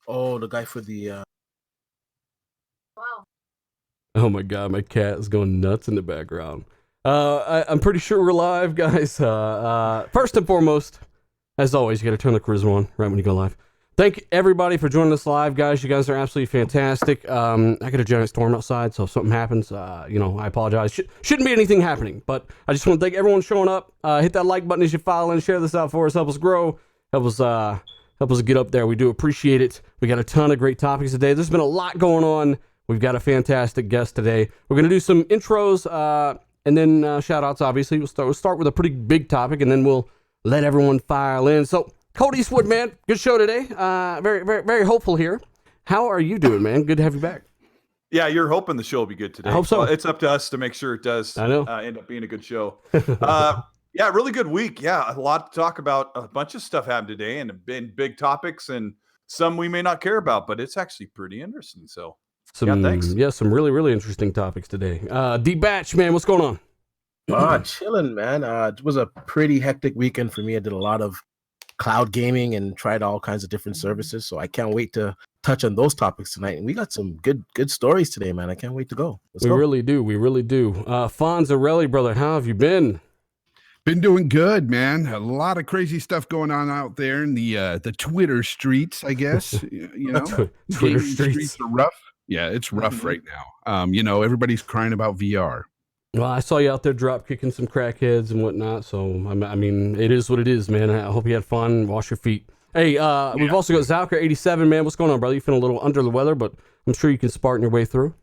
Oh, the guy for the. Wow. Oh my god, my cat is going nuts in the background. I'm pretty sure we're live, guys. First and foremost, as always, you got to turn the charisma on right when you go live. Thank everybody for joining us live, guys. You guys are absolutely fantastic. I got a giant storm outside, so if something happens, I apologize. Shouldn't be anything happening, but I just want to thank everyone showing up. Hit that like button as you file in, share this out for us, help us grow, help us get up there. We do appreciate it. We got a ton of great topics today. There's been a lot going on. We've got a fantastic guest today. We're going to do some intros and then shout outs, obviously. We'll start with a pretty big topic, and then we'll let everyone file in. So, Colt Eastwood, man, good show today. Very, very, very hopeful here. How are you doing, man? Good to have you back. Yeah, you're hoping the show will be good today. I hope so. Well, it's up to us to make sure it does. I know. End up being a good show. Yeah, really good week. Yeah, a lot to talk about. A bunch of stuff happened today, and been big topics, and some we may not care about, but it's actually pretty interesting. So, thanks. Yeah, some really, really interesting topics today. D-Batch, man, what's going on? Chilling, man. It was a pretty hectic weekend for me. I did a lot of cloud gaming and tried all kinds of different services. So I can't wait to touch on those topics tonight. And we got some good stories today, man. I can't wait to go. We really do. We really do. Fonzarelli, brother, how have you been? Been doing good, man. A lot of crazy stuff going on out there in the Twitter streets, I guess. You know, Twitter streets are rough. Yeah, it's rough right now. Everybody's crying about VR. Well, I saw you out there drop kicking some crackheads and whatnot. So, I mean, it is what it is, man. I hope you had fun. Wash your feet. Hey, we've also got Zalker87, man. What's going on, brother? You feeling a little under the weather, but I'm sure you can Spartan your way through.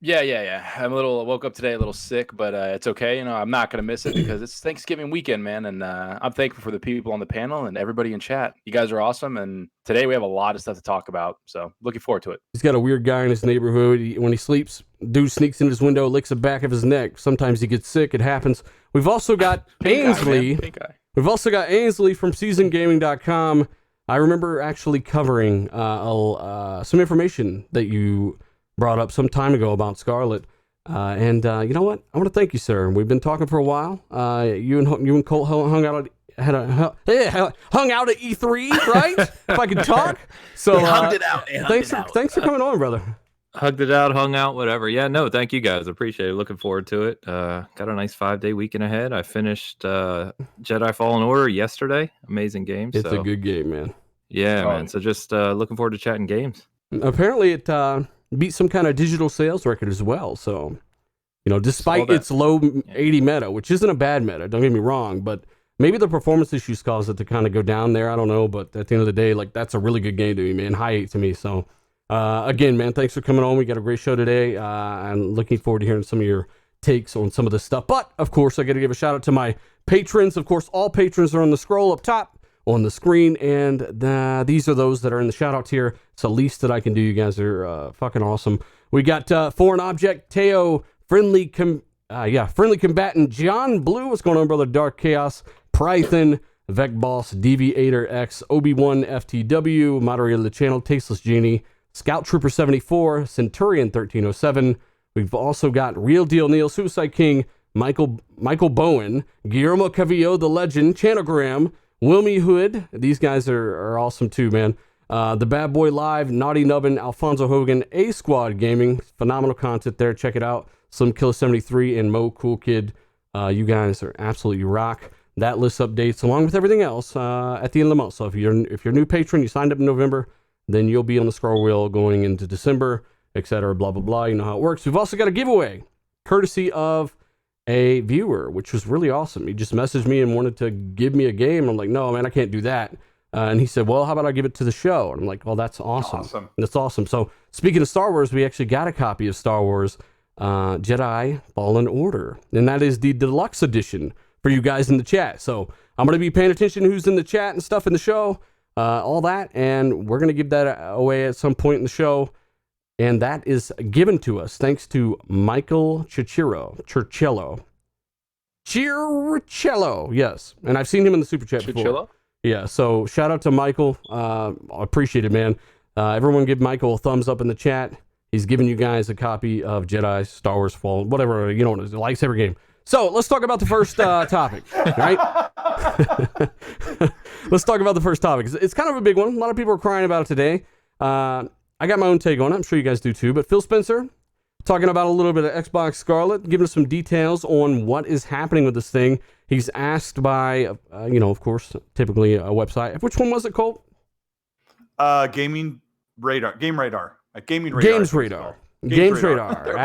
Yeah. I woke up today a little sick, but it's okay. I'm not going to miss it because it's Thanksgiving weekend, man. And I'm thankful for the people on the panel and everybody in chat. You guys are awesome. And today we have a lot of stuff to talk about. So looking forward to it. He's got a weird guy in his neighborhood. When he sleeps, dude sneaks in his window, licks the back of his neck. Sometimes he gets sick. It happens. We've also got Ainsley. We've also got Ainsley from SeasonGaming.com. I remember actually covering some information that you brought up some time ago about Scarlett, and you know what? I want to thank you, sir. We've been talking for a while. You and Colt hung out at E3, right? If I could talk. So hugged it out. Thanks for coming on, brother. Hugged it out, hung out, whatever. Yeah, no, thank you guys. Appreciate it. Looking forward to it. Got a nice 5-day weekend ahead. I finished Jedi Fallen Order yesterday. Amazing game. It's a good game, man. Yeah, man. So just looking forward to chatting games. Apparently, it beat some kind of digital sales record as well. So, despite its low 80 meta, which isn't a bad meta, don't get me wrong, but maybe the performance issues caused it to kind of go down there. I don't know, but at the end of the day, that's a really good game to me, man. High 8 to me. So, again, man, thanks for coming on. We got a great show today. I'm looking forward to hearing some of your takes on some of this stuff. But, of course, I got to give a shout out to my patrons. Of course, all patrons are on the scroll up top on the screen, and these are those that are in the shout outs here. It's the least that I can do. You guys are fucking awesome. We got Foreign Object, Teo, Friendly Combatant, John Blue. What's going on, brother? Dark Chaos, Prython, Vec Boss, Deviator X, Obi-Wan FTW, moderator of the channel, Tasteless Genie, Scout Trooper 74, Centurion 1307. We've also got Real Deal Neil, Suicide King, Michael Bowen, Guillermo Cavillo, the Legend, Chanogram, Wilmy Hood. These guys are awesome too, man. The Bad Boy Live, Naughty Nubbin, Alfonso Hogan, A Squad Gaming. Phenomenal content there. Check it out. Slim Killer 73 and Mo Cool Kid. You guys are absolutely rock. That list updates along with everything else at the end of the month. So if you're a new patron, you signed up in November, then you'll be on the scroll wheel going into December, etc. Blah blah blah. You know how it works. We've also got a giveaway courtesy of a viewer, which was really awesome. He just messaged me and wanted to give me a game. I'm like, no, man, I can't do that. And he said, well, how about I give it to the show? And I'm like, well, that's awesome. That's awesome. So speaking of Star Wars, we actually got a copy of Star Wars Jedi Fallen Order. And that is the deluxe edition for you guys in the chat. So I'm going to be paying attention to who's in the chat and stuff in the show, all that. And we're going to give that away at some point in the show. And that is given to us thanks to Michael Chircello, yes. And I've seen him in the super chat before. Yeah, so shout out to Michael. I appreciate it, man. Everyone give Michael a thumbs up in the chat. He's giving you guys a copy of Jedi, Star Wars Fallen, whatever, it's a lightsaber game. So let's talk about the first topic, right? Let's talk about the first topic. It's kind of a big one. A lot of people are crying about it today. I got my own take on it. I'm sure you guys do too. But Phil Spencer talking about a little bit of Xbox Scarlett, giving us some details on what is happening with this thing. He's asked by, of course, typically a website. Which one was it called? Gaming Radar. Game Radar. Gaming Radar. Games Radar. Games Radar.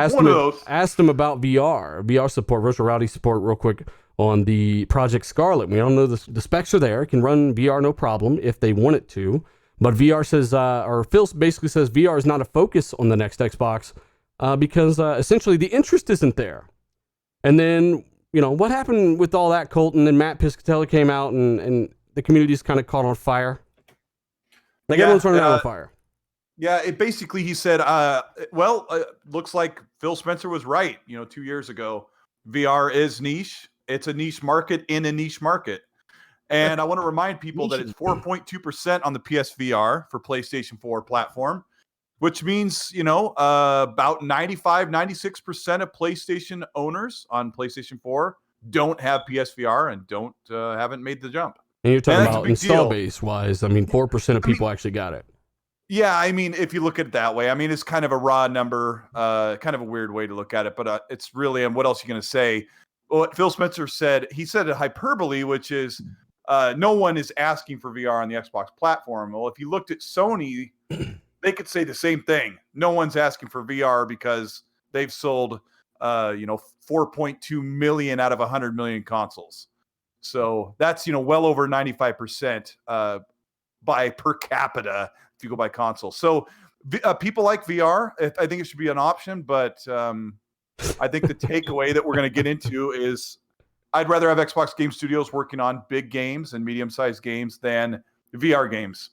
Asked him about VR support, virtual reality support, real quick on the Project Scarlett. We all know the specs are there. It can run VR no problem if they want it to. But VR says, or Phil basically says, VR is not a focus on the next Xbox because essentially the interest isn't there. And then, what happened with all that, Colton? And Matt Piscatella came out and the community's kind of caught on fire. Everyone's running out on fire. Yeah, he said, looks like Phil Spencer was right. 2 years ago, VR is niche. It's a niche market in a niche market. And I want to remind people that it's 4.2% on the PSVR for PlayStation 4 platform, which means, about 95, 96% of PlayStation owners on PlayStation 4 don't have PSVR and haven't made the jump. And you're talking about install base wise. 4% of people actually got it. Yeah, if you look at it that way, it's kind of a raw number, kind of a weird way to look at it, but it's really, and what else are you going to say? What Phil Spencer said, he said a hyperbole, which is no one is asking for VR on the Xbox platform. Well, if you looked at Sony, they could say the same thing. No one's asking for VR because they've sold, 4.2 million out of 100 million consoles. So that's, well over 95% by per capita if you go by console. So people like VR. I think it should be an option, but I think the takeaway that we're going to get into is I'd rather have Xbox Game Studios working on big games and medium-sized games than VR games.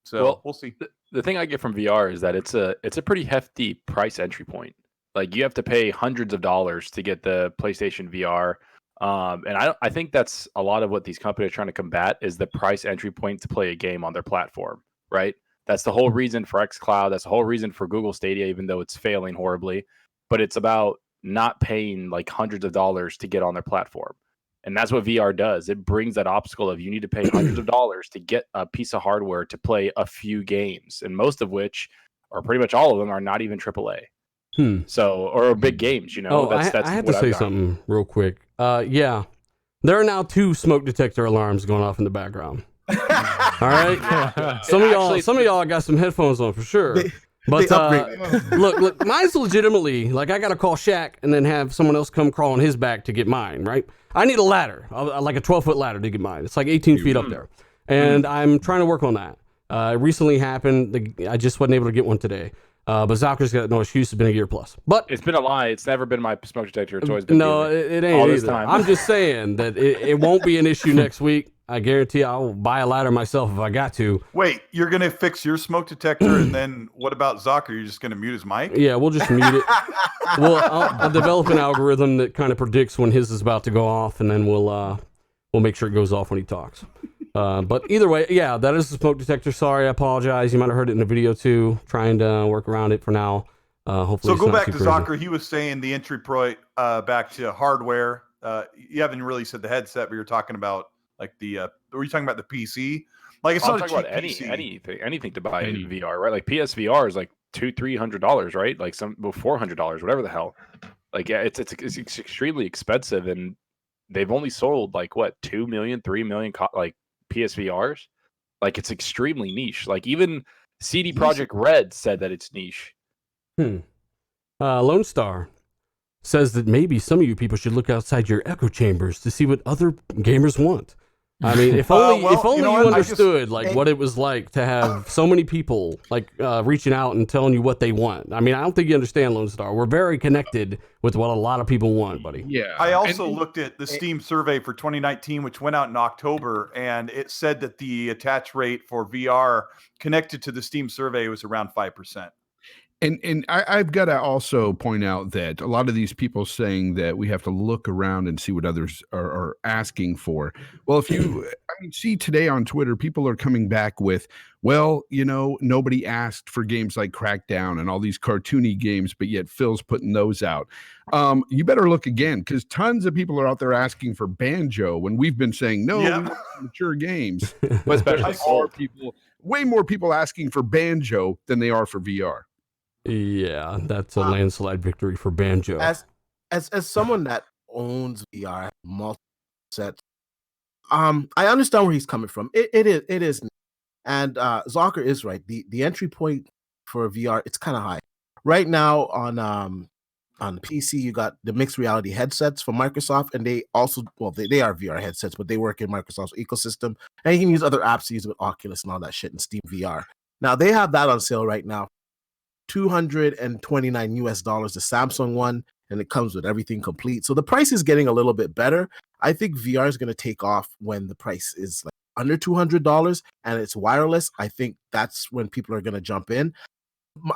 So we'll see. The thing I get from VR is that it's a pretty hefty price entry point. Like you have to pay hundreds of dollars to get the PlayStation VR. And I think that's a lot of what these companies are trying to combat is the price entry point to play a game on their platform, right? That's the whole reason for Xcloud. That's the whole reason for Google Stadia, even though it's failing horribly. But it's about not paying like hundreds of dollars to get on their platform. And that's what VR does. It brings that obstacle of you need to pay hundreds of dollars to get a piece of hardware to play a few games. And most of which, or pretty much all of them, are not even AAA. So, or big games, that's I have to say something real quick. Yeah, there are now 2 smoke detector alarms going off in the background. All right, some of y'all got some headphones on for sure. But look, mine's legitimately like I gotta call Shaq and then have someone else come crawl on his back to get mine. Right? I need a ladder, like a 12-foot ladder to get mine. It's like 18 feet up there, and I'm trying to work on that. It recently happened. I just wasn't able to get one today. But Zocker's got no excuse. It's been a year plus. But it's been a lie. It's never been my smoke detector. It's always been it ain't all this time. I'm just saying that it won't be an issue next week. I guarantee I'll buy a ladder myself if I got to. Wait, you're gonna fix your smoke detector, and then what about Zocker? You're just gonna mute his mic? Yeah, we'll just mute it. I'll develop an algorithm that kind of predicts when his is about to go off, and then we'll make sure it goes off when he talks. But either way, yeah, that is the smoke detector. Sorry, I apologize. You might have heard it in the video too. Trying to work around it for now. Hopefully, so go back to Zocker. He was saying the entry point back to hardware. You haven't really said the headset, but you're talking about like were you talking about the PC? Like it's not talking about anything to buy in VR, right? Like PSVR is like $200-$300, right? Like $400, whatever the hell. Like yeah, it's extremely expensive, and they've only sold like what 2 million, 3 million like PSVRs. Like it's extremely niche. Like even CD Projekt Red said that it's niche. Lone Star says that maybe some of you people should look outside your echo chambers to see what other gamers want. I mean, if only you understood what it was like to have so many people like reaching out and telling you what they want. I mean, I don't think you understand, Lone Star. We're very connected with what a lot of people want, buddy. Yeah. I also looked at the Steam survey for 2019, which went out in October, and it said that the attach rate for VR connected to the Steam survey was around 5%. And I've got to also point out that a lot of these people saying that we have to look around and see what others are asking for. Well, if you, I mean, see today on Twitter, people are coming back with, well, nobody asked for games like Crackdown and all these cartoony games, but yet Phil's putting those out. You better look again, because tons of people are out there asking for Banjo when we've been saying, no, we want mature games. But Especially way more people asking for Banjo than they are for VR. Yeah, that's a landslide victory for Banjo. As someone that owns VR multiple sets, I understand where he's coming from. It is, and Zocker is right. The entry point for VR, it's kind of high right now on the PC. You got the mixed reality headsets from Microsoft, and they also, well, they are VR headsets, but they work in Microsoft's ecosystem, and you can use other apps to use with Oculus and all that shit in Steam VR. Now they have that on sale right now. $229 US, the Samsung one, and it comes with everything complete. So the price is getting a little bit better. I think VR is going to take off when the price is like under $200 and it's wireless. I think that's when people are going to jump in.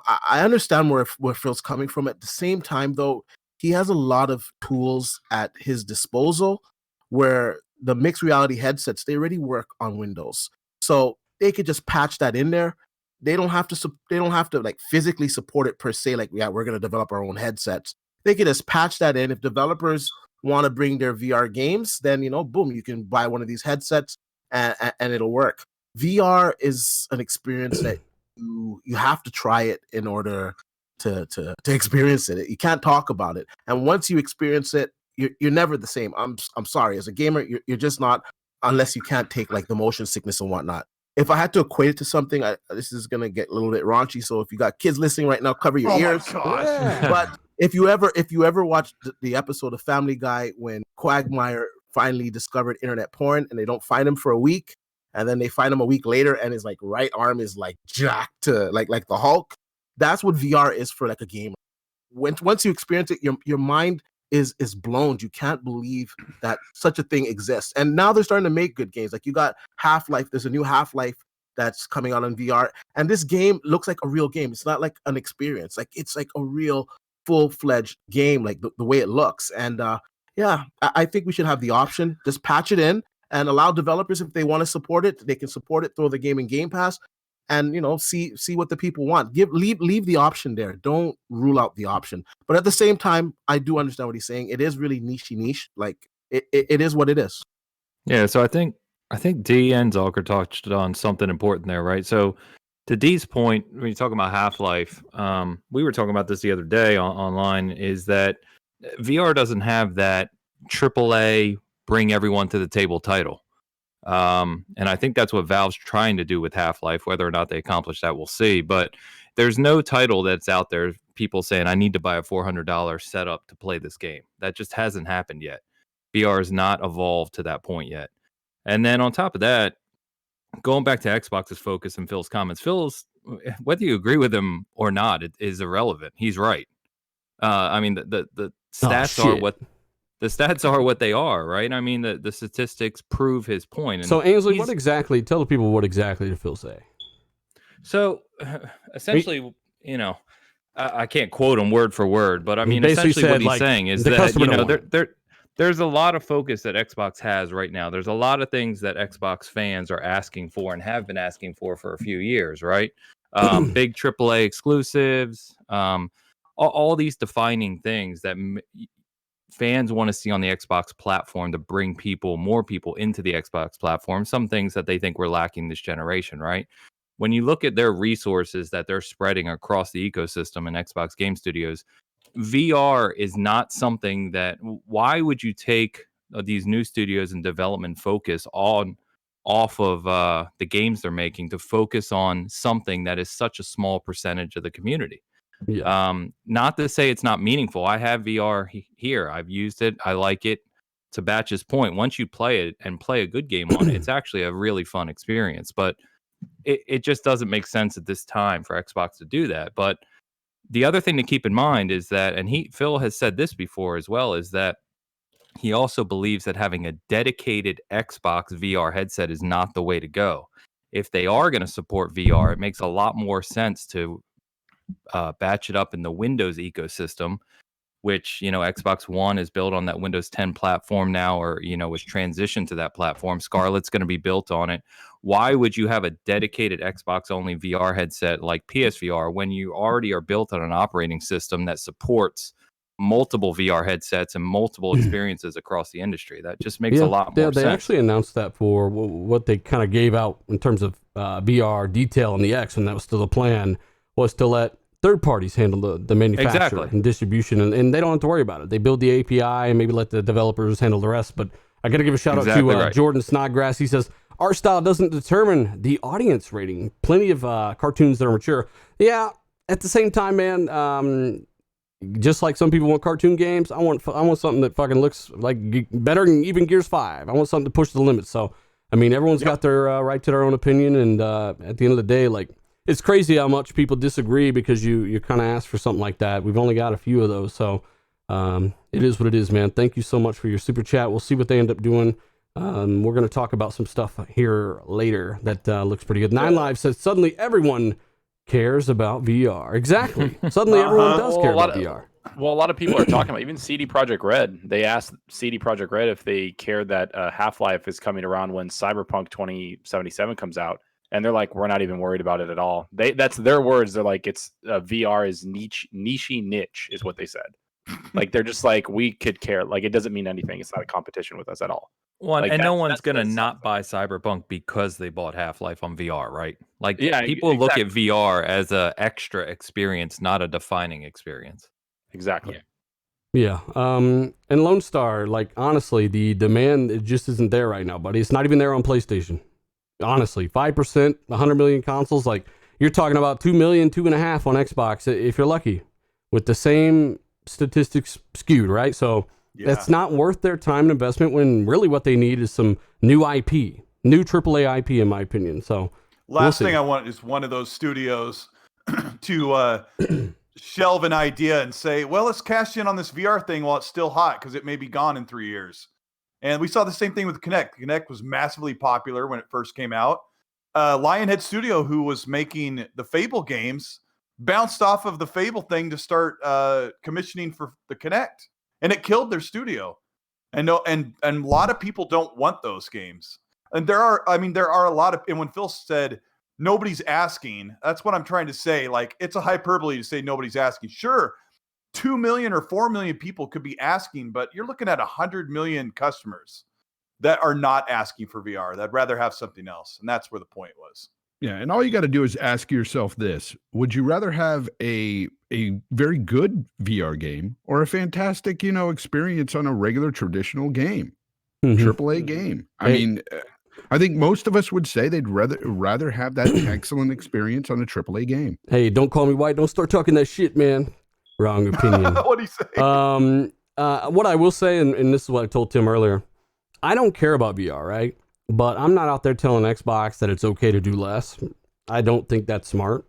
I understand where Phil's coming from. At the same time, though, he has a lot of tools at his disposal where the mixed reality headsets, they already work on Windows. So they could just patch that in there. They don't have to like physically support it per se. Like, yeah, we're going to develop our own headsets. They could just patch that in. If developers want to bring their VR games, then, boom, you can buy one of these headsets and it'll work. VR is an experience that you have to try it in order to experience it. You can't talk about it. And once you experience it, you're never the same. I'm sorry. As a gamer, you're just not, unless you can't take like the motion sickness and whatnot. If I had to equate it to something, this is gonna get a little bit raunchy. So if you got kids listening right now, cover your ears. My gosh. Yeah. But if you ever watched the episode of Family Guy when Quagmire finally discovered internet porn and they don't find him for a week, and then they find him a week later and his like right arm is like jacked to like the Hulk, that's what VR is for like a gamer. Once you experience it, your mind is blown. You can't believe that such a thing exists. And now they're starting to make good games. Like you got Half-Life. There's a new Half-Life that's coming out on VR, and this game looks like a real game. It's not like an experience. Like it's like a real full-fledged game, like the way it looks. And yeah, I think we should have the option. Just patch it in and allow developers, if they want to support it, they can support it, throw the game in Game Pass, and see what the people want. Leave the option there. Don't rule out the option. But at the same time, I do understand what he's saying. It is really niche. Like it is what it is. Yeah, so I think D and Zucker touched on something important there, right? So to D's point, when you talk about Half-Life, we were talking about this the other day online, is that VR doesn't have that AAA bring everyone to the table title. And I think that's what Valve's trying to do with Half-Life. Whether or not they accomplish that, we'll see. But there's no title that's out there, people saying, I need to buy a $400 setup to play this game. That just hasn't happened yet. VR has not evolved to that point yet. And then on top of that, going back to Xbox's focus and Phil's comments, whether you agree with him or not, it is irrelevant. He's right. I mean, the stats are what... The stats are what they are, right? I mean, the statistics prove his point. And so, Ainsley, tell the people what exactly did Phil say? So, essentially, I can't quote him word for word, but I mean, essentially what he's saying is that, there's a lot of focus that Xbox has right now. There's a lot of things that Xbox fans are asking for and have been asking for a few years, right? Big AAA exclusives, all these defining things that fans want to see on the Xbox platform to bring more people into the Xbox platform. Some things that they think we're lacking this generation, right? When you look at their resources that they're spreading across the ecosystem in Xbox Game Studios, VR is not something that... Why would you take these new studios and development focus off of the games they're making to focus on something that is such a small percentage of the community? Yeah. Not to say it's not meaningful. I have VR here. I've used it. I like it. To Batch's point, once you play it and play a good game on it, it's actually a really fun experience. But it just doesn't make sense at this time for Xbox to do that. But the other thing to keep in mind is that, and Phil has said this before as well, is that he also believes that having a dedicated Xbox VR headset is not the way to go. If they are going to support VR, it makes a lot more sense to batch it up in the Windows ecosystem, which, Xbox One is built on that Windows 10 platform now, or, was transitioned to that platform. Scarlett's going to be built on it. Why would you have a dedicated Xbox only VR headset like PSVR when you already are built on an operating system that supports multiple VR headsets and multiple experiences across the industry? That just makes a lot more sense. They actually announced that for what they kind of gave out in terms of VR detail on the X, and that was still the plan, was to let third parties handle the manufacture and distribution, and they don't have to worry about it. They build the API and maybe let the developers handle the rest. But I got to give a shout out to Jordan Snodgrass. He says, art style doesn't determine the audience rating. Plenty of cartoons that are mature. Yeah, at the same time, man, just like some people want cartoon games, I want something that fucking looks like better than even Gears 5. I want something to push the limits. So, I mean, everyone's got their right to their own opinion, and at the end of the day, like, it's crazy how much people disagree because you kind of ask for something like that. We've only got a few of those, so it is what it is, man. Thank you so much for your super chat. We'll see what they end up doing. We're going to talk about some stuff here later that looks pretty good. Nine Live says, suddenly everyone cares about VR. Exactly. Suddenly everyone does care about VR. Well, a lot of people are talking about, even CD Projekt Red. They asked CD Projekt Red if they cared that Half-Life is coming around when Cyberpunk 2077 comes out. And they're like, we're not even worried about it at all. That's their words. They're like, it's VR is niche is what they said. Like, they're just like, we could care. Like, it doesn't mean anything. It's not a competition with us at all. Well, like, and no one's going to not buy Cyberpunk because they bought Half-Life on VR, right? Like, people look at VR as an extra experience, not a defining experience. Exactly. Yeah. And Lone Star, like, honestly, the demand, it just isn't there right now, buddy. It's not even there on PlayStation. Honestly, 5%, 100 million consoles, like, you're talking about 2 million, 2.5 on Xbox if you're lucky, with the same statistics skewed, right? So that's not worth their time and investment when really what they need is some new IP, new AAA IP, in my opinion. So last thing I want is one of those studios to shelve an idea and say, well, let's cash in on this VR thing while it's still hot because it may be gone in 3 years. And we saw the same thing with Kinect. Kinect was massively popular when it first came out. Lionhead Studio, who was making the Fable games, bounced off of the Fable thing to start commissioning for the Kinect, and it killed their studio. And a lot of people don't want those games. And there are a lot of. And when Phil said nobody's asking, that's what I'm trying to say. Like, it's a hyperbole to say nobody's asking. Sure. 2 million or 4 million people could be asking, but you're looking at 100 million customers that are not asking for VR. That'd rather have something else. And that's where the point was. Yeah. And all you got to do is ask yourself this: would you rather have a very good VR game or a fantastic, experience on a regular traditional game, AAA game? I mean, I think most of us would say they'd rather have that excellent experience on a AAA game. Hey, don't call me white. Don't start talking that shit, man. Wrong opinion. What do you say? What I will say, and this is what I told Tim earlier, I don't care about VR, right? But I'm not out there telling Xbox that it's okay to do less. I don't think that's smart.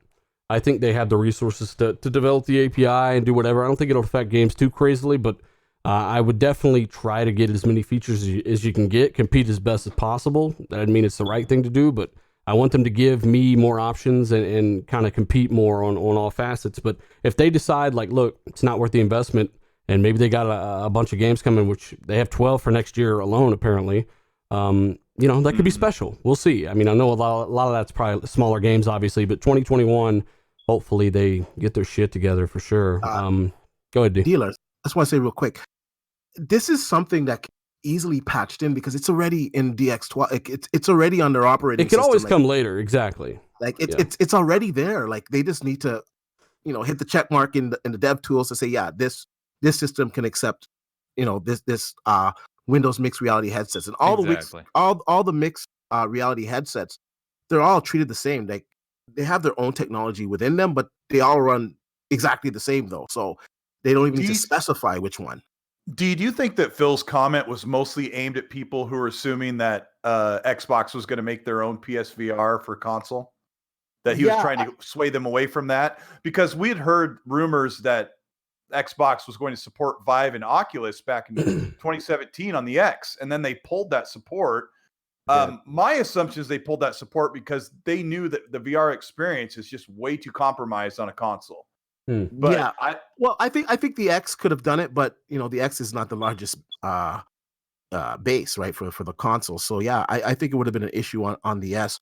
I think they have the resources to develop the API and do whatever. I don't think it'll affect games too crazily, but I would definitely try to get as many features as you can get, compete as best as possible. That doesn't mean it's the right thing to do, but I want them to give me more options and kind of compete more on all facets. But if they decide, like, look, it's not worth the investment, and maybe they got a bunch of games coming, which they have 12 for next year alone, apparently, that could be special. We'll see. I mean, I know a lot of that's probably smaller games, obviously, but 2021, hopefully they get their shit together for sure. Go ahead, D. Dealers, I just want to say real quick, this is something that easily patched in because it's already in DX12. It's already on their operating system. It can always like, come later, exactly. Like it's already there. Like, they just need to, hit the check mark in the dev tools to say, yeah, this system can accept, this Windows mixed reality headsets, and all the mixed reality headsets, they're all treated the same. Like, they have their own technology within them, but they all run exactly the same though. So they don't even need to specify which one. Do you think that Phil's comment was mostly aimed at people who were assuming that Xbox was going to make their own PSVR for console? That he was trying to sway them away from that? Because we had heard rumors that Xbox was going to support Vive and Oculus back in 2017 on the X, and then they pulled that support. My assumption is they pulled that support because they knew that the VR experience is just way too compromised on a console. But yeah, I think the X could have done it, but the X is not the largest base, right, for the console. So yeah, I think it would have been an issue on the S.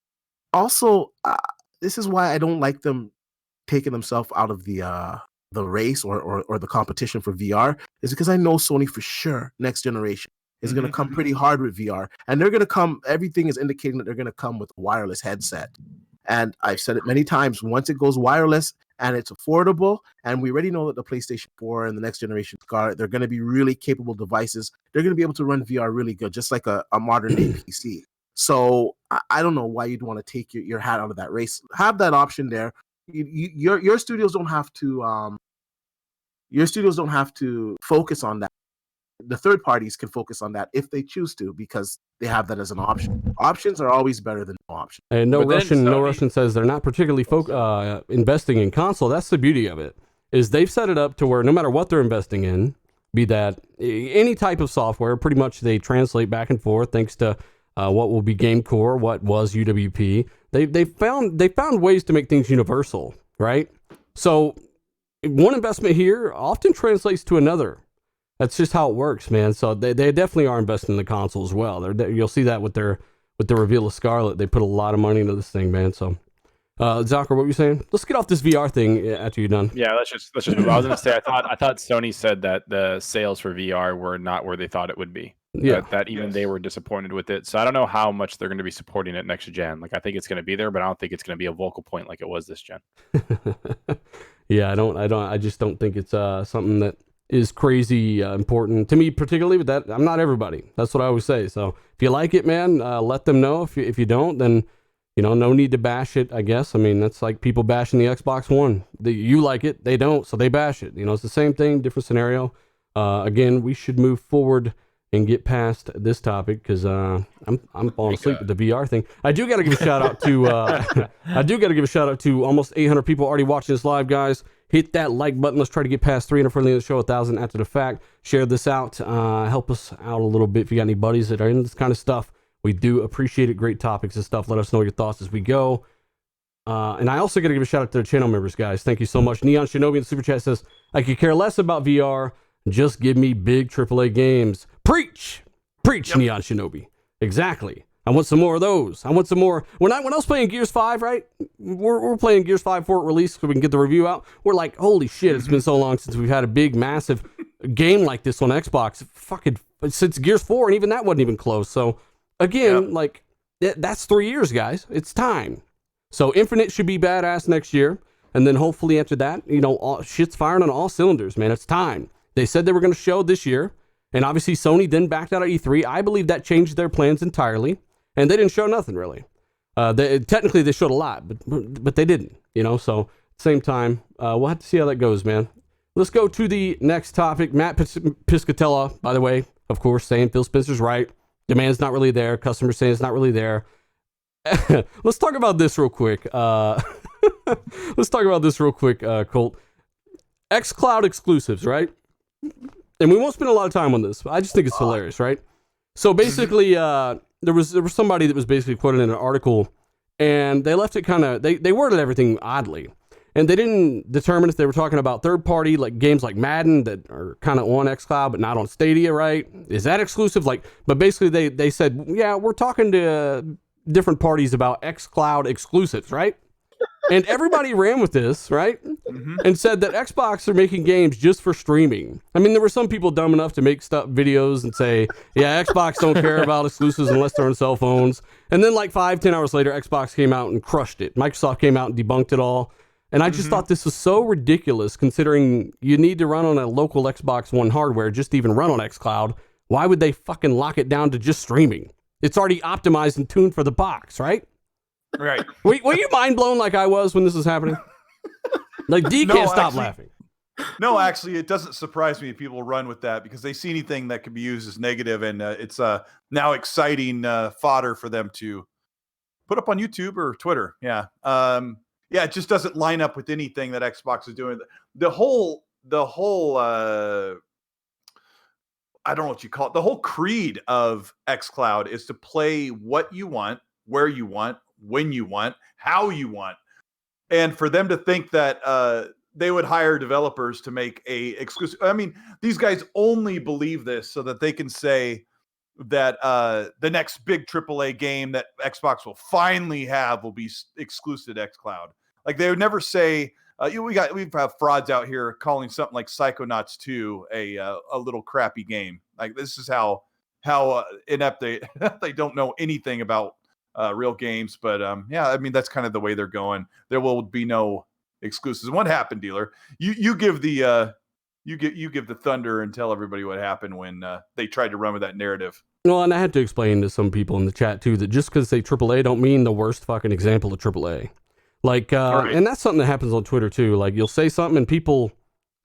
Also, this is why I don't like them taking themselves out of the race or the competition for VR, is because I know Sony for sure next generation is going to come pretty hard with VR, and they're going to come. Everything is indicating that they're going to come with a wireless headset. And I've said it many times. Once it goes wireless and it's affordable, and we already know that the PlayStation 4 and the next generation Scarlett, they're going to be really capable devices. They're going to be able to run VR really good, just like a modern day PC. So I don't know why you'd want to take your hat out of that race. Have that option there. Your studios don't have to. Your studios don't have to focus on that. The third parties can focus on that if they choose to, because they have that as an option. Options are always better than no option. And no Russian says they're not particularly investing in console. That's the beauty of it, is they've set it up to where no matter what they're investing in, be that any type of software, pretty much they translate back and forth thanks to what will be Game Core, what was UWP. They found ways to make things universal, right? So one investment here often translates to another. That's just how it works, man. So they definitely are investing in the console as well. You'll see that with the reveal of Scarlett. They put a lot of money into this thing, man. So, Zucker, what were you saying? Let's get off this VR thing after you're done. Yeah, let's just move. I was gonna say I thought Sony said that the sales for VR were not where they thought it would be. Yeah, that even they were disappointed with it. So I don't know how much they're going to be supporting it next gen. Like I think it's going to be there, but I don't think it's going to be a vocal point like it was this gen. Yeah, I just don't think it's something that is crazy important to me, particularly with that. I'm not everybody. That's what I always say. So if you like it, man, let them know. If you don't, then no need to bash it, I guess. I mean, that's like people bashing the Xbox One. You like it, they don't, so they bash it. It's the same thing, different scenario. Again, we should move forward and get past this topic because I'm falling asleep with the VR thing. I do got to give a shout out to almost 800 people already watching this live, guys. Hit that like button. Let's try to get past 300 for the show, 1,000 after the fact. Share this out. Help us out a little bit if you got any buddies that are into this kind of stuff. We do appreciate it. Great topics and stuff. Let us know your thoughts as we go. And I also got to give a shout out to the channel members, guys. Thank you so much. Neon Shinobi in the super chat says, I could care less about VR. Just give me big AAA games. Preach, yep. Neon Shinobi. Exactly. I want some more of those. I want some more. When I was playing Gears 5, right? We're playing Gears 5 before it released so we can get the review out. We're like, holy shit, it's been so long since we've had a big, massive game like this on Xbox. Fucking since Gears 4, and even that wasn't even close. So again, like that's 3 years, guys. It's time. So Infinite should be badass next year, and then hopefully after that, shit's firing on all cylinders, man. It's time. They said they were going to show this year, and obviously Sony then backed out of E3. I believe that changed their plans entirely. And they didn't show nothing, really. Technically, they showed a lot, but they didn't, So, same time, we'll have to see how that goes, man. Let's go to the next topic. Matt Piscatella, by the way, of course, saying Phil Spencer's right. Demand's not really there. Customers saying it's not really there. Let's talk about this real quick. Colt. Xcloud exclusives, right? And we won't spend a lot of time on this, but I just think it's hilarious, right? So, basically... There was somebody that was basically quoted in an article, and they left it kind of, they worded everything oddly, and they didn't determine if they were talking about third party like games like Madden that are kind of on Xcloud but not on Stadia, right? Is that exclusive? But basically they said, yeah, we're talking to different parties about Xcloud exclusives, right? And everybody ran with this, right? And said that Xbox are making games just for streaming. I mean, there were some people dumb enough to make videos and say, yeah, Xbox don't care about exclusives unless they're on cell phones. And then 5-10 hours later, Xbox came out and crushed it. Microsoft came out and debunked it all. And I just thought this was so ridiculous considering you need to run on a local Xbox One hardware just to even run on xCloud. Why would they fucking lock it down to just streaming? It's already optimized and tuned for the box, right? Right. Were you mind blown like I was when this was happening? D can't stop laughing. No, actually, it doesn't surprise me if people run with that because they see anything that could be used as negative, and it's now exciting fodder for them to put up on YouTube or Twitter. Yeah. It just doesn't line up with anything that Xbox is doing. The whole I don't know what you call it. The whole creed of xCloud is to play what you want, where you want, when you want, how you want. And for them to think that they would hire developers to make a exclusive. I mean, these guys only believe this so that they can say that the next big AAA game that Xbox will finally have will be exclusive to Xcloud. Like they would never say, we've frauds out here calling something like Psychonauts 2 a little crappy game. Like this is how inept they don't know anything about real games. But yeah, I mean that's kind of the way they're going. There will be no exclusives. What happened, dealer? You give the you give the thunder and tell everybody what happened when they tried to run with that narrative. Well, and I had to explain to some people in the chat too that just because they AAA don't mean the worst fucking example of AAA. Like, right. And that's something that happens on Twitter too. Like you'll say something and people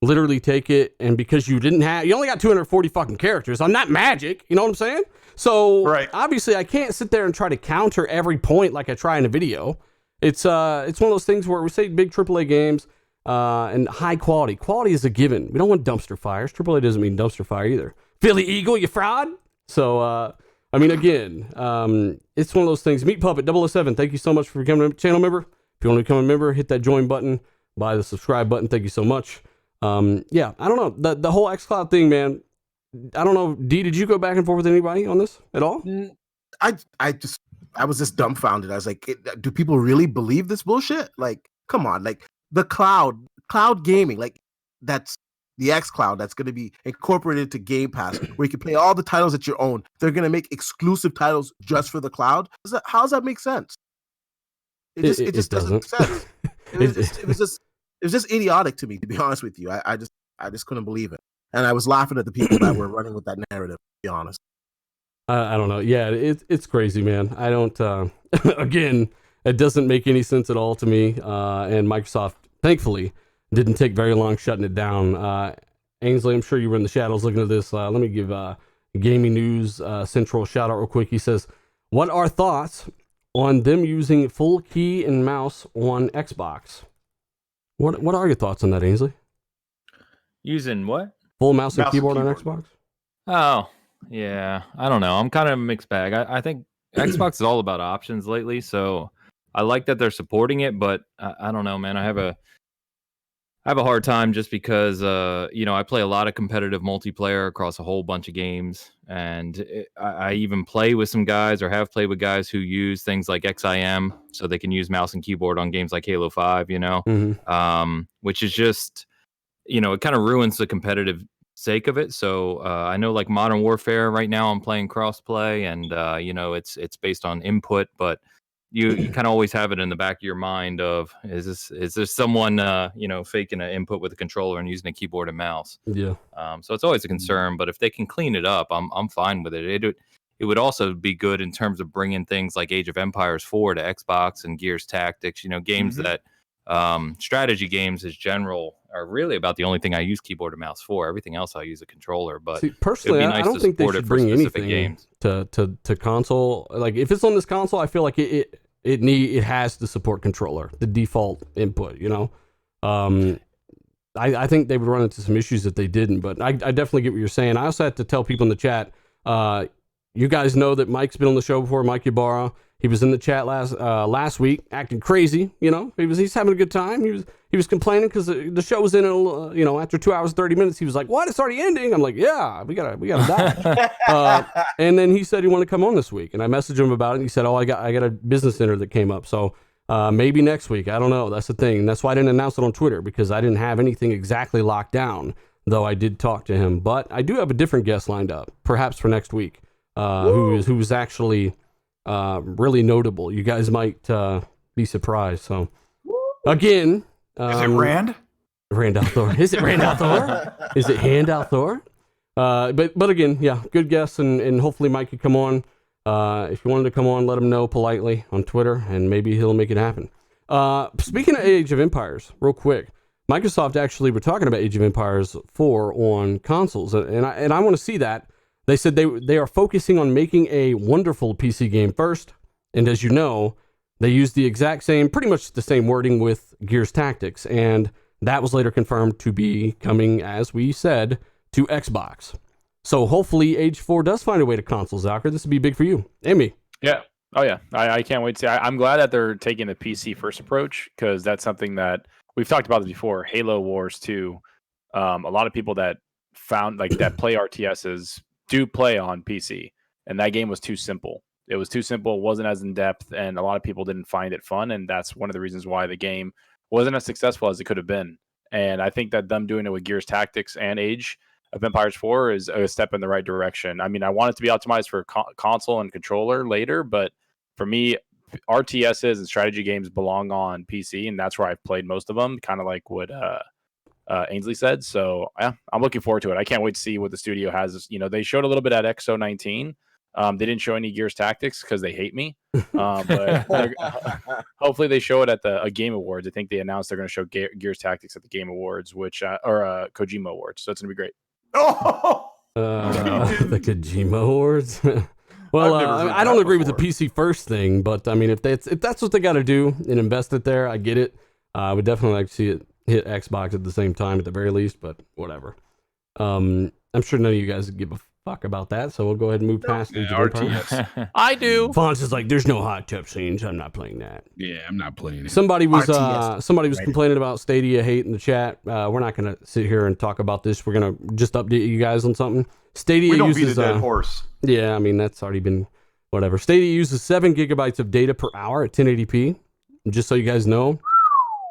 literally take it, and because you only got 240 fucking characters. I'm not Magic, you know what I'm saying? So right. Obviously I can't sit there and try to counter every point like I try in a video. It's one of those things where we say big AAA games and high quality. Quality is a given. We don't want dumpster fires. AAA doesn't mean dumpster fire either. Philly Eagle, you fraud. So, I mean, again, it's one of those things. Meat Puppet 007, thank you so much for becoming a channel member. If you want to become a member, hit that join button, buy the subscribe button. Thank you so much. Yeah, I don't know. The whole Xcloud thing, man, I don't know. D, did you go back and forth with anybody on this at all? I was just dumbfounded. I was like, do people really believe this bullshit? Like, come on, like the cloud gaming, like that's the Xcloud that's going to be incorporated into Game Pass, where you can play all the titles that you own. They're going to make exclusive titles just for the cloud. How does that make sense? It just doesn't make sense. It was just idiotic to me, to be honest with you. I just couldn't believe it, and I was laughing at the people that were running with that narrative. To be honest. I don't know. Yeah, it's crazy, man. I don't. Again, it doesn't make any sense at all to me. And Microsoft, thankfully, didn't take very long shutting it down. Ainsley, I'm sure you were in the shadows looking at this. Let me give Gaming News Central a shout out real quick. He says, "What are thoughts on them using full key and mouse on Xbox?" What are your thoughts on that, Ainsley? Using what? Full mouse and keyboard on Xbox? Oh. Yeah, I don't know. I'm kind of a mixed bag. I think Xbox is all about options lately, so I like that they're supporting it, but I don't know, man. I have a hard time just because I play a lot of competitive multiplayer across a whole bunch of games, and I even play with some guys or have played with guys who use things like XIM so they can use mouse and keyboard on games like Halo 5, which is just, it kind of ruins the competitive sake of it. So I know like Modern Warfare right now I'm playing crossplay, and it's based on input, but you kind of always have it in the back of your mind of is this someone faking an input with a controller and using a keyboard and mouse. Yeah. So it's always a concern, but if they can clean it up, I'm fine with it. It would also be good in terms of bringing things like Age of Empires 4 to Xbox and Gears Tactics, games that strategy games as general are really about the only thing I use keyboard and mouse for. Everything else I use a controller. But see, personally, I don't think they should bring anything games to console. Like if it's on this console, I feel like it has to support controller, the default input. I think they would run into some issues if they didn't. But I definitely get what you're saying. I also have to tell people in the chat. You guys know that Mike's been on the show before, Mike Ybarra. He was in the chat last week, acting crazy. He's having a good time. He was complaining because the show was in after 2 hours 30 minutes. He was like, "What? It's already ending." I'm like, "Yeah, we gotta die." And then he said he wanted to come on this week, and I messaged him about it. And he said, "Oh, I got a business dinner that came up, so maybe next week. I don't know. That's the thing. That's why I didn't announce it on Twitter, because I didn't have anything exactly locked down. Though I did talk to him, but I do have a different guest lined up, perhaps for next week, who's actually really notable. You guys might be surprised. So again, is it Rand Althor? Is it Rand Althor? Is it Hand Althor? But again, yeah, good guess, and hopefully Mike could come on. If you wanted to come on, let him know politely on Twitter, and maybe he'll make it happen. Speaking of Age of Empires, real quick, Microsoft actually were talking about Age of Empires 4 on consoles, and I want to see that. They said they are focusing on making a wonderful PC game first, and as you know, they used the exact same, pretty much the same wording with Gears Tactics, and that was later confirmed to be coming, as we said, to Xbox. So hopefully Age 4 does find a way to consoles, Zalker. This would be big for you and me. Yeah. Oh yeah, I can't wait to see. I'm glad that they're taking the PC first approach, because that's something that we've talked about this before. Halo Wars 2. A lot of people that found that play RTSs do play on PC, and that game was too simple. It was too simple. It wasn't as in depth, and a lot of people didn't find it fun. And that's one of the reasons why the game wasn't as successful as it could have been. And I think that them doing it with Gears Tactics and Age of Empires 4 is a step in the right direction. I mean, I want it to be optimized for console and controller later, but for me, RTSs and strategy games belong on PC, and that's where I've played most of them, kind of like what Ainsley said. So yeah, I'm looking forward to it. I can't wait to see what the studio has. They showed a little bit at XO 19. They didn't show any Gears Tactics because they hate me. But hopefully they show it at the Game Awards. I think they announced they're going to show Gears Tactics at the Game Awards, which or Kojima Awards. So it's going to be great. The Kojima Awards. Well, I don't agree with the PC first thing, but I mean, if that's what they got to do and invest it there, I get it. I would definitely like to see it hit Xbox at the same time at the very least, but whatever. I'm sure none of you guys give a fuck about that, so we'll go ahead and move past the RTS. I do. Fonz is like, there's no hot tub scenes. I'm not playing that. Yeah, I'm not playing it. Somebody was complaining about Stadia hate in the chat. We're not going to sit here and talk about this. We're going to just update you guys on something. Stadia uses beat a dead horse. Yeah, I mean, that's already been whatever. Stadia uses 7 gigabytes of data per hour at 1080p, just so you guys know.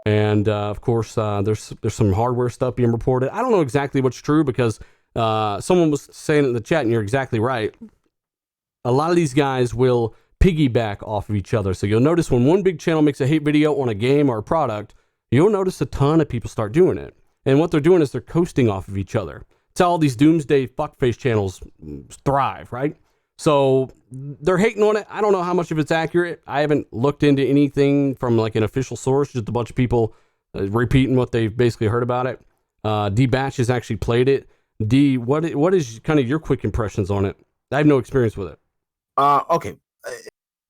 And of course, there's some hardware stuff being reported. I don't know exactly what's true because someone was saying in the chat, and you're exactly right. A lot of these guys will piggyback off of each other. So you'll notice when one big channel makes a hate video on a game or a product, you'll notice a ton of people start doing it. And what they're doing is they're coasting off of each other. It's how all these doomsday fuckface channels thrive, right? So they're hating on it. I don't know how much of it's accurate. I haven't looked into anything from like an official source, just a bunch of people repeating what they've basically heard about it. D-Batch has actually played it. D, what is kind of your quick impressions on it? I have no experience with it. Okay.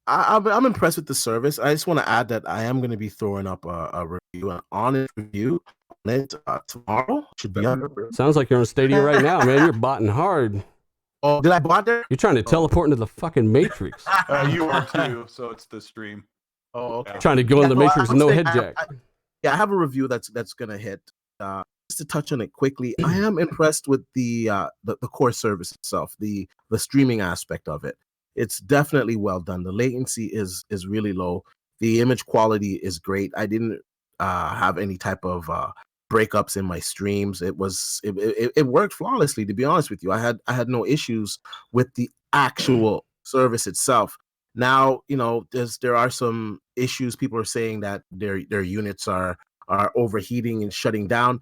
I'm impressed with the service. I just want to add that I am going to be throwing up a review, an honest review on it tomorrow. Should be on. Sounds like you're on Stadia right now, man. You're botting hard. Oh, did I bot there? You're trying to teleport into the fucking Matrix. You are too, so it's the stream. Oh, okay. Trying to go in the Matrix with no head jack. I have a review that's going to hit. Just to touch on it quickly, I am impressed with the core service itself, the streaming aspect of it. It's definitely well done. The latency is really low. The image quality is great. I didn't have any type of breakups in my streams. It worked flawlessly, to be honest with you. I had no issues with the actual service itself. Now, there are some issues. People are saying that their units are overheating and shutting down.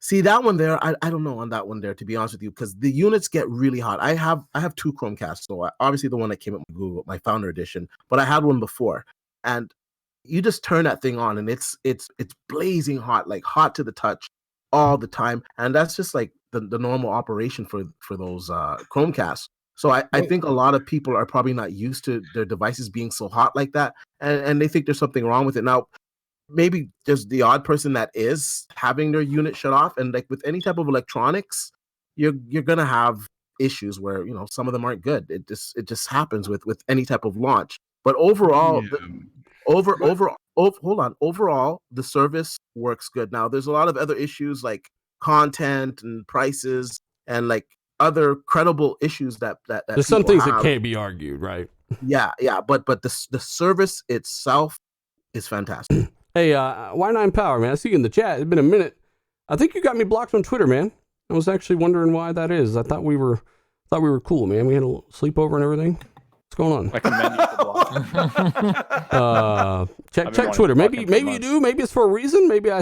See that one there, I don't know on that one there, to be honest with you, because the units get really hot. I have 2 Chromecasts, so obviously the one that came up with Google, my Founder Edition, but I had one before, and you just turn that thing on and it's blazing hot, like hot to the touch all the time, and that's just like the normal operation for those Chromecasts. So I think a lot of people are probably not used to their devices being so hot like that, and they think there's something wrong with it. Now, maybe there's the odd person that is having their unit shut off, and like with any type of electronics, you're gonna have issues where some of them aren't good. It just happens with any type of launch. But overall, overall, the service works good. Now, there's a lot of other issues like content and prices and like other credible issues that there's some things that can't be argued, right? Yeah, but the service itself is fantastic. Hey, Y9 Power, man, I see you in the chat. It's been a minute. I think you got me blocked on Twitter, man. I was actually wondering why that is. I thought we were cool, man. We had a little sleepover and everything. What's going on? I commend you for blocking. Check Twitter. Maybe you do. Maybe it's for a reason. Maybe I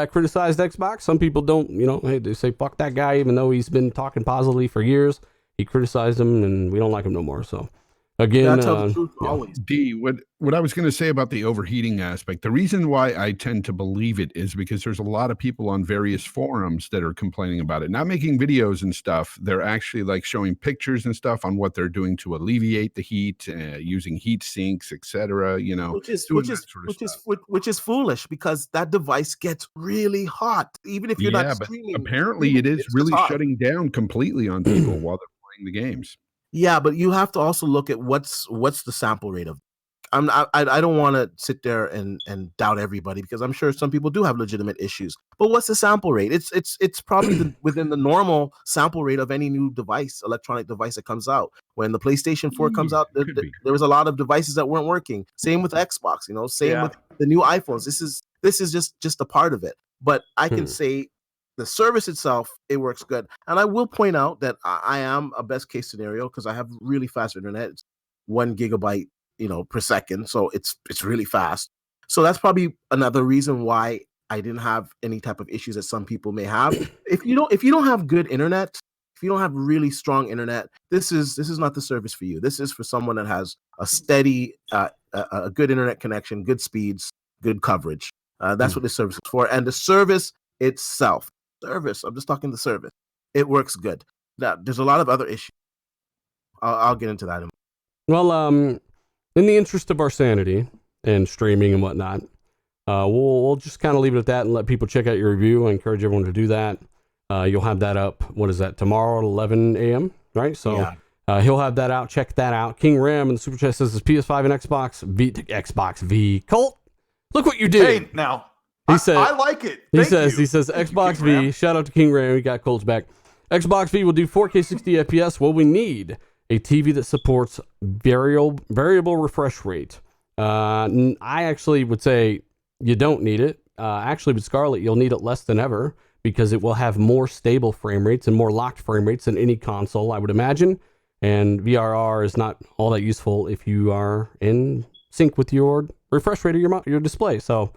criticized Xbox. Some people don't. Hey, they say fuck that guy, even though he's been talking positively for years. He criticized him, and we don't like him no more. So. Again, D, what I was going to say about the overheating aspect, the reason why I tend to believe it is because there's a lot of people on various forums that are complaining about it, not making videos and stuff. They're actually like showing pictures and stuff on what they're doing to alleviate the heat, using heat sinks, etc. Which is foolish, because that device gets really hot, even if you're not streaming. Apparently, it is really shutting down completely on people while they're playing the games. Yeah, but you have to also look at what's the sample rate of. I don't want to sit there and doubt everybody, because I'm sure some people do have legitimate issues. But what's the sample rate? It's probably within the normal sample rate of any new device, electronic device that comes out. When the PlayStation 4 comes out, there was a lot of devices that weren't working. Same with Xbox, same with the new iPhones. This is just a part of it. But I can say the service itself, it works good. And I will point out that I am a best case scenario because I have really fast internet. It's 1 gigabyte per second, so it's really fast. So that's probably another reason why I didn't have any type of issues that some people may have. If you don't have good internet, if you don't have really strong internet, this is not the service for you. This is for someone that has a steady a good internet connection, good speeds, good coverage. That's what this service is for. And the service itself, I'm just talking the service, it works good. Now, there's a lot of other issues. I'll get into that. Well, in the interest of our sanity and streaming and whatnot, we'll just kind of leave it at that and let people check out your review. I encourage everyone to do that. You'll have that up. What is that? Tomorrow at 11 a.m., right? So he'll have that out. Check that out. King Ram in the Super Chat says it's PS5 and Xbox V. Colt, look what you did. Hey, now. He said, I like it. He says Xbox V. Shout out to King Ram. We got Colt's back. Xbox V will do 4K 60 FPS. Well, we need a TV that supports variable refresh rate. I actually would say you don't need it. Actually, with Scarlett, you'll need it less than ever because it will have more stable frame rates and more locked frame rates than any console, I would imagine. And VRR is not all that useful if you are in sync with your refresh rate of your display. So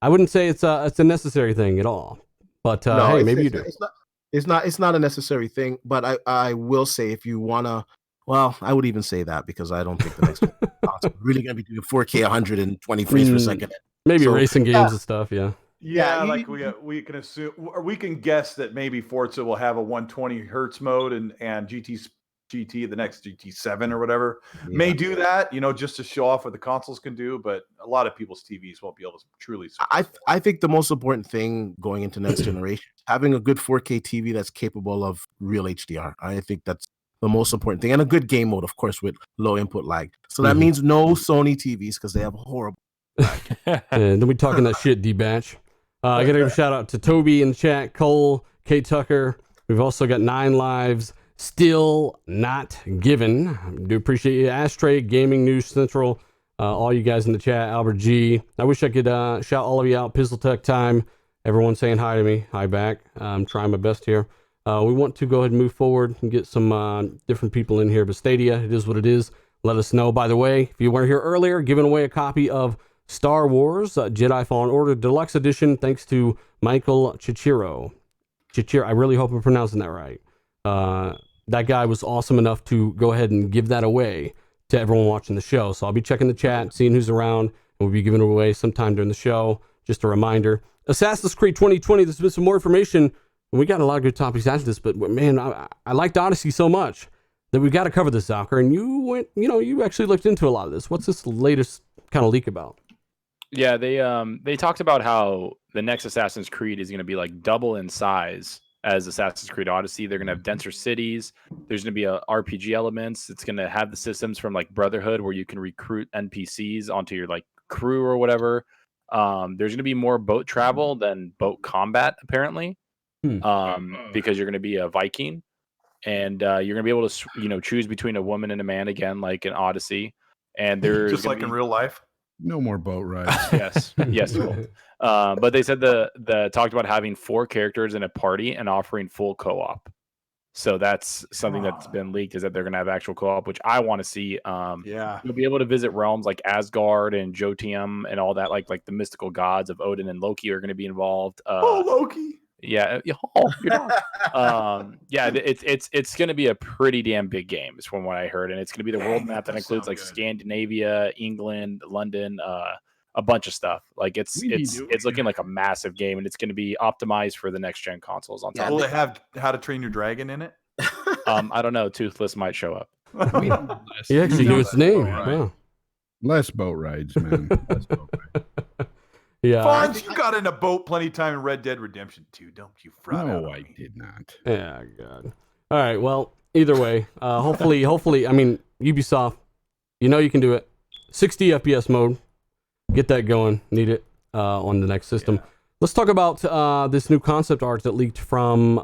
I wouldn't say it's a necessary thing at all. But no, hey, maybe you do. It's not a necessary thing, but I will say if you want to, well, I would even say that because I don't think the next console is really going to be doing 4K 120 frames per second. Maybe racing games and stuff, yeah. Yeah, like we can assume, or we can guess that maybe Forza will have a 120 hertz mode and GT, the next GT7 or whatever, may do that, just to show off what the consoles can do. But a lot of people's TVs won't be able to truly. I think the most important thing going into next generation, having a good 4K TV that's capable of real HDR. I think that's the most important thing, and a good game mode, of course, with low input lag. So that means no Sony TVs because they have horrible lag. And then we talking that shit, D-Batch. I got to give a shout out to Toby in the chat, Cole, Kate Tucker. We've also got 9 lives. Still not given. I do appreciate you, Ashtray, Gaming News Central, all you guys in the chat, Albert G. I wish I could shout all of you out. Pizzle Tech time. Everyone saying hi to me. Hi back. I'm trying my best here. We want to go ahead and move forward and get some different people in here. But Stadia, it is what it is. Let us know. By the way, if you weren't here earlier, giving away a copy of Star Wars Jedi Fallen Order Deluxe Edition, thanks to Michael Chichiro. I really hope I'm pronouncing that right. That guy was awesome enough to go ahead and give that away to everyone watching the show. So I'll be checking the chat, seeing who's around, and we'll be giving it away sometime during the show. Just a reminder. Assassin's Creed 2020, there's been some more information, and we got a lot of good topics after this, but man, I liked Odyssey so much that we've got to cover this, Zalker, and you actually looked into a lot of this. What's this latest kind of leak about? Yeah, they talked about how the next Assassin's Creed is going to be like double in size as Assassin's Creed Odyssey. They're going to have denser cities. There's going to be RPG elements. It's going to have the systems from like Brotherhood where you can recruit NPCs onto your like crew or whatever. There's going to be more boat travel than boat combat apparently, because you're going to be a Viking, and you're going to be able to choose between a woman and a man again, like in Odyssey. And there's just like in real life. No more boat rides. Yes. Cool. But they said the talked about having 4 characters in a party and offering full co-op. So that's something that's been leaked, is that they're going to have actual co-op, which I want to see. You'll be able to visit realms like Asgard and Jotunheim and all that, like the mystical gods of Odin and Loki are going to be involved. Loki. Yeah. It's going to be a pretty damn big game, is from what I heard, and it's going to be the world map that includes like Scandinavia, England, London, a bunch of stuff. Like it's looking like a massive game, and it's going to be optimized for the next gen consoles. On top, will it have How to Train Your Dragon in it? I don't know. Toothless might show up. He actually knew its name. Wow. Less boat rides, man. Less boat rides. Yeah, Fonz, you got in a boat plenty of time in Red Dead Redemption 2, don't you? No, I did not. Yeah, God. All right, well, either way, hopefully, I mean, Ubisoft, you know you can do it. 60 FPS mode, get that going. Need it on the next system. Yeah. Let's talk about this new concept art that leaked from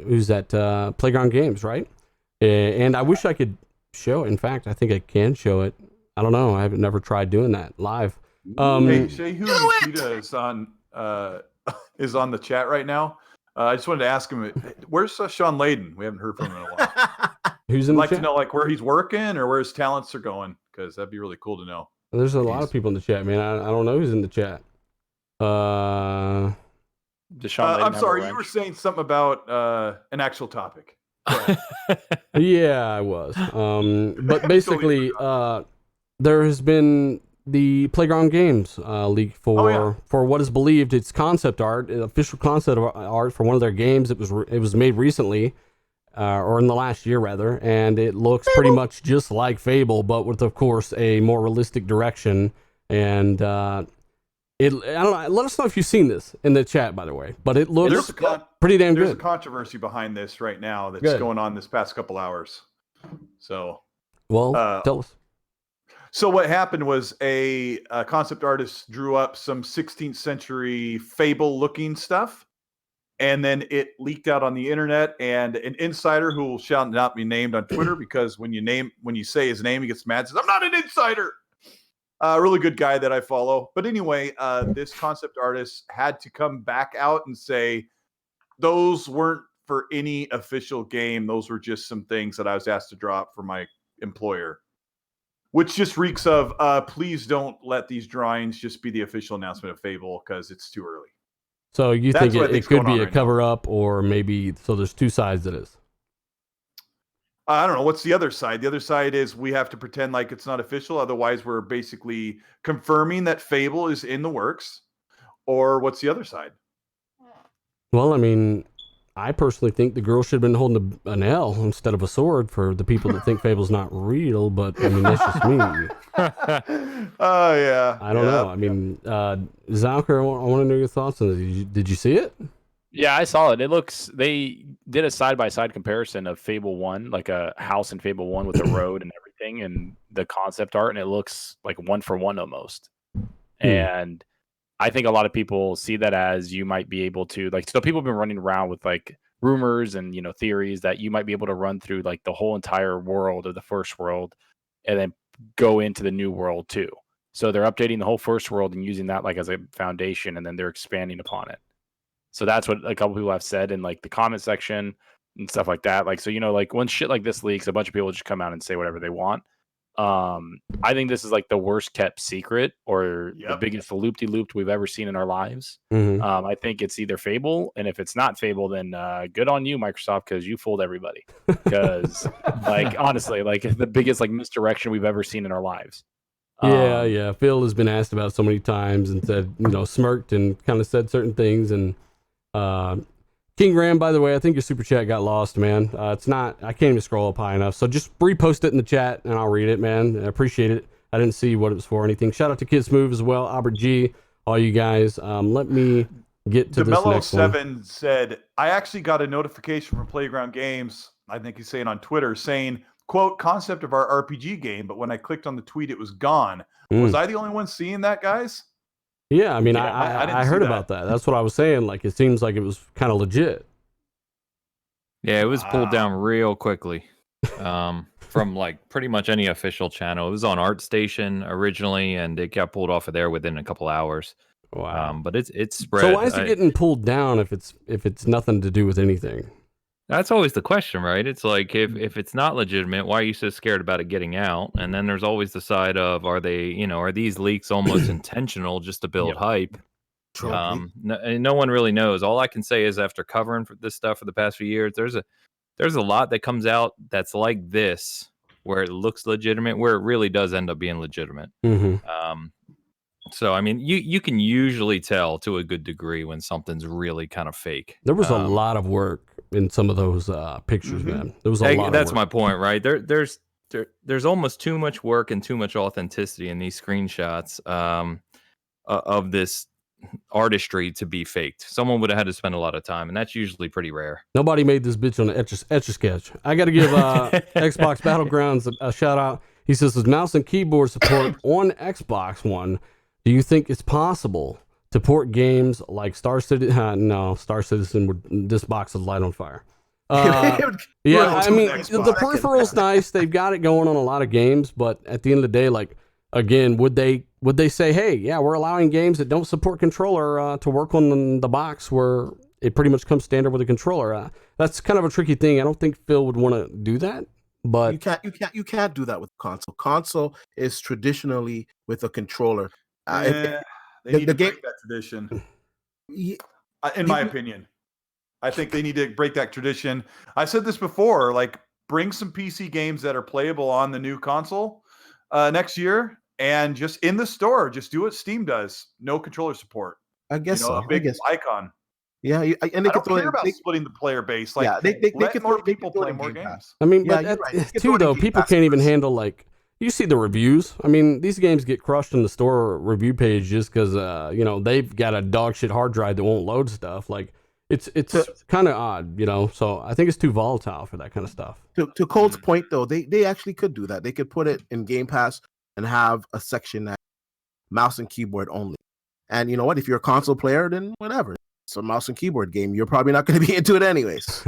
who's that? Playground Games, right? And I wish I could show it. In fact, I think I can show it. I don't know. I've never tried doing that live. Hey, Shehu Nikita is on the chat right now. I just wanted to ask him, where's Sean Layden? We haven't heard from him in a while. Who's in I'd the like chat? to know like where he's working or where his talents are going, because that'd be really cool to know. There's a lot of people in the chat, man. I don't know who's in the chat. I'm sorry, you were saying something about an actual topic. Yeah, I was. But basically, there has been the Playground Games leak for what is believed it's concept art, official concept art for one of their games. It was made recently, or in the last year rather, and it looks pretty much just like Fable, but with of course a more realistic direction. And I don't know. Let us know if you've seen this in the chat, by the way. But it looks pretty damn good. There's a controversy behind this right now that's going on this past couple hours. So, tell us. So what happened was a concept artist drew up some 16th century Fable-looking stuff, and then it leaked out on the internet. And an insider who shall not be named on Twitter, because when you say his name, he gets mad. Says, "I'm not an insider." Really good guy that I follow. But anyway, this concept artist had to come back out and say those weren't for any official game. Those were just some things that I was asked to draw up for my employer. Which just reeks of, please don't let these drawings just be the official announcement of Fable, because it's too early. So you think it could be a cover-up, or maybe, so there's two sides to this? I don't know. What's the other side? The other side is we have to pretend like it's not official. Otherwise, we're basically confirming that Fable is in the works. Or what's the other side? Well, I mean, I personally think the girl should have been holding an L instead of a sword for the people that think Fable's not real, but I mean, that's just me. Oh, yeah. I don't know. I mean, Zalker, I want to know your thoughts on this. Did you see it? Yeah, I saw it. They did a side-by-side comparison of Fable 1, like a house in Fable 1 with a road and everything, and the concept art, and it looks like one for one almost. And I think a lot of people see that as you might be able to, like, so people have been running around with like rumors and, you know, theories that you might be able to run through like the whole entire world of the first world and then go into the new world too. So they're updating the whole first world and using that like as a foundation, and then they're expanding upon it. So that's what a couple people have said in like the comment section and stuff like that. Like, so, you know, like when shit like this leaks, a bunch of people just come out and say whatever they want. I think this is like the worst kept secret, or the biggest loop-de-loop we've ever seen in our lives. I think it's either Fable, and if it's not Fable, then good on you, Microsoft, because you fooled everybody. Because like honestly, like the biggest like misdirection we've ever seen in our lives. Yeah. Phil has been asked about so many times and said, you know, smirked and kind of said certain things. And King Ram, by the way, I think your super chat got lost, man. It's not, I can't even scroll up high enough. So just repost it in the chat and I'll read it, man. I appreciate it. I didn't see what it was for or anything. Shout out to Kid Smooth as well, Albert G, all you guys. Let me get to this next one. DeMello7 said, I actually got a notification from Playground Games, I think he's saying on Twitter, saying, quote, concept of our RPG game, but when I clicked on the tweet, it was gone. Was I the only one seeing that, guys? Yeah, I mean, I heard about that. That's what I was saying. Like, it seems like it was kind of legit. Yeah, it was pulled down real quickly from like pretty much any official channel. It was on ArtStation originally, and it got pulled off of there within a couple hours. Wow! But it's spread. So why is it getting pulled down if it's nothing to do with anything? That's always the question, right? It's like if it's not legitimate, why are you so scared about it getting out? And then there's always the side of, are these leaks almost intentional just to build hype? No one really knows. All I can say is after covering for this stuff for the past few years, there's a lot that comes out that's like this, where it looks legitimate, where it really does end up being legitimate. So, I mean, you can usually tell to a good degree when something's really kind of fake. There was a lot of work in some of those pictures, man. There was a lot. That's of work. my point, right? There's almost too much work and too much authenticity in these screenshots of this artistry to be faked. Someone would have had to spend a lot of time, and that's usually pretty rare. Nobody made this bitch on an Etch-a-Sketch. I got to give Xbox Battlegrounds a shout out. He says, "Does mouse and keyboard support on Xbox One? Do you think it's possible to port games like Star Citizen?" No, Star Citizen. This box is light on fire. Yeah, I mean, the peripheral's nice. They've got it going on a lot of games, but at the end of the day, like, again, would they say, hey, yeah, we're allowing games that don't support controller to work on the box where it pretty much comes standard with a controller? That's kind of a tricky thing. I don't think Phil would want to do that, but you can't do that with console. Console is traditionally with a controller. They need to break that tradition. In my opinion, I think they need to break that tradition. I said this before, like, bring some PC games that are playable on the new console next year, and just in the store, just do what Steam does. No controller support. I guess so. A big icon. Yeah, and I don't care about splitting the player base. Like, they let more people play more games. I mean, but too, though, people can't even handle, like, you see the reviews. I mean, these games get crushed in the store review page just because, they've got a dog shit hard drive that won't load stuff. Like, it's kind of odd, so I think it's too volatile for that kind of stuff. To Cole's point, though, they actually could do that. They could put it in Game Pass and have a section that mouse and keyboard only. And you know what? If you're a console player, then whatever. It's a mouse and keyboard game. You're probably not going to be into it anyways.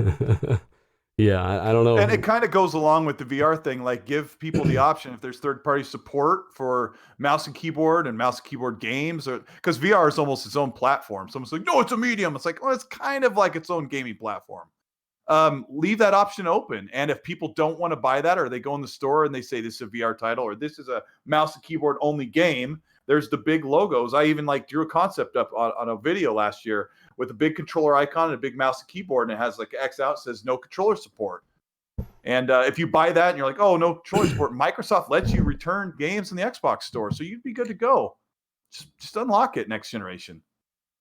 Yeah, I don't know. And it kind of goes along with the VR thing. Like, give people the option if there's third-party support for mouse and keyboard games, or because VR is almost its own platform. Someone's like, no, it's a medium. It's like, well, it's kind of like its own gaming platform. Leave that option open. And if people don't want to buy that, or they go in the store and they say this is a VR title, or this is a mouse and keyboard only game, there's the big logos. I even drew a concept up on a video last year with a big controller icon and a big mouse and keyboard, and it has like X out, says no controller support. And if you buy that and you're like, oh, no controller support, Microsoft lets you return games in the Xbox store, so you'd be good to go. Just unlock it next generation.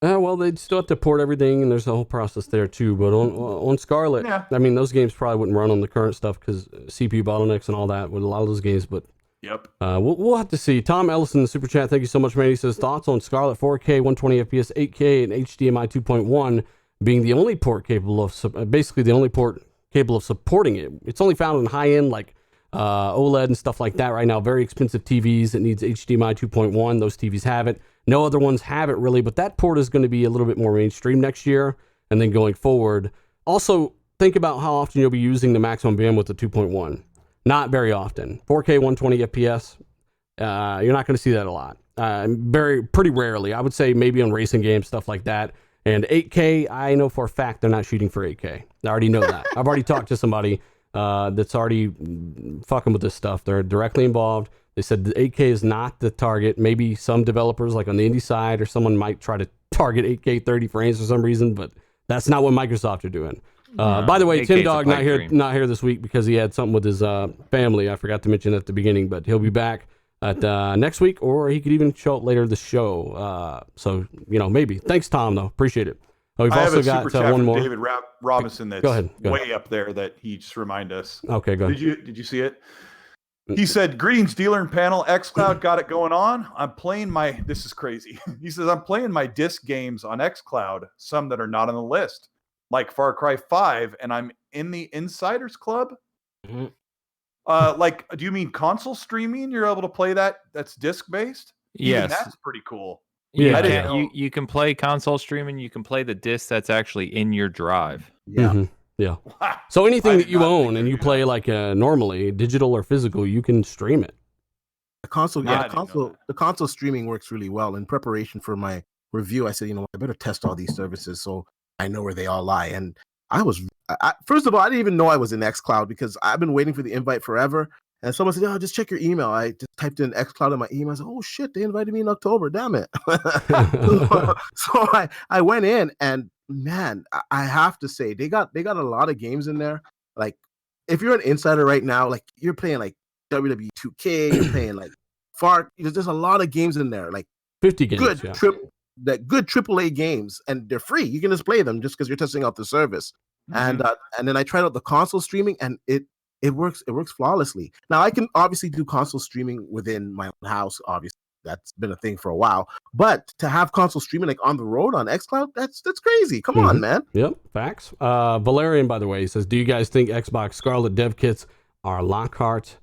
Well, they'd still have to port everything, and there's a whole process there too. But on Scarlett, I mean, those games probably wouldn't run on the current stuff because CPU bottlenecks and all that with a lot of those games. But yep, we'll have to see. Tom Ellison in the super chat, thank you so much, man. He says thoughts on Scarlett 4K, 120 FPS, 8K, and HDMI 2.1 being the only port capable of basically the only port capable of supporting it. It's only found in high end like OLED and stuff like that right now. Very expensive TVs that needs HDMI 2.1. Those TVs have it. No other ones have it really, but that port is going to be a little bit more mainstream next year and then going forward. Also, think about how often you'll be using the maximum bandwidth of 2.1. Not very often. 4K 120 FPS, you're not going to see that a lot. Pretty rarely. I would say maybe on racing games, stuff like that. And 8K, I know for a fact they're not shooting for 8K. I already know that. I've already talked to somebody that's already fucking with this stuff. They're directly involved. They said the 8K is not the target. Maybe some developers, like on the indie side, or someone might try to target 8K 30 frames for some reason, but that's not what Microsoft are doing. By the way, Tim Dog not here this week because he had something with his family. I forgot to mention at the beginning, but he'll be back at next week, or he could even show up later this show. So maybe. Thanks, Tom. Though appreciate it. We've also got one more. David Robinson. That's go ahead. Way up there. That he just reminded us. Okay, go ahead. Did you see it? He said, greetings, dealer and panel. Xcloud got it going on. This is crazy. He says, I'm playing my disc games on Xcloud, some that are not on the list, like Far Cry 5, and I'm in the Insiders Club. Mm-hmm. Do you mean console streaming? You're able to play that? That's disc-based? Yes. Even that's pretty cool. Yeah, you can play console streaming. You can play the disc that's actually in your drive. Yeah. Mm-hmm. Yeah. So anything that you own and you play like normally, digital or physical, you can stream it. The console streaming works really well. In preparation for my review, I said, I better test all these services so I know where they all lie. And first of all, I didn't even know I was in Xcloud because I've been waiting for the invite forever. And someone said, just check your email. I just typed in Xcloud in my email. I said, oh shit, they invited me in October. Damn it. So I went in, and man, I have to say they got a lot of games in there. Like, if you're an insider right now, like you're playing like WWE 2K, you're playing like there's a lot of games in there, like 50 games, good AAA games, and they're free. You can just play them just because you're testing out the service. Mm-hmm. And then I tried out the console streaming, and it works flawlessly. Now I can obviously do console streaming within my own house, obviously, that's been a thing for a while. But to have console streaming like on the road on Xcloud, that's crazy. Come on, man. Yep, facts. Valerian, by the way, says, do you guys think Xbox Scarlett dev kits are Lockhart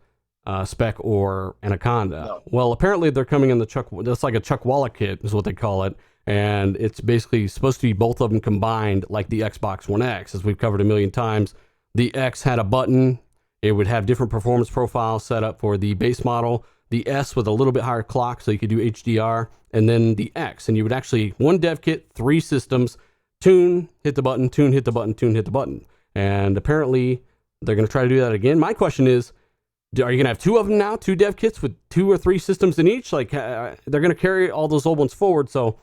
spec or Anaconda? No. Well, apparently they're coming in the Chuck. That's like a Chuck Walla kit, is what they call it, and it's basically supposed to be both of them combined, like the Xbox One X, as we've covered a million times. The X had a button. It would have different performance profiles set up for the base model. The S with a little bit higher clock, so you could do HDR, and then the X, and you would actually one dev kit, 3 systems, tune, hit the button, tune, hit the button, tune, hit the button, and apparently they're going to try to do that again. My question is, are you going to have 2 of them now, 2 dev kits with 2 or 3 systems in each? Like they're going to carry all those old ones forward, so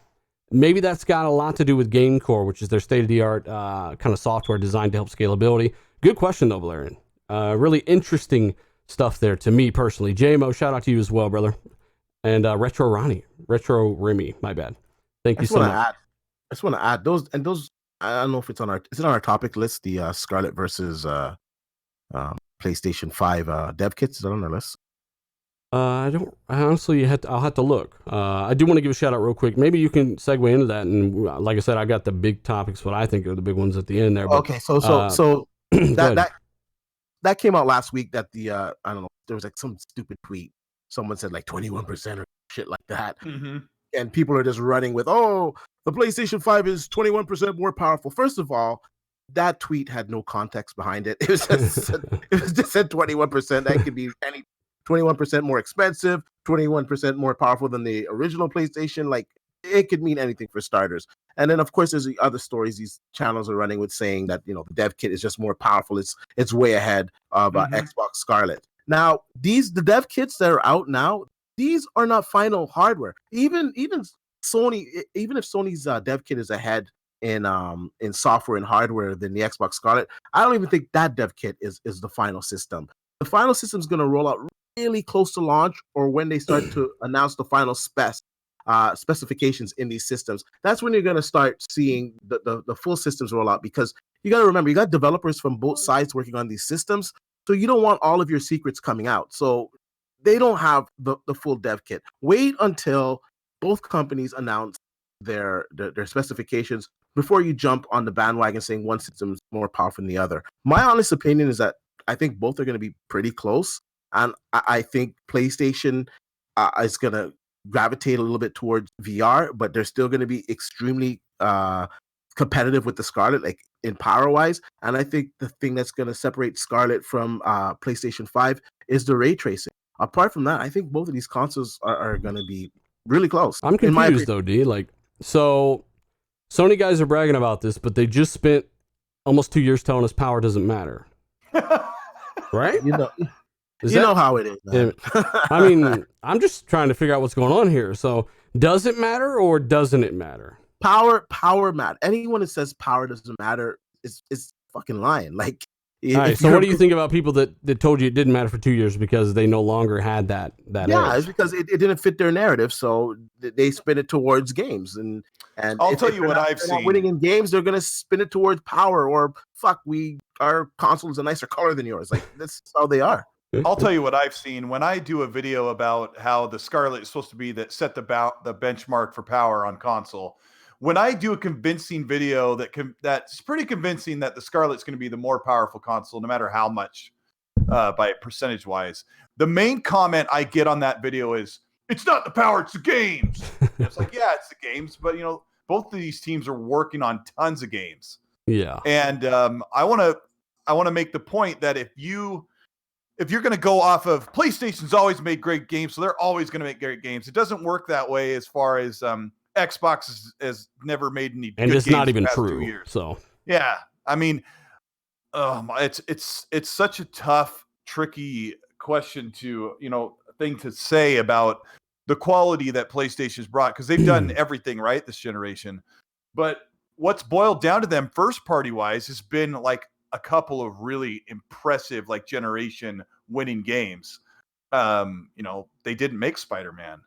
maybe that's got a lot to do with GameCore, which is their state-of-the-art kind of software designed to help scalability. Good question though, Valerian. Really interesting stuff there to me personally. JMO, shout out to you as well, brother. And Retro Remy, my bad. Thank you so much. I just want to add those. I don't know if it's on our topic list. The Scarlett versus PlayStation 5 dev kits. Is that on our list? I don't. Honestly, I'll have to look. I do want to give a shout out real quick. Maybe you can segue into that. And like I said, I got the big topics, what I think are the big ones at the end there. But, okay, so that came out last week. That the I don't know. There was like some stupid tweet. Someone said like 21% or shit like that, and people are just running with, oh, the PlayStation 5 is 21% more powerful. First of all, that tweet had no context behind it. It was just said 21%. That could be any 21% more expensive, 21% more powerful than the original PlayStation. Like, it could mean anything for starters. And then, of course, there's the other stories these channels are running with saying that, the dev kit is just more powerful. It's way ahead of Xbox Scarlett. Now, the dev kits that are out now, these are not final hardware. Even Sony, even if Sony's dev kit is ahead in software and hardware than the Xbox Scarlett, I don't even think that dev kit is the final system. The final system is going to roll out really close to launch, or when they start to announce the final specifications in these systems. That's when you're going to start seeing the full systems roll out, because you got to remember, you got developers from both sides working on these systems. So you don't want all of your secrets coming out. So they don't have the full dev kit. Wait until both companies announce their specifications before you jump on the bandwagon saying one system is more powerful than the other. My honest opinion is that I think both are going to be pretty close. And I think PlayStation is going to gravitate a little bit towards VR, but they're still going to be extremely competitive with the Scarlett, like in power wise. And I think the thing that's going to separate Scarlett from PlayStation 5 is the ray tracing. Apart from that, I think both of these consoles are going to be really close. I'm confused though, D. Like, so Sony guys are bragging about this, but they just spent almost 2 years telling us power doesn't matter. Right? You know how it is, man. I mean, I'm just trying to figure out what's going on here. So does it matter or doesn't it matter? Power matter. Anyone that says power doesn't matter is fucking lying. Like, all right, so what do you think about people that told you it didn't matter for 2 years because they no longer had that yeah, edge? It's because it didn't fit their narrative, so they spin it towards games. And I'll tell you what I've seen. Winning in games, they're gonna spin it towards power, or our console is a nicer color than yours. Like, that's how they are. I'll tell you what I've seen when I do a video about how the Scarlett is supposed to be that set the benchmark for power on console. When I do a convincing video that's pretty convincing that the Scarlett's going to be the more powerful console, no matter how much by percentage wise, the main comment I get on that video is, "It's not the power, it's the games." It's like, yeah, it's the games, but both of these teams are working on tons of games. Yeah, and I want to make the point that if you're going to go off of PlayStation's always made great games, so they're always going to make great games. It doesn't work that way as far as Xbox has never made any and good it's games not even the past true. 2 years. So yeah, I mean, it's such a tough, tricky question thing to say about the quality that PlayStation's brought, because they've done everything right this generation. But what's boiled down to them first party wise has been like a couple of really impressive like generation winning games. They didn't make Spider-Man.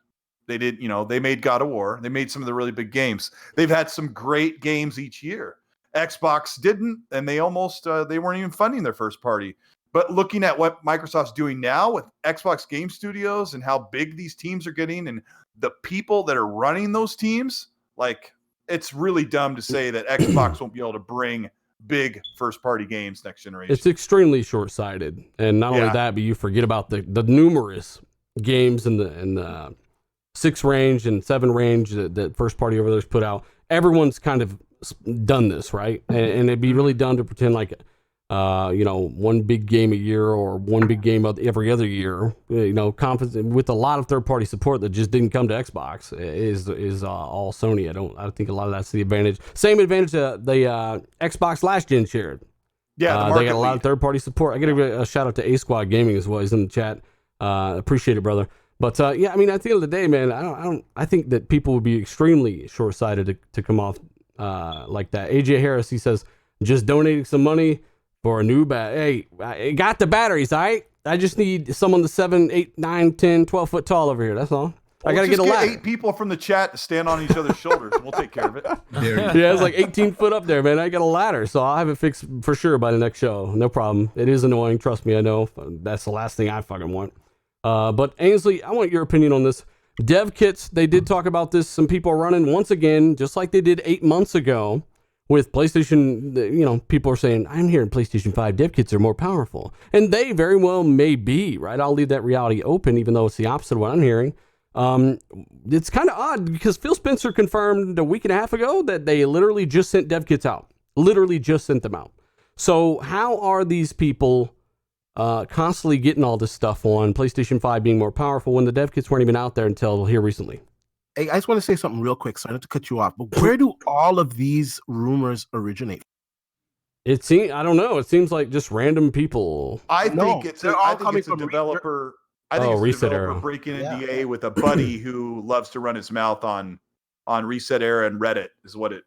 They did, they made God of War. They made some of the really big games. They've had some great games each year. Xbox didn't, and they almost they weren't even funding their first party. But looking at what Microsoft's doing now with Xbox Game Studios and how big these teams are getting and the people that are running those teams, like, it's really dumb to say that Xbox won't be able to bring big first-party games next generation. It's extremely short-sighted, and not only that, but you forget about the numerous games in the 6 range and 7 range that first party over there's put out. Everyone's kind of done this, right? And it'd be really dumb to pretend like one big game a year or one big game every other year. With a lot of third party support that just didn't come to Xbox is all Sony. I think a lot of that's the advantage. Same advantage the Xbox last gen shared. Yeah, they got a lot of third party support. I got to give a shout out to A Squad Gaming as well. He's in the chat. Appreciate it, brother. But yeah, I mean, at the end of the day, man, I think that people would be extremely short sighted to come off like that. AJ Harris, he says, just donating some money for a new Hey, I got the batteries, all right? I just need someone that's 7, 8, 9, 10, 12 foot tall over here. That's all. I got to get a ladder. 8 people from the chat to stand on each other's shoulders. We'll take care of it. Yeah, it's like 18 foot up there, man. I got a ladder, so I'll have it fixed for sure by the next show. No problem. It is annoying. Trust me, I know. That's the last thing I fucking want. But Ainsley, I want your opinion on this. Dev kits, they did talk about this. Some people are running once again, just like they did 8 months ago with PlayStation. People are saying, I'm hearing PlayStation 5 dev kits are more powerful. And they very well may be, right? I'll leave that reality open, even though it's the opposite of what I'm hearing. It's kind of odd because Phil Spencer confirmed a week and a half ago that they literally just sent dev kits out. Literally just sent them out. So how are these people constantly getting all this stuff on PlayStation 5 being more powerful when the dev kits weren't even out there until here recently? Hey, I just want to say something real quick. Sorry to cut you off, but where do all of these rumors originate? I don't know. It seems like just random people. I think it's a developer. I think it's a Reset developer Era. breaking NDA with a buddy who loves to run his mouth on Reset Era and Reddit is what it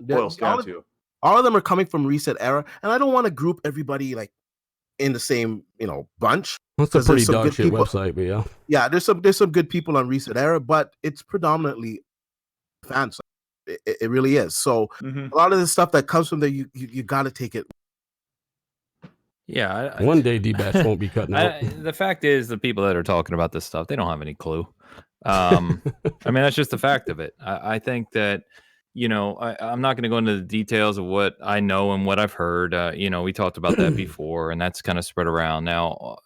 boils down to. All of them are coming from Reset Era, and I don't want to group everybody like in the same bunch. That's a pretty dog shit website, but yeah. Yeah, there's some good people on Reset Era, but it's predominantly fans. It really is. So a lot of the stuff that comes from there, you got to take it. Yeah. One day D-Batch won't be cutting out. The fact is, the people that are talking about this stuff, they don't have any clue. I mean, that's just the fact of it. I think that, I'm not going to go into the details of what I know and what I've heard. We talked about that before, and that's kind of spread around. Now,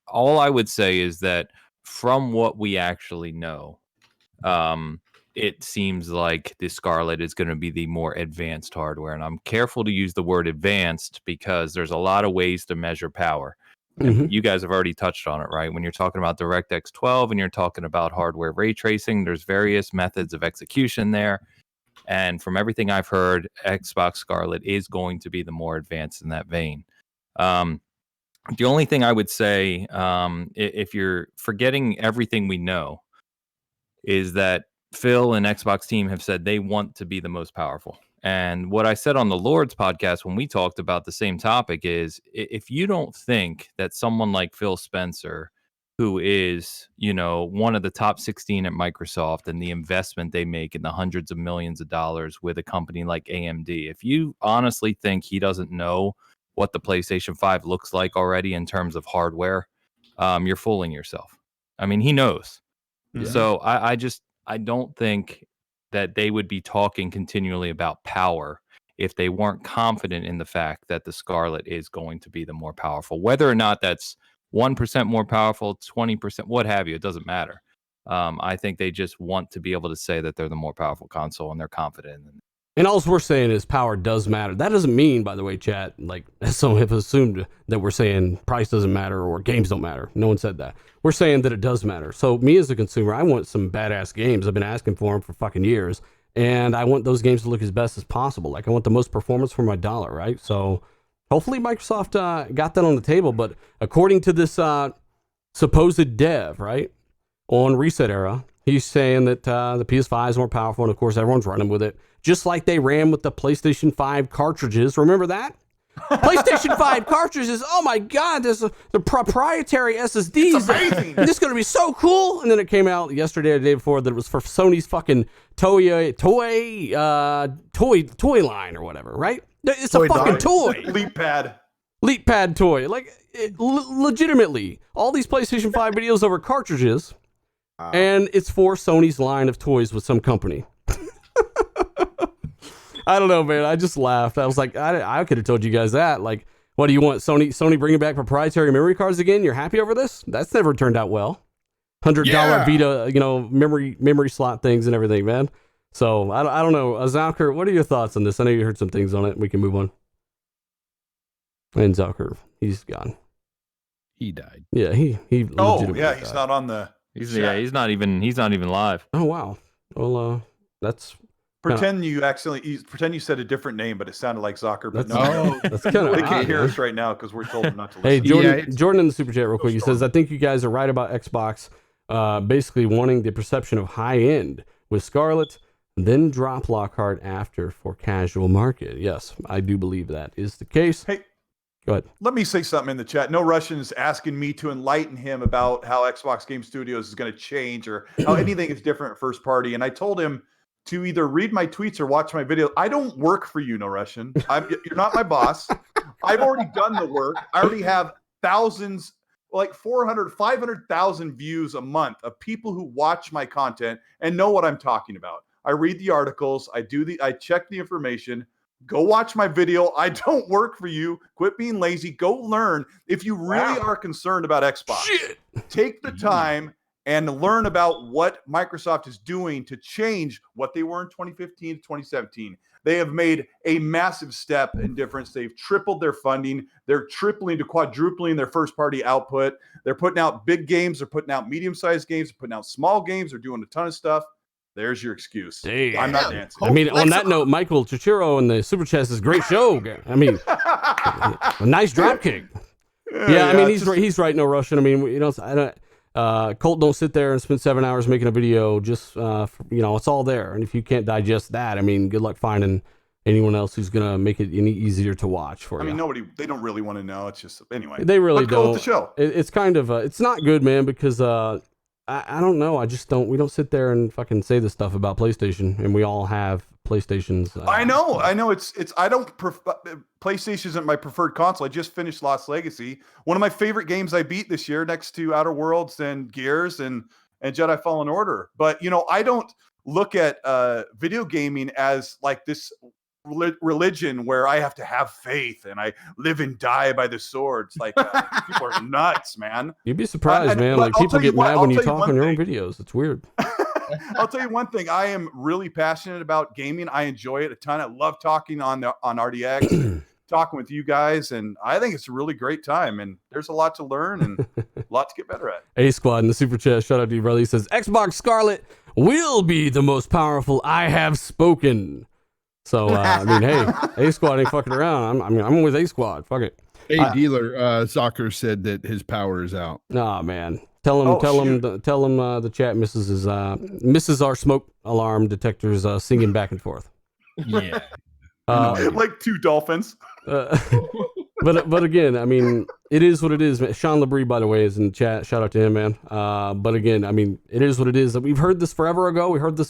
all I would say is that from what we actually know, it seems like the Scarlett is going to be the more advanced hardware. And I'm careful to use the word advanced because there's a lot of ways to measure power. And you guys have already touched on it, right? When you're talking about DirectX 12 and you're talking about hardware ray tracing, there's various methods of execution there. And from everything I've heard, Xbox Scarlett is going to be the more advanced in that vein. The only thing I would say, if you're forgetting everything we know, is that Phil and Xbox team have said they want to be the most powerful. And what I said on the Lord's podcast when we talked about the same topic is, if you don't think that someone like Phil Spencer, who is, one of the top 16 at Microsoft and the investment they make in the hundreds of millions of dollars with a company like AMD, if you honestly think he doesn't know what the PlayStation 5 looks like already in terms of hardware, you're fooling yourself. I mean, he knows. Yeah. So I don't think that they would be talking continually about power if they weren't confident in the fact that the Scarlett is going to be the more powerful. Whether or not that's 1% more powerful, 20%, what have you, it doesn't matter. I think they just want to be able to say that they're the more powerful console, and they're confident in it. And all we're saying is power does matter. That doesn't mean, by the way, chat, like some have assumed that we're saying price doesn't matter or games don't matter. No one said that. We're saying that it does matter. So me as a consumer, I want some badass games. I've been asking for them for fucking years. And I want those games to look as best as possible. Like I want the most performance for my dollar, right? So hopefully Microsoft got that on the table. But according to this supposed dev, right, on Reset Era, he's saying that the PS5 is more powerful. And of course, everyone's running with it. Just like they ran with the PlayStation 5 cartridges. Remember that? PlayStation 5 cartridges. Oh my God, there's the proprietary SSDs. It's amazing. This is going to be so cool. And then it came out yesterday or the day before that it was for Sony's fucking toy line or whatever, right? It's a fucking toy. Leap pad toy. Like, legitimately, all these PlayStation 5 videos over cartridges And it's for Sony's line of toys with some company. I don't know, man. I just laughed. I was like, I could have told you guys that. Like, what do you want? Sony bringing back proprietary memory cards again? You're happy over this? That's never turned out well. $100 Vita, memory slot things and everything, man. So I don't know. Zalker, what are your thoughts on this? I know you heard some things on it. We can move on. And Zalker, he's gone. He died. Yeah, he. Oh yeah, died. He's not on the. He's not even live. Oh wow. Well, that's. Pretend you said a different name, but it sounded like Zucker. But that's kind of. They can't hear us right now because we're told not to listen. Hey, Jordan in the super chat real quick. He says, "I think you guys are right about Xbox, basically wanting the perception of high end with Scarlett, then drop Lockhart after for casual market." Yes, I do believe that is the case. Hey, go ahead. Let me say something in the chat. No Russian's asking me to enlighten him about how Xbox Game Studios is going to change or how anything is different at first party. And I told him to either read my tweets or watch my video. I don't work for you, No Russian. You're not my boss. I've already done the work. I already have thousands, like 400, 500,000 views a month of people who watch my content and know what I'm talking about. I read the articles. I check the information. Go watch my video. I don't work for you. Quit being lazy. Go learn. If you really are concerned about Xbox, take the time and learn about what Microsoft is doing to change what they were in 2015 to 2017. They have made a massive step in difference. They've tripled their funding. They're tripling to quadrupling their first-party output. They're putting out big games. They're putting out medium-sized games. They're putting out small games. They're doing a ton of stuff. There's your excuse. Damn. I'm not dancing. I mean, on that note, Michael Chichiro and the Super Chest is great show. I mean, a nice drop kick. Yeah, I mean, he's right, No Russian. I mean, Colt don't sit there and spend 7 hours making a video. Just it's all there. And if you can't digest that, I mean, good luck finding anyone else who's gonna make it any easier to watch for you. I mean, they don't really want to know. It's just anyway. They really don't. The show. It's kind of it's not good, man, because I don't know. We don't sit there and fucking say this stuff about PlayStation, and we all have PlayStations. I know. PlayStation isn't my preferred console. I just finished Lost Legacy. One of my favorite games I beat this year, next to Outer Worlds and Gears and Jedi Fallen Order. But I don't look at video gaming as like this religion where I have to have faith and I live and die by the sword. It's like people are nuts, man. You'd be surprised, man. Like people get mad when you talk on your own videos. It's weird. I'll tell you one thing. I am really passionate about gaming. I enjoy it a ton. I love talking on RDX, talking with you guys, and I think it's a really great time. And there's a lot to learn and a lot to get better at. A Squad in the super chat. Shout out to you, brother. He says Xbox Scarlett will be the most powerful. I have spoken. So I mean, hey, A Squad ain't fucking around. I'm with A Squad. Fuck it. Hey, dealer, Zocker said that his power is out. Nah, man. Tell him the chat misses our smoke alarm detectors singing back and forth. Yeah. Like two dolphins. But again, I mean, it is what it is. Sean Labrie, by the way, is in the chat. Shout out to him, man. But again, I mean, it is what it is. We've heard this forever ago. We heard this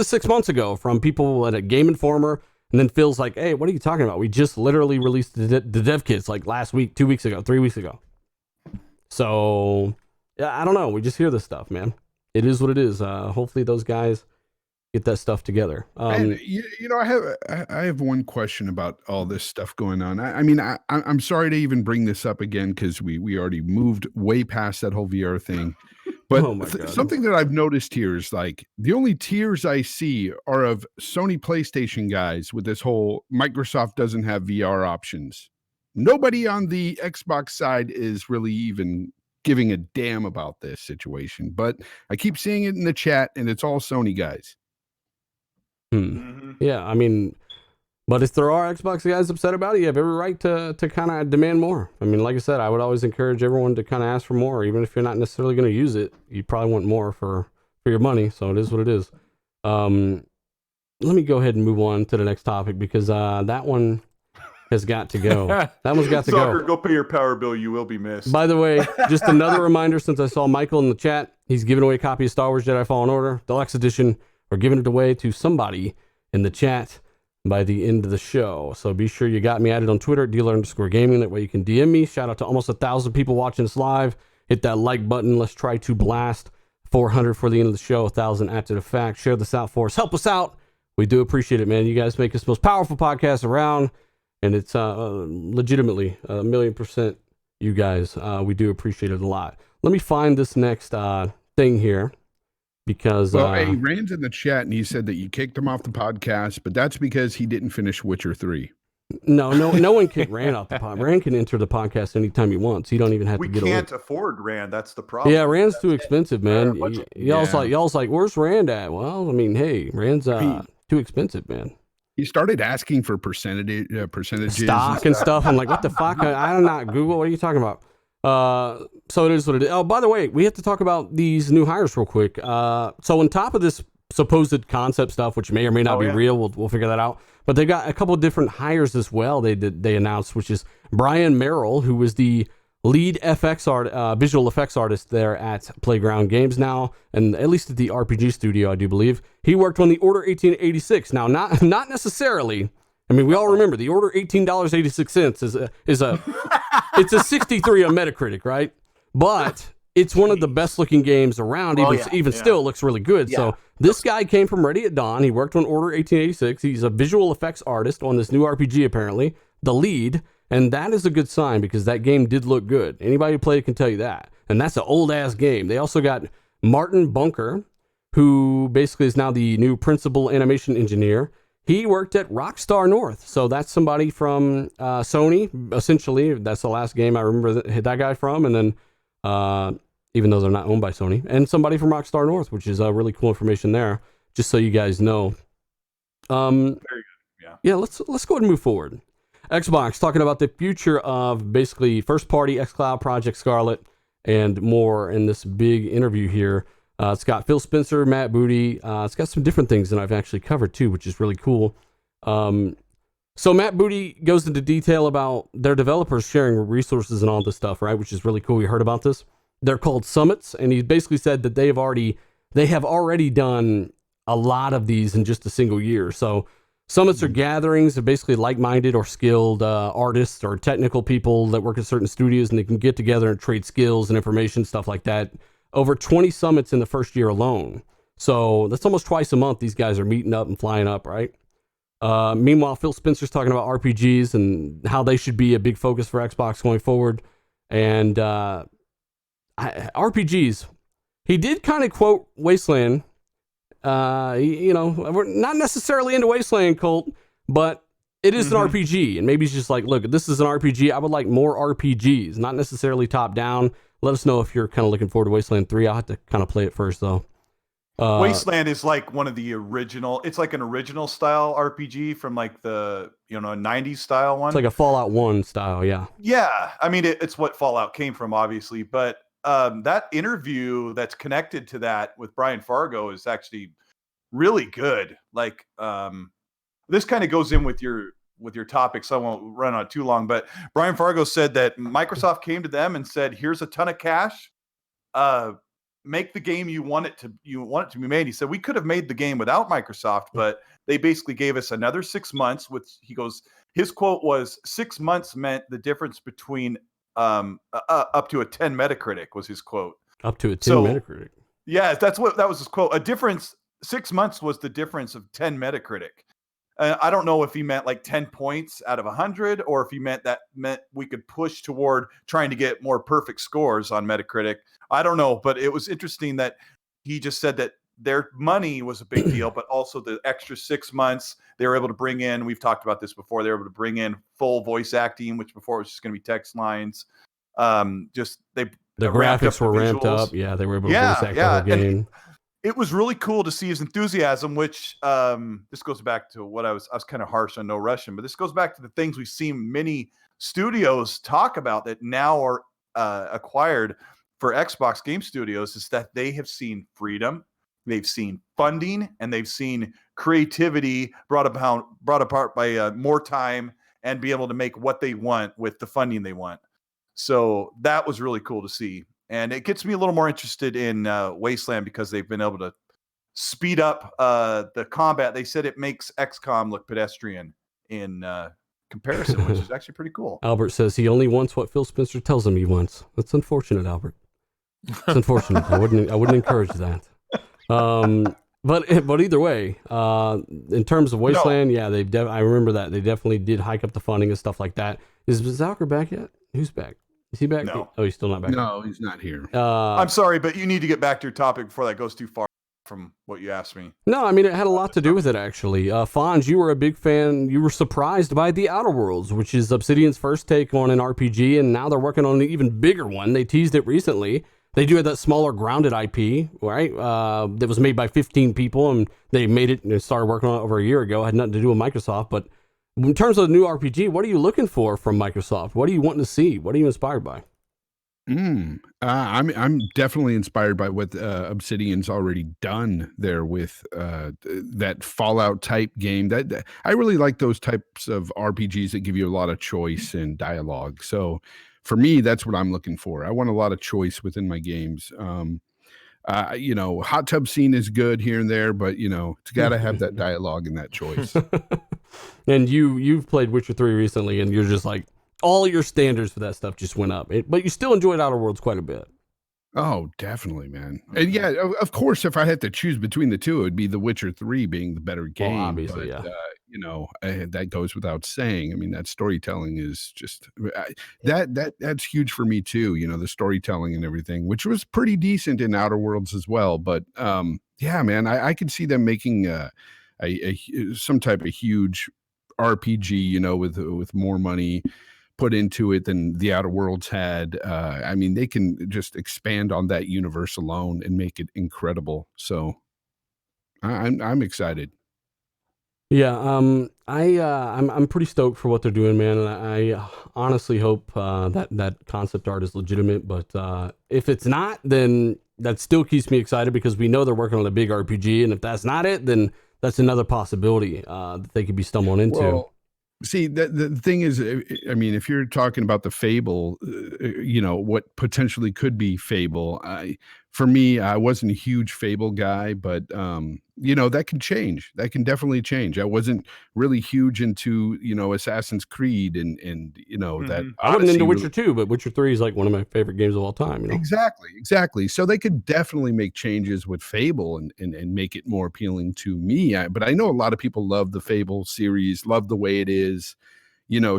6 months ago from people at a Game Informer, and then Phil's like, "Hey, what are you talking about? We just literally released the dev kits like last week, 2 weeks ago, 3 weeks ago." So yeah, I don't know. We just hear this stuff, man. It is what it is. Hopefully those guys get that stuff together. And, I have one question about all this stuff going on. I'm sorry to even bring this up again because we already moved way past that whole VR thing. But something that I've noticed here is like the only tiers I see are of Sony PlayStation guys with this whole Microsoft doesn't have VR options. Nobody on the Xbox side is really even giving a damn about this situation. But I keep seeing it in the chat and it's all Sony guys. Yeah, I mean, but if there are Xbox guys upset about it, you have every right to kind of demand more. I mean, like I said, I would always encourage everyone to kind of ask for more, even if you're not necessarily going to use it. You probably want more for your money, so it is what it is. Let me go ahead and move on to the next topic because that one has got to go. That one's got to go. Go pay your power bill. You will be missed. By the way, just another reminder, since I saw Michael in the chat, he's giving away a copy of Star Wars Jedi Fallen Order, Deluxe Edition. We're giving it away to somebody in the chat by the end of the show. So be sure you got me added on Twitter, dealer_gaming. That way you can DM me. Shout out to almost 1,000 people watching us live. Hit that like button. Let's try to blast 400 for the end of the show, 1,000 after the fact. Share this out for us. Help us out. We do appreciate it, man. You guys make us the most powerful podcast around, and it's legitimately 1,000,000% you guys. We do appreciate it a lot. Let me find this next thing here because... Well, hey, Rand's in the chat, and he said that you kicked him off the podcast, but that's because he didn't finish Witcher 3. No one kicked Rand off the pod. Rand can enter the podcast anytime he wants. He don't even have to get. We can't afford Rand. That's the problem. Yeah, Rand's too expensive, man. Y'all's like, where's Rand at? Well, I mean, hey, Rand's too expensive, man. He started asking for percentages, stock and stuff. I'm like, what the fuck? I'm not Google. What are you talking about? So it is what it is. Oh, by the way, we have to talk about these new hires real quick. So on top of this supposed concept stuff, which may or may not be real, we'll figure that out. But they got a couple of different hires as well. They announced, which is Brian Merrill, who was the lead visual effects artist there at Playground Games now, and at least at the RPG studio, I do believe. He worked on the Order 1886. Now, not necessarily. I mean, we all remember the Order $18.86 is it's a 63 on Metacritic, right? But it's one of the best looking games around. Still, it looks really good. Yeah. So this guy came from Ready at Dawn. He worked on Order 1886. He's a visual effects artist on this new RPG, apparently, the lead. And that is a good sign because that game did look good. Anybody who played it can tell you that. And that's an old ass game. They also got Martin Bunker, who basically is now the new principal animation engineer. He worked at Rockstar North. So that's somebody from Sony, essentially. That's the last game I remember that guy from. And then, even though they're not owned by Sony, and somebody from Rockstar North, which is really cool information there, just so you guys know. Very good. Yeah, let's go ahead and move forward. Xbox talking about the future of basically first-party Xcloud Project Scarlett and more in this big interview here. It's got Phil Spencer, Matt Booty. It's got some different things that I've actually covered too, which is really cool. So Matt Booty goes into detail about their developers sharing resources and all this stuff, right? Which is really cool. You heard about this? They're called summits, and he basically said that they have already done a lot of these in just a single year. So summits are gatherings of basically like-minded or skilled artists or technical people that work at certain studios, and they can get together and trade skills and information, stuff like that. Over 20 summits in the first year alone. So that's almost twice a month these guys are meeting up and flying up, right? Meanwhile, Phil Spencer's talking about RPGs and how they should be a big focus for Xbox going forward. And RPGs, he did kind of quote Wasteland. We're not necessarily into Wasteland, Colt, but it is an RPG. And maybe he's just like, look, this is an RPG. I would like more RPGs, not necessarily top down. Let us know if you're kind of looking forward to Wasteland 3. I'll have to kind of play it first, though. Wasteland is like one of the original. It's like an original style RPG from like the 90s style one. It's like a Fallout 1 style, yeah. Yeah, I mean it's what Fallout came from, obviously. But that interview that's connected to that with Brian Fargo is actually really good. Like this kind of goes in with your topic, so I won't run on too long. But Brian Fargo said that Microsoft came to them and said, "Here's a ton of cash. Make the game you want it to be made." He said, "We could have made the game without Microsoft, but they basically gave us another 6 months." Which he goes, his quote was 6 months meant the difference between up to a 10 Metacritic was his quote. Up to a 10 Metacritic. Yeah, that was his quote. A difference. 6 months was the difference of 10 Metacritic. I don't know if he meant like 10 points out of 100, or if he meant we could push toward trying to get more perfect scores on Metacritic. I don't know, but it was interesting that he just said that their money was a big deal, but also the extra 6 months they were able to bring in. We've talked about this before. They were able to bring in full voice acting, which before was just going to be text lines. The graphics were ramped up. Yeah, they were able to voice act the whole game. It was really cool to see his enthusiasm, which this goes back to what I was kind of harsh on No Russian, but this goes back to the things we've seen many studios talk about that now are acquired for Xbox Game Studios, is that they have seen freedom, they've seen funding, and they've seen creativity brought apart by more time and be able to make what they want with the funding they want. So that was really cool to see. And it gets me a little more interested in Wasteland because they've been able to speed up the combat. They said it makes XCOM look pedestrian in comparison, which is actually pretty cool. Albert says he only wants what Phil Spencer tells him he wants. That's unfortunate, Albert. It's unfortunate. I wouldn't encourage that. But either way, in terms of Wasteland, yeah, I remember that they definitely did hike up the funding and stuff like that. Is Zalker back yet? Who's back? Is he back? No. Oh, he's still not back. No, he's not here. I'm sorry, but you need to get back to your topic before that goes too far from what you asked me. No, I mean, it had a lot to do with it, actually. Fonz, you were a big fan. You were surprised by The Outer Worlds, which is Obsidian's first take on an RPG, and now they're working on an even bigger one. They teased it recently. They do have that smaller grounded IP, right? That was made by 15 people, and they made it and started working on it over a year ago. It had nothing to do with Microsoft. But in terms of the new RPG, what are you looking for from Microsoft? What are you wanting to see? What are you inspired by? I'm definitely inspired by what Obsidian's already done there with that Fallout type game. That I really like those types of RPGs that give you a lot of choice and dialogue. So for me, that's what I'm looking for. I want a lot of choice within my games. Hot tub scene is good here and there, but it's got to have that dialogue and that choice. And you've played Witcher 3 recently, and you're just like, all your standards for that stuff just went up. But you still enjoyed Outer Worlds quite a bit. Oh, definitely, man. And yeah, of course, if I had to choose between the two, it would be The Witcher 3 being the better game. Well, obviously, but, yeah. That goes without saying. I mean, that storytelling is just that's huge for me too. The storytelling and everything, which was pretty decent in Outer Worlds as well. But yeah, man, I could see them making some type of huge RPG, with more money put into it than the Outer Worlds had. I mean, they can just expand on that universe alone and make it incredible. So I'm excited. Yeah, I'm pretty stoked for what they're doing, man. And I honestly hope that concept art is legitimate. But if it's not, then that still keeps me excited because we know they're working on a big RPG. And if that's not it, then that's another possibility that they could be stumbling into. Well, see, the thing is, I mean, if you're talking about the Fable, what potentially could be Fable, for me, I wasn't a huge Fable guy, but that can change. That can definitely change. I wasn't really huge into Assassin's Creed and that. I wasn't into Witcher 2, but Witcher 3 is like one of my favorite games of all time. Exactly. So they could definitely make changes with Fable and make it more appealing to me. But I know a lot of people love the Fable series, love the way it is.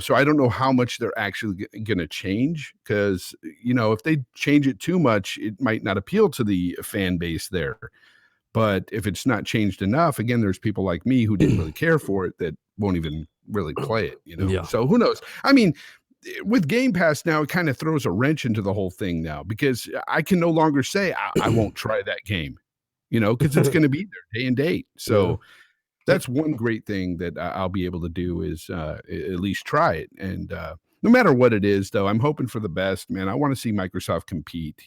So I don't know how much they're actually going to change because, if they change it too much, it might not appeal to the fan base there. But if it's not changed enough, again, there's people like me who didn't really care for it that won't even really play it, Yeah. So who knows? I mean, with Game Pass now, it kind of throws a wrench into the whole thing now because I can no longer say I won't try that game, because it's going to be there day and date. So yeah. That's one great thing that I'll be able to do is at least try it. And no matter what it is, though, I'm hoping for the best, man. I want to see Microsoft compete,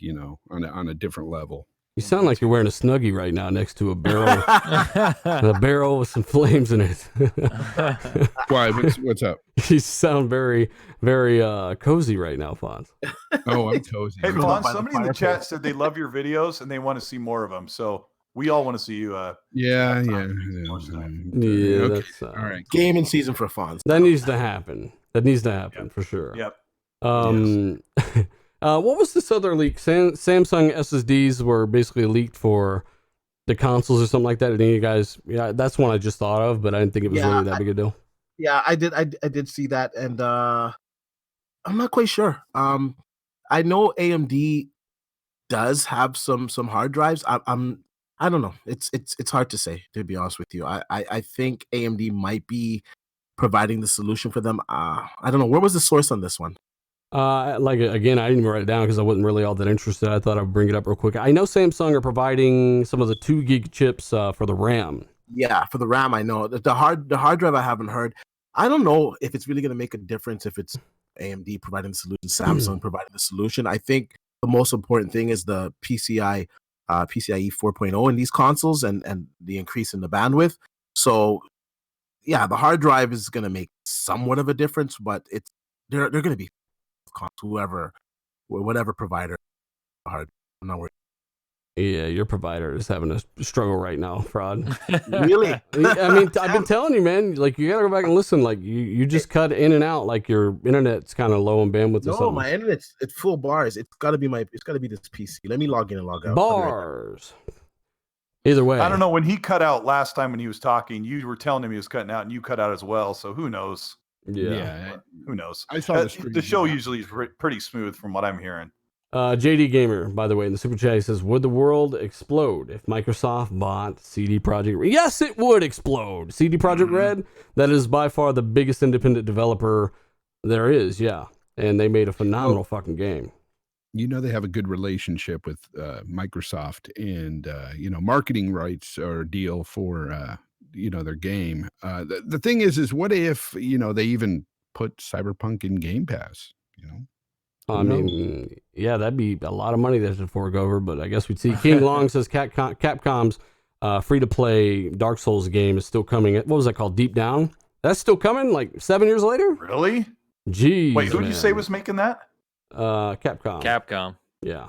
on a different level. You sound like you're wearing a Snuggie right now next to a barrel, a barrel with some flames in it. Why? What's up? You sound very, very cozy right now, Fonz. Oh, I'm cozy. Hey, Fonz, somebody in the chat said they love your videos and they want to see more of them. So we all want to see you. Yeah. Okay. That's all right. Cool. Gaming season for Fonz. That needs to happen. For sure. Yep. What was this other leak? Samsung SSDs were basically leaked for the consoles or something like that. Any of you guys? Yeah, that's one I just thought of, but I didn't think it was really that big a deal. Yeah, I did see that, and I'm not quite sure. I know AMD does have some hard drives. I don't know. It's hard to say, to be honest with you. I think AMD might be providing the solution for them. I don't know. Where was the source on this one? Again, I didn't even write it down because I wasn't really all that interested. I thought I'd bring it up real quick. I know Samsung are providing some of the 2 gig chips for the RAM. Yeah, for the RAM, I know. The hard drive I haven't heard. I don't know if it's really going to make a difference if it's AMD providing the solution, Samsung providing the solution. I think the most important thing is the PCIe 4.0 in these consoles and the increase in the bandwidth. So, yeah, the hard drive is going to make somewhat of a difference, but they're going to be whatever provider hard. I'm not worried. Yeah, your provider is having a struggle right now, Fraud. Really? I mean, I've been telling you, man. Like, you gotta go back and listen. Like, you just cut in and out. Like, your internet's kind of low on bandwidth or No, something. my internet's full bars. It's gotta be this PC. Let me log in and log out. Bars. Either way, I don't know. When he cut out last time when he was talking, you were telling him he was cutting out, and you cut out as well. So who knows? Yeah. Who knows? I saw the show usually is pretty smooth from what I'm hearing. JD Gamer, by the way, in the super chat, he says, "Would the world explode if Microsoft bought CD Projekt Red?" Yes, it would explode. CD Projekt Red, that is by far the biggest independent developer there is. Yeah, and they made a phenomenal fucking game. You know, they have a good relationship with Microsoft, and marketing rights or deal for their game. The thing is what if they even put Cyberpunk in Game Pass? I mean, yeah, that'd be a lot of money they have to fork over, but I guess we'd see. King Long says Capcom's free-to-play Dark Souls game is still coming. What was that called? Deep Down? That's still coming, like 7 years later? Really? Jeez. Wait, who did you say was making that? Capcom. Capcom. Yeah.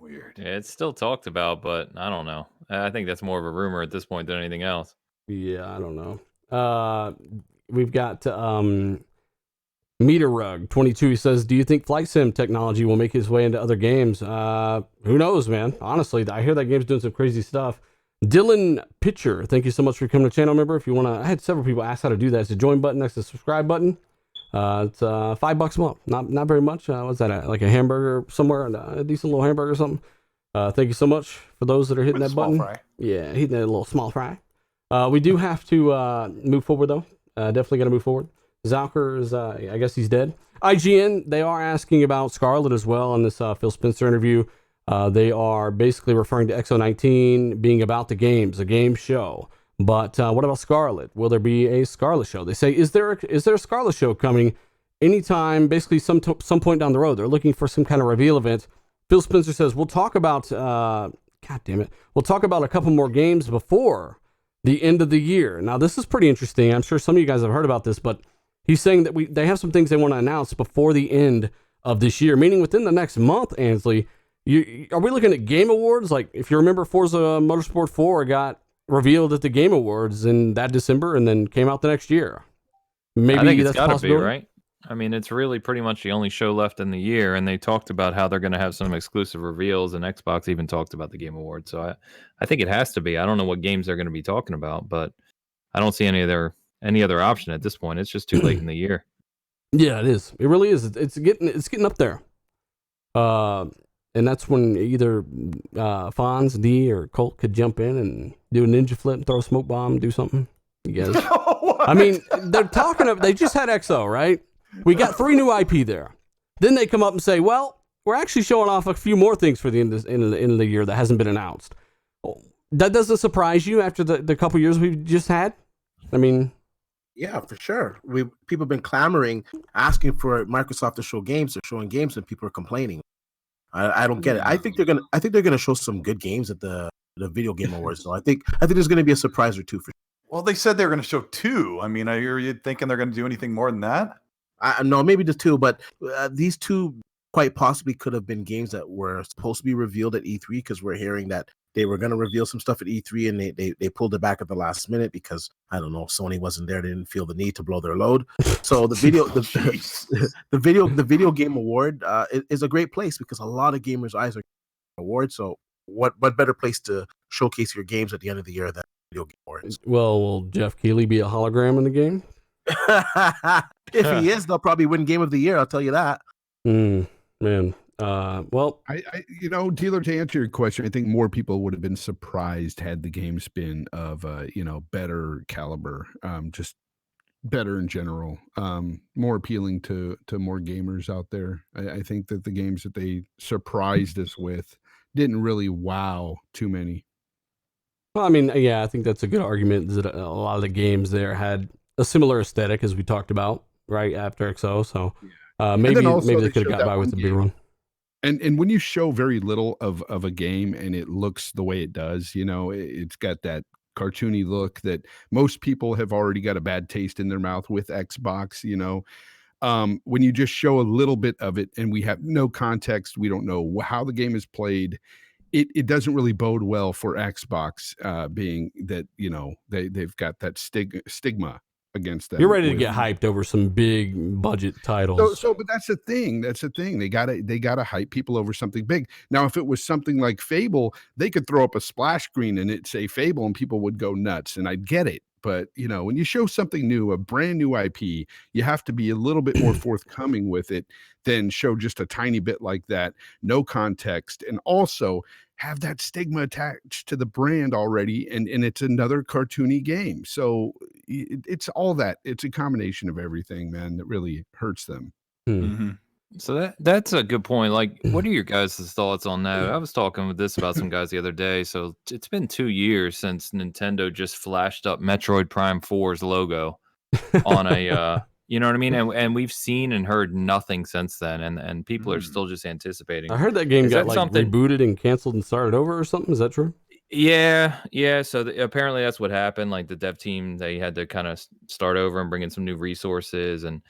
Weird. Yeah, it's still talked about, but I don't know. I think that's more of a rumor at this point than anything else. Yeah, I don't know. We've got Meter Rug 22. He says, "Do you think flight sim technology will make its way into other games?" Who knows, man? Honestly, I hear that game's doing some crazy stuff. Dylan Pitcher, thank you so much for coming to channel member. If you want to, I had several people ask how to do that. It's a join button next to the subscribe button. It's $5 a month. Not very much. What's that? Like a hamburger somewhere, a decent little hamburger or something. Thank you so much for those that are hitting that button. Fry. Yeah, hitting that little small fry. We do have to move forward though. Definitely got to move forward. Zalker is, I guess he's dead. IGN, they are asking about Scarlett as well in this Phil Spencer interview. They are basically referring to XO19 being about the games, a game show. But what about Scarlett? Will there be a Scarlett show? They say, is there a Scarlett show coming anytime, basically some point down the road? They're looking for some kind of reveal event. Phil Spencer says, we'll talk about, God damn it, we'll talk about a couple more games before the end of the year. Now, this is pretty interesting. I'm sure some of you guys have heard about this, but he's saying that they have some things they want to announce before the end of this year, meaning within the next month, Ansley. Are we looking at Game Awards? Like, if you remember, Forza Motorsport 4 got revealed at the Game Awards in that December and then came out the next year. Maybe I think that's got to possible, right? I mean, it's really pretty much the only show left in the year, and they talked about how they're going to have some exclusive reveals, and Xbox even talked about the Game Awards. So I think it has to be. I don't know what games they're going to be talking about, but I don't see any other option at this point. It's just too late in the year. Yeah, it is. It really is. It's getting up there. And that's when either Fonz, D, or Colt could jump in and do a ninja flip, throw a smoke bomb, do something. You guys. I mean, they just had XO, right? We got 3 new IP there. Then they come up and say, well, we're actually showing off a few more things for the end of the year that hasn't been announced. That doesn't surprise you after the couple years we've just had? I mean... Yeah, for sure. People have been clamoring, asking for Microsoft to show games. They're showing games, and people are complaining. I don't get it. I think they're gonna show some good games at the Video Game Awards. So I think there's gonna be a surprise or two for sure. Well, they said they're going to show 2. I mean, are you thinking they're going to do anything more than that? No, maybe just 2, but these 2 quite possibly could have been games that were supposed to be revealed at E3, because we're hearing that they were going to reveal some stuff at E3 and they pulled it back at the last minute because, I don't know, Sony wasn't there. They didn't feel the need to blow their load. So the Video Game Award is a great place because a lot of gamers' eyes are awards. So what better place to showcase your games at the end of the year than Video Game Awards? Well, will Jeff Keighley be a hologram in the game? If he is, they'll probably win Game of the Year. I'll tell you that. Man. Well, I Dealer, to answer your question, I think more people would have been surprised had the games been of better caliber, just better in general, more appealing to more gamers out there. I think that the games that they surprised us with didn't really wow too many. Well, I mean, yeah, I think that's a good argument that a lot of the games there had a similar aesthetic as we talked about right after XO. So maybe they could have got by with the big one. And when you show very little of a game and it looks the way it does, it's got that cartoony look that most people have already got a bad taste in their mouth with Xbox. When you just show a little bit of it and we have no context, we don't know how the game is played, it doesn't really bode well for Xbox, being that, you know, they've got that stigma against them. You're ready to get hyped over some big budget titles. So, but that's the thing. That's the thing. They gotta hype people over something big. Now, if it was something like Fable, they could throw up a splash screen and it say Fable, and people would go nuts, and I'd get it. But, you know, when you show something new, a brand new IP, you have to be a little bit more forthcoming with it than show just a tiny bit like that, no context, and also have that stigma attached to the brand already, and it's another cartoony game. So it's all that. It's a combination of everything, man, that really hurts them. Mm-hmm. So that's a good point. Like, what are your guys' thoughts on that? I was talking with this about some guys the other day. So it's been 2 years since Nintendo just flashed up Metroid Prime 4's logo on a, you know what I mean? And we've seen and heard nothing since then, and people are still just anticipating. I heard that game got like rebooted and canceled and started over or something. Is that true? Yeah. So apparently that's what happened. Like the dev team, they had to kind of start over and bring in some new resources, and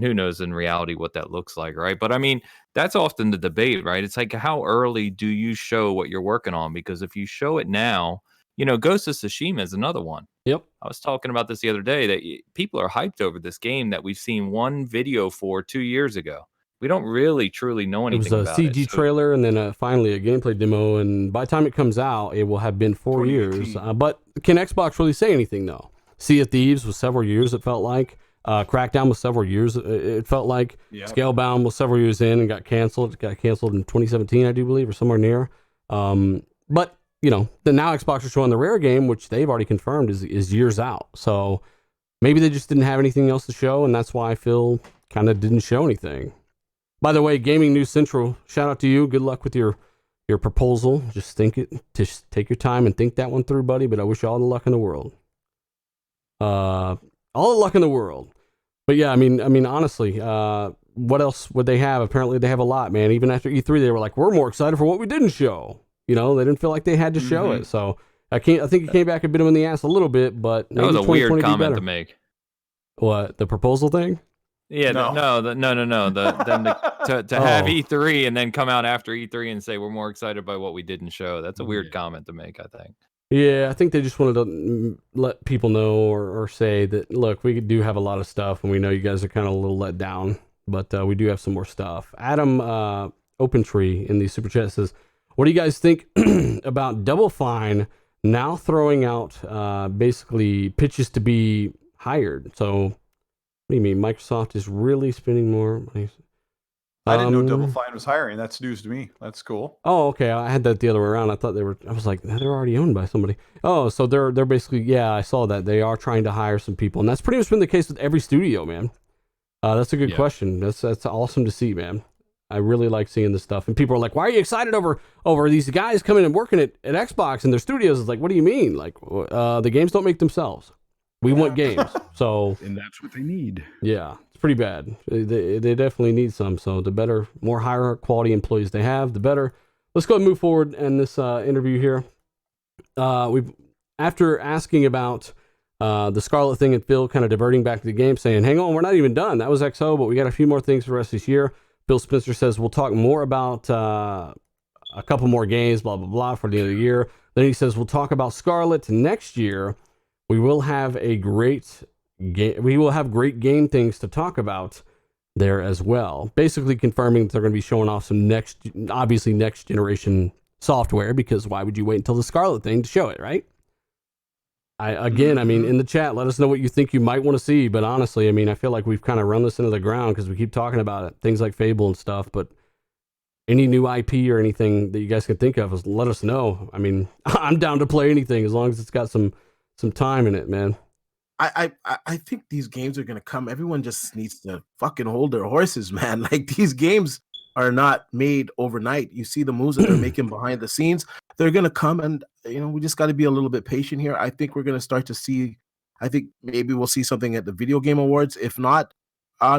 who knows in reality what that looks like, right? But I mean, that's often the debate, right? It's like, how early do you show what you're working on? Because if you show it now, you know, Ghost of Tsushima is another one. Yep. I was talking about this the other day, that people are hyped over this game that we've seen one video for 2 years ago. We don't really truly know anything about it. It was a CG trailer and then finally a gameplay demo. And by the time it comes out, it will have been 4 years. But can Xbox really say anything, though? Sea of Thieves was several years, it felt like. Crackdown was several years, it felt like. Yep. Scalebound was several years in and got canceled. It got canceled in 2017, I do believe, or somewhere near. But, you know, then now Xbox is showing the Rare game, which they've already confirmed is years out. So maybe they just didn't have anything else to show, and that's why Phil kind of didn't show anything. By the way, Gaming News Central, shout out to you. Good luck with your proposal. Just take your time and think that one through, buddy. But I wish you all the luck in the world. All the luck in the world. But yeah, I mean, honestly, what else would they have? Apparently, they have a lot, man. Even after E3, they were like, "We're more excited for what we didn't show." You know, they didn't feel like they had to show it. So I think it came back and bit them in the ass a little bit. But that was a weird comment to make. What, the proposal thing? Yeah, no. Them to have E3 and then come out after E3 and say we're more excited by what we didn't show. That's a weird comment to make, I think. Yeah, I think they just wanted to let people know or say that, look, we do have a lot of stuff, and we know you guys are kind of a little let down, but we do have some more stuff. Adam Opentree in the Super Chat says, what do you guys think about Double Fine now throwing out basically pitches to be hired? So, what do you mean? Microsoft is really spending more money? I didn't know Double Fine was hiring. That's news to me. That's cool. Oh, okay. I had that the other way around. I was like, they're already owned by somebody. Oh, so they're basically, yeah, I saw that. They are trying to hire some people. And that's pretty much been the case with every studio, man. That's a good question. That's awesome to see, man. I really like seeing this stuff. And people are like, why are you excited over these guys coming and working at Xbox and their studios? It's like, what do you mean? Like, the games don't make themselves. We want games. So, and that's what they need. Yeah. Pretty bad. They definitely need some. So the better, more higher quality employees they have, the better. Let's go and move forward in this interview here. After asking about the Scarlett thing and Phil kind of diverting back to the game, saying, hang on, we're not even done. That was XO, but we got a few more things for the rest of this year. Phil Spencer says, we'll talk more about a couple more games, blah, blah, blah, for the end of the year. Then he says, we'll talk about Scarlett next year. We will have great game things to talk about there as well. Basically confirming that they're going to be showing off some next generation software, because why would you wait until the Scarlett thing to show it, right? I mean, in the chat, let us know what you think you might want to see. But honestly, I mean, I feel like we've kind of run this into the ground because we keep talking about it. Things like Fable and stuff. But any new IP or anything that you guys can think of, let us know. I mean, I'm down to play anything as long as it's got some time in it, man. I think these games are gonna come. Everyone just needs to fucking hold their horses, man. Like, these games are not made overnight. You see the moves that they're making behind the scenes. They're gonna come, and we just got to be a little bit patient here. I think we're gonna start to see. I think maybe we'll see something at the Video Game Awards. If not,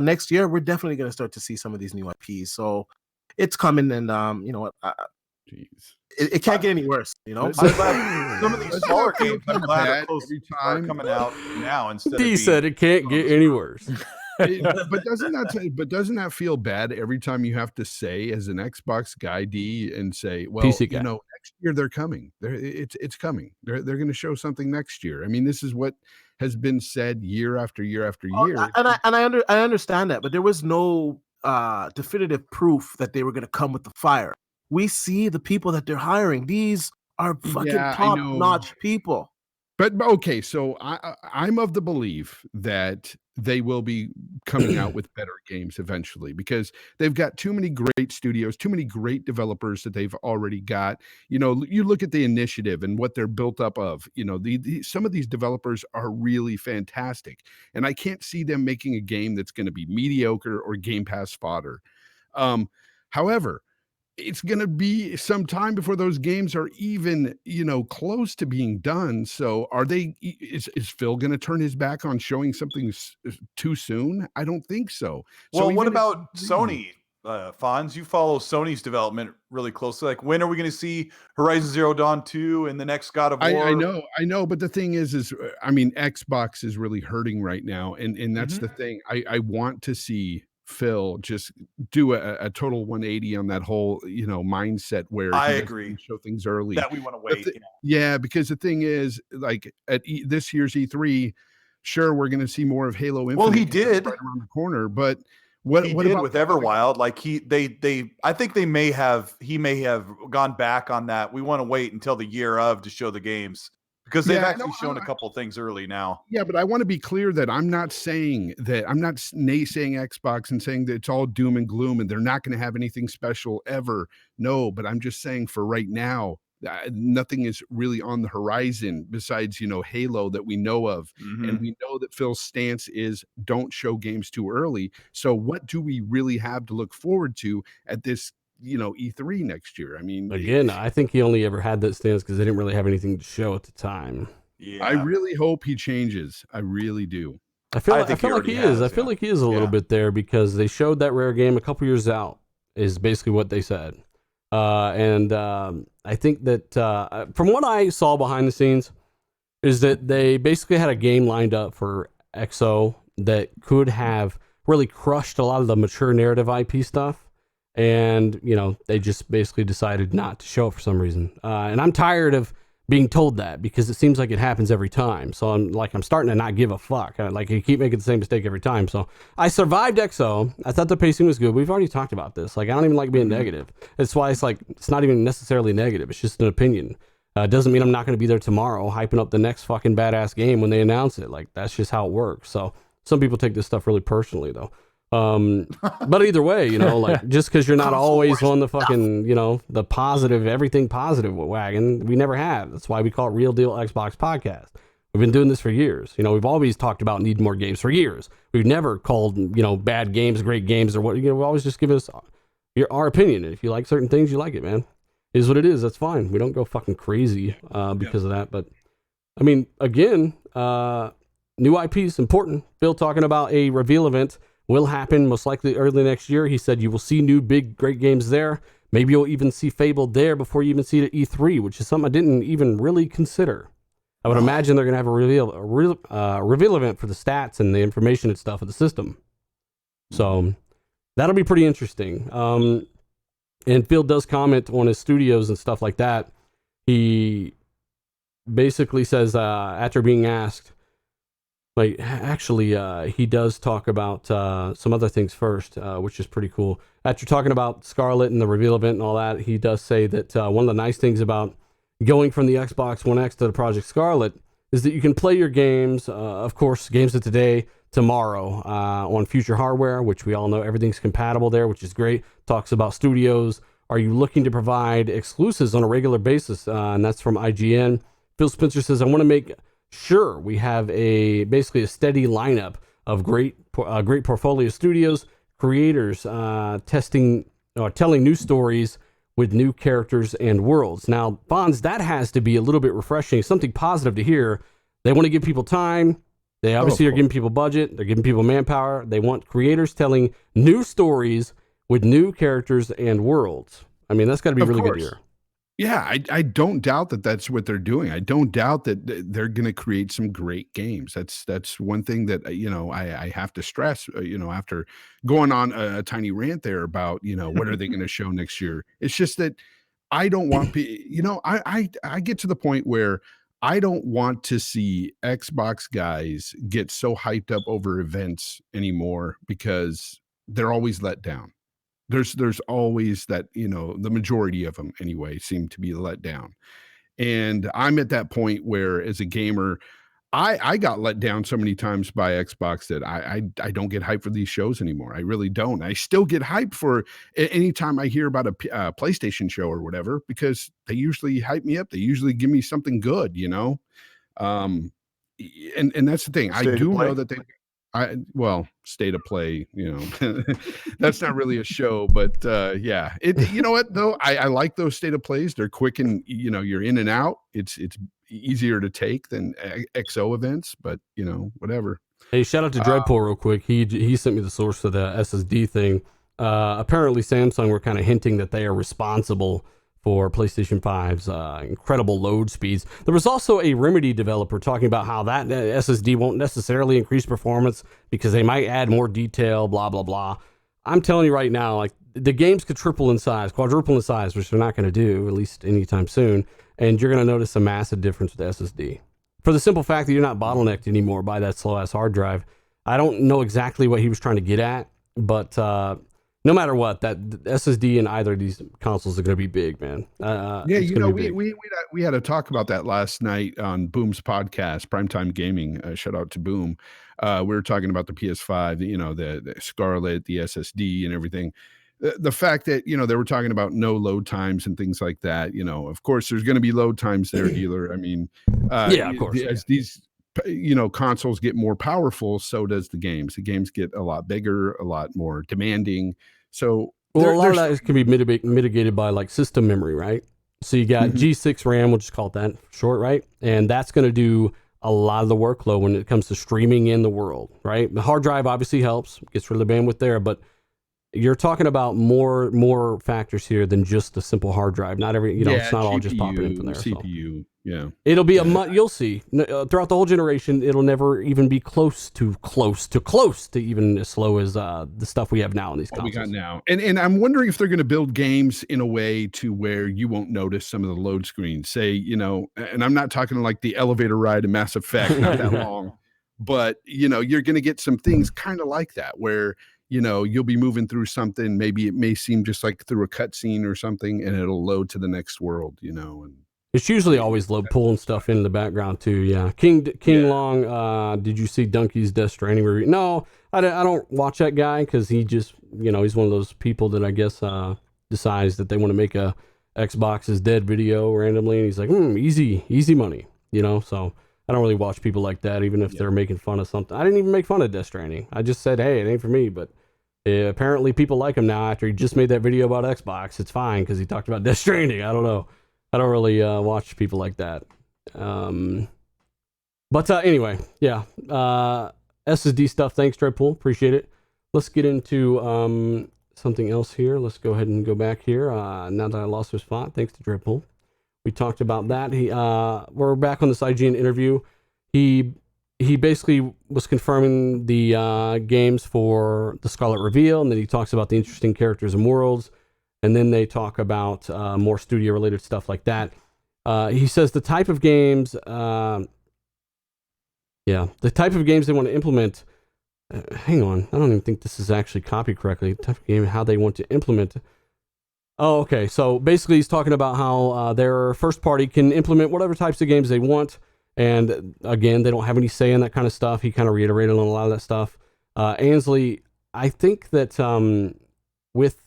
next year we're definitely gonna start to see some of these new IPs. So it's coming, and you know what? It can't get any worse, I'm glad some of these smaller games are coming out now instead of said it can't get any worse. But doesn't that feel bad every time you have to say, as an Xbox guy, D, and say, well, PC guy. next year they're coming. It's coming. They're going to show something next year. I mean, this is what has been said year after year after year. I understand that, but there was no definitive proof that they were going to come with the fire. We see the people that they're hiring. These are fucking top-notch people. But okay, so I'm of the belief that they will be coming out with better games eventually, because they've got too many great studios, too many great developers that they've already got. You know, you look at the initiative and what they're built up of. You know, some of these developers are really fantastic, and I can't see them making a game that's going to be mediocre or Game Pass fodder. However, it's going to be some time before those games are even, close to being done. So is Phil going to turn his back on showing something too soon? I don't think so. Well, what about Sony? Fonz, you follow Sony's development really closely. Like, when are we going to see Horizon Zero Dawn 2 and the next God of War? I know. But the thing is, I mean, Xbox is really hurting right now. And that's the thing. I want to see Phil just do a total 180 on that whole mindset where I agree, show things early that we want to wait. Because the thing is, like at this year's E3, sure, we're going to see more of Halo Infinite. Well, he did right around the corner, but what did about with Everwild? Like I think he may have gone back on that. We want to wait until the year of to show the games, because they've actually shown a couple things early now. Yeah, but I want to be clear that I'm not naysaying Xbox and saying that it's all doom and gloom and they're not going to have anything special ever. No, but I'm just saying for right now, nothing is really on the horizon besides, Halo that we know of. And we know that Phil's stance is don't show games too early. So what do we really have to look forward to at this E3 next year? I mean, again, I think he only ever had that stance because they didn't really have anything to show at the time. Yeah, I really hope he changes. I really do. I feel like he is. I feel like he is a little bit there, because they showed that Rare game a couple years out, is basically what they said. I think that from what I saw behind the scenes is that they basically had a game lined up for XO that could have really crushed a lot of the mature narrative IP stuff. And, they just basically decided not to show it for some reason. And I'm tired of being told that, because it seems like it happens every time. So I'm starting to not give a fuck. You keep making the same mistake every time. So I survived XO. I thought the pacing was good. We've already talked about this. Like, I don't even like being negative. That's why it's not even necessarily negative. It's just an opinion. It doesn't mean I'm not going to be there tomorrow hyping up the next fucking badass game when they announce it. Like, that's just how it works. So some people take this stuff really personally, though. But either way, just because you're not always on the fucking, the positive, everything positive wagon, we never have. That's why we call it Real Deal Xbox Podcast. We've been doing this for years. We've always talked about need more games for years. We've never called, bad games, great games, or what. We always just give us our opinion. And if you like certain things, you like it, man. It is what it is. That's fine. We don't go fucking crazy because of that. But I mean, again, new IP is important. Phil talking about a reveal event will happen most likely early next year. He said you will see new big great games there. Maybe you'll even see Fable there before you even see it at E3, which is something I didn't even really consider. I would imagine they're going to have a reveal event for the stats and the information and stuff of the system. So that'll be pretty interesting. And Phil does comment on his studios and stuff like that. He basically says, after being asked, he does talk about some other things first, which is pretty cool. After talking about Scarlett and the reveal event and all that, he does say that one of the nice things about going from the Xbox One X to the Project Scarlett is that you can play your games, of course, games of today, tomorrow, on future hardware, which we all know everything's compatible there, which is great. Talks about studios. Are you looking to provide exclusives on a regular basis? And that's from IGN. Phil Spencer says, I want to make sure we have basically a steady lineup of great portfolio studios, creators, telling new stories with new characters and worlds. Now, Fonz, that has to be a little bit refreshing, something positive to hear. They want to give people time. They obviously are giving people budget. They're giving people manpower. They want creators telling new stories with new characters and worlds. I mean, that's got to be really good to hear. Yeah, I don't doubt that that's what they're doing. I don't doubt that they're going to create some great games. That's one thing that, I have to stress, after going on a tiny rant there about, what are they going to show next year? It's just that I don't want, I get to the point where I don't want to see Xbox guys get so hyped up over events anymore because they're always let down. There's always that, the majority of them anyway seem to be let down. And I'm at that point where, as a gamer, I got let down so many times by Xbox that I don't get hyped for these shows anymore. I really don't. I still get hyped for anytime I hear about a PlayStation show or whatever, because they usually hype me up. They usually give me something good, and that's the thing. I do know that State of Play, that's not really a show, but yeah, you know what though? I like those State of Plays. They're quick and you're in and out. It's easier to take than XO events, but whatever. Hey, shout out to Dreadpool real quick. He sent me the source of the SSD thing. Apparently Samsung were kind of hinting that they are responsible for PlayStation 5's incredible load speeds. There was also a Remedy developer talking about how that SSD won't necessarily increase performance because they might add more detail, blah, blah, blah. I'm telling you right now, like, the games could triple in size, quadruple in size, which they're not going to do, at least anytime soon, and you're going to notice a massive difference with the SSD. For the simple fact that you're not bottlenecked anymore by that slow-ass hard drive. I don't know exactly what he was trying to get at, but no matter what, that SSD in either of these consoles are going to be big, man. We had a talk about that last night on Boom's podcast, Primetime Gaming. Shout out to Boom. We were talking about the PS5, the Scarlett, the SSD, and everything. The fact that they were talking about no load times and things like that. Of course, there's going to be load times there, dealer. I mean, of course. As these consoles get more powerful, so does the games. The games get a lot bigger, a lot more demanding. So a lot of that can be mitigated by like system memory, right? So you got G6 RAM, we'll just call it that short, right? And that's going to do a lot of the workload when it comes to streaming in the world, right? The hard drive obviously helps, gets rid of the bandwidth there, but you're talking about more factors here than just a simple hard drive. Not every, it's not GPU, all just popping in from there. CPU, yeah. It'll be you'll see throughout the whole generation, it'll never even be close to even as slow as the stuff we have now in these consoles. We got now. And I'm wondering if they're going to build games in a way to where you won't notice some of the load screens. Say, and I'm not talking like the elevator ride in Mass Effect, not that long, but you're going to get some things kind of like that where you'll be moving through something. Maybe it may seem just like through a cutscene or something, and it'll load to the next world, and it's usually always pulling stuff in the background too. Yeah. King Long, did you see Donkey's Death Stranding review? No, I don't watch that guy because he just, he's one of those people that I guess decides that they want to make a Xbox is dead video randomly, and he's like, easy money, so I don't really watch people like that, even if they're making fun of something. I didn't even make fun of Death Stranding. I just said, hey, it ain't for me, but apparently people like him now after he just made that video about Xbox. It's fine because he talked about Death Stranding. I don't know. I don't really watch people like that. But anyway, yeah. SSD stuff. Thanks, Dreadpool. Appreciate it. Let's get into something else here. Let's go ahead and go back here. Now that I lost my spot, thanks to Dreadpool. We talked about that. We're back on this IGN interview. He basically was confirming the games for the Scarlett reveal, and then he talks about the interesting characters and worlds. And then they talk about more studio-related stuff like that. He says the type of games, the type of games they want to implement. Hang on, I don't even think this is actually copied correctly. The type of game, how they want to implement. Oh, okay. So basically, he's talking about how their first party can implement whatever types of games they want. And again, they don't have any say in that kind of stuff. He kind of reiterated on a lot of that stuff. Ansley, I think that with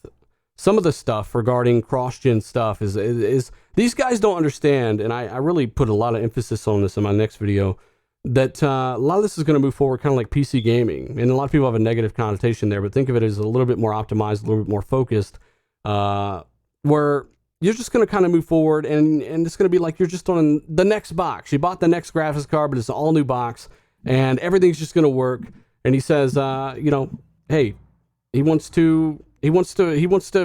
some of the stuff regarding cross-gen stuff is these guys don't understand, and I really put a lot of emphasis on this in my next video, that a lot of this is going to move forward kind of like PC gaming. And a lot of people have a negative connotation there, but think of it as a little bit more optimized, a little bit more focused, where you're just going to kind of move forward, and it's going to be like you're just on the next box. You bought the next graphics card, but it's an all-new box, and everything's just going to work. And he says, hey, he wants to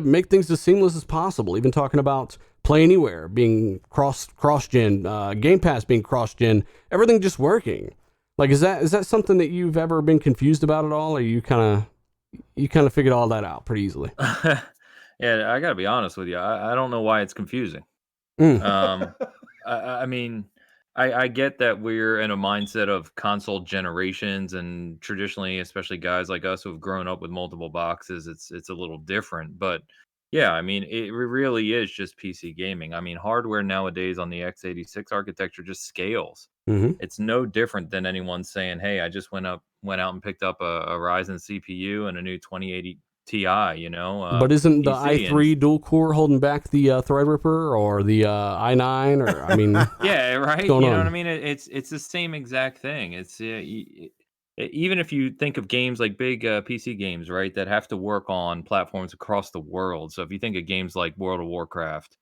make things as seamless as possible. Even talking about Play Anywhere being cross-gen, Game Pass being cross-gen, everything just working. Like, is that something that you've ever been confused about at all, or you kind of figured all that out pretty easily? Yeah, I gotta be honest with you. I don't know why it's confusing. Mm. I mean, I get that we're in a mindset of console generations, and traditionally, especially guys like us who have grown up with multiple boxes, it's a little different. But yeah, I mean, it really is just PC gaming. I mean, hardware nowadays on the x86 architecture just scales. Mm-hmm. It's no different than anyone saying, "Hey, I just went out and picked up a Ryzen CPU and a new 2080 Ti." But isn't the PC, i3 dual core holding back the Threadripper or the i9? Or I mean, yeah, right. what's going on? What I mean? It's the same exact thing. It's even if you think of games like big PC games, right, that have to work on platforms across the world. So if you think of games like World of Warcraft,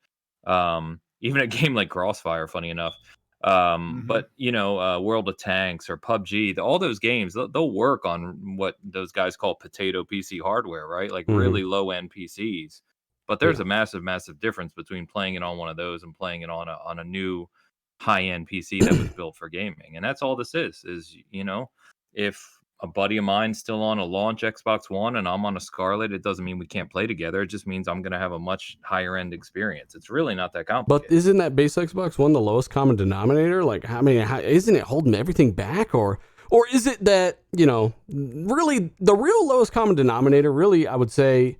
even a game like Crossfire, funny enough, but World of Tanks or PUBG, all those games, they'll work on what those guys call potato PC hardware, right? Like really low end PCs. But there's a massive, massive difference between playing it on one of those and playing it on a new high end PC that was built for gaming. And that's all this is if a buddy of mine's still on a launch Xbox One and I'm on a Scarlett, it doesn't mean we can't play together. It just means I'm going to have a much higher end experience. It's really not that complicated. But isn't that base Xbox One the lowest common denominator? Like, I mean, isn't it holding everything back? Or is it that, really the real lowest common denominator, really, I would say,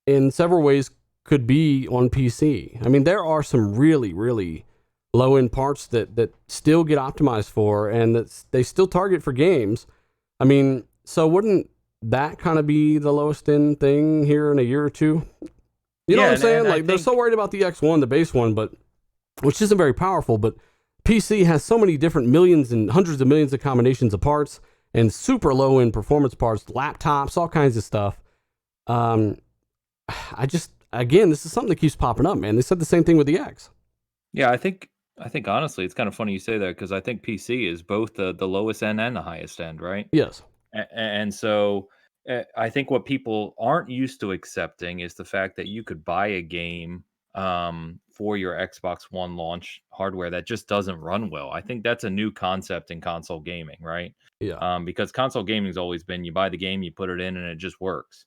in several ways could be on PC. I mean, there are some really, really low-end parts that still get optimized for and that they still target for games. I mean, so wouldn't that kind of be the lowest end thing here in a year or two? You know what I'm saying? Like, they're so worried about the X1, the base one, but which isn't very powerful, but PC has so many different millions and hundreds of millions of combinations of parts and super low-end performance parts, laptops, all kinds of stuff. Again, this is something that keeps popping up, man. They said the same thing with the X. Yeah, I think honestly, it's kind of funny you say that because I think PC is both the lowest end and the highest end, right? Yes. And so I think what people aren't used to accepting is the fact that you could buy a game for your Xbox One launch hardware that just doesn't run well. I think that's a new concept in console gaming, right? Yeah. Because console gaming's always been you buy the game, you put it in, and it just works.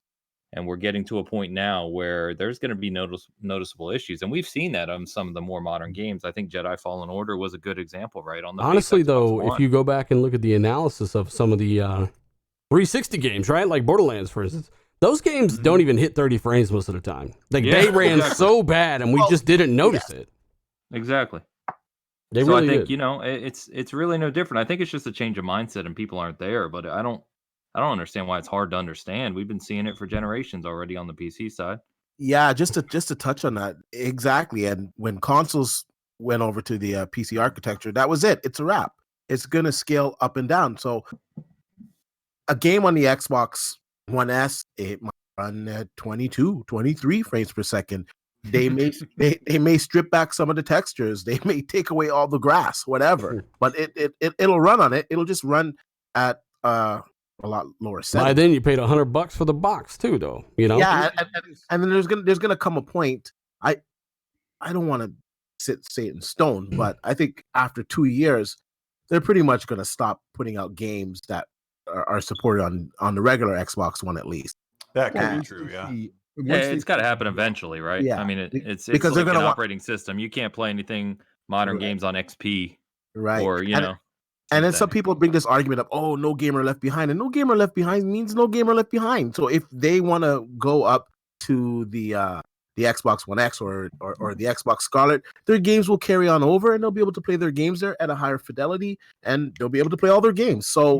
And we're getting to a point now where there's going to be noticeable issues. And we've seen that on some of the more modern games. I think Jedi Fallen Order was a good example, right? On the honestly, though, if you go back and look at the analysis of some of the 360 games, right? Like Borderlands, for instance, those games don't even hit 30 frames most of the time. Like they ran so bad and we just didn't notice it. Exactly. They so really I think, did. it's really no different. I think it's just a change of mindset and people aren't there, but I don't understand why it's hard to understand. We've been seeing it for generations already on the PC side. Yeah, just to touch on that. Exactly. And when consoles went over to the PC architecture, that was it. It's a wrap. It's going to scale up and down. So a game on the Xbox One S, it might run at 22, 23 frames per second. They may they may strip back some of the textures. They may take away all the grass, whatever. But it'll run on it. It'll just run at a lot lower setting. By then you paid $100 for the box too, though. Yeah, and then there's gonna come a point. I don't want to say it in stone, but I think after 2 years, they're pretty much gonna stop putting out games that are supported on the regular Xbox One at least. That could be true. Yeah. Yeah, it's got to happen eventually, right? Yeah. I mean, it's because like an operating system. You can't play anything modern games on XP, right? Or And then some people bring this argument of, oh, no gamer left behind. And no gamer left behind means no gamer left behind. So if they want to go up to the Xbox One X or the Xbox Scarlett, their games will carry on over and they'll be able to play their games there at a higher fidelity and they'll be able to play all their games. So,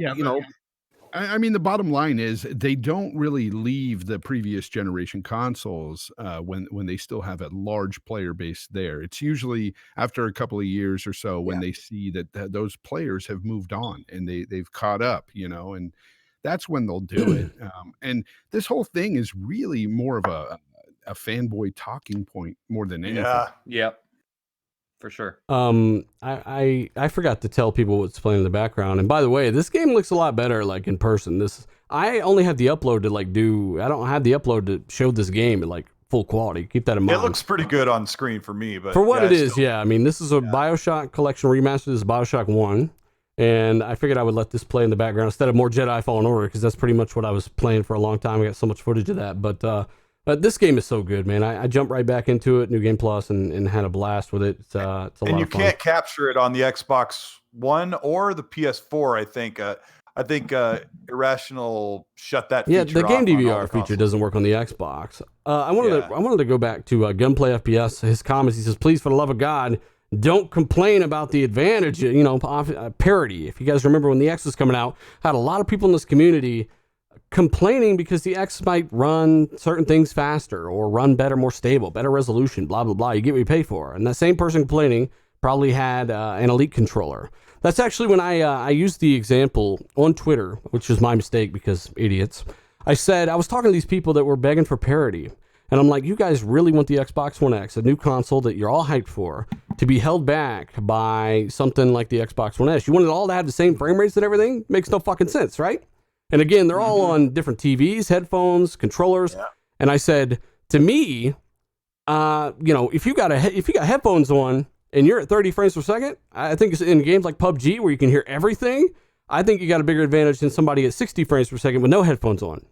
I mean, the bottom line is they don't really leave the previous generation consoles when they still have a large player base there. It's usually after a couple of years or so when they see that those players have moved on and they've caught up, and that's when they'll do it. And this whole thing is really more of a fanboy talking point more than anything. Yeah. Yep. For sure. I forgot to tell people what's playing in the background. And by the way, this game looks a lot better like in person. I only have the upload to I don't have the upload to show this game at like full quality. Keep that in mind. It looks pretty good on screen for me, but for what it is, I mean, this is a BioShock collection remaster. This is BioShock 1. And I figured I would let this play in the background instead of more Jedi Fallen Order because that's pretty much what I was playing for a long time. I got so much footage of that. But This game is so good, man. I jumped right back into it, New Game Plus, and had a blast with it. It's a lot of fun. And you can't capture it on the Xbox One or the PS4, I think. I think Irrational shut that feature the game off DVR feature doesn't work on the Xbox. I wanted to go back to Gunplay FPS. His comments, he says, please, for the love of God, don't complain about the advantage, parity. If you guys remember when the X was coming out, had a lot of people in this community complaining because the X might run certain things faster or run better, more stable, better resolution, blah, blah, blah. You get what you pay for. And that same person complaining probably had an Elite controller. That's actually when I used the example on Twitter, which was my mistake because idiots. I was talking to these people that were begging for parity. And I'm like, you guys really want the Xbox One X, a new console that you're all hyped for, to be held back by something like the Xbox One S? You want it all to have the same frame rates and everything? Makes no fucking sense, right? And again, they're all on different TVs, headphones, controllers. Yeah. And I said, to me, if you got headphones on and you're at 30 frames per second, I think it's in games like PUBG where you can hear everything. I think you got a bigger advantage than somebody at 60 frames per second with no headphones on.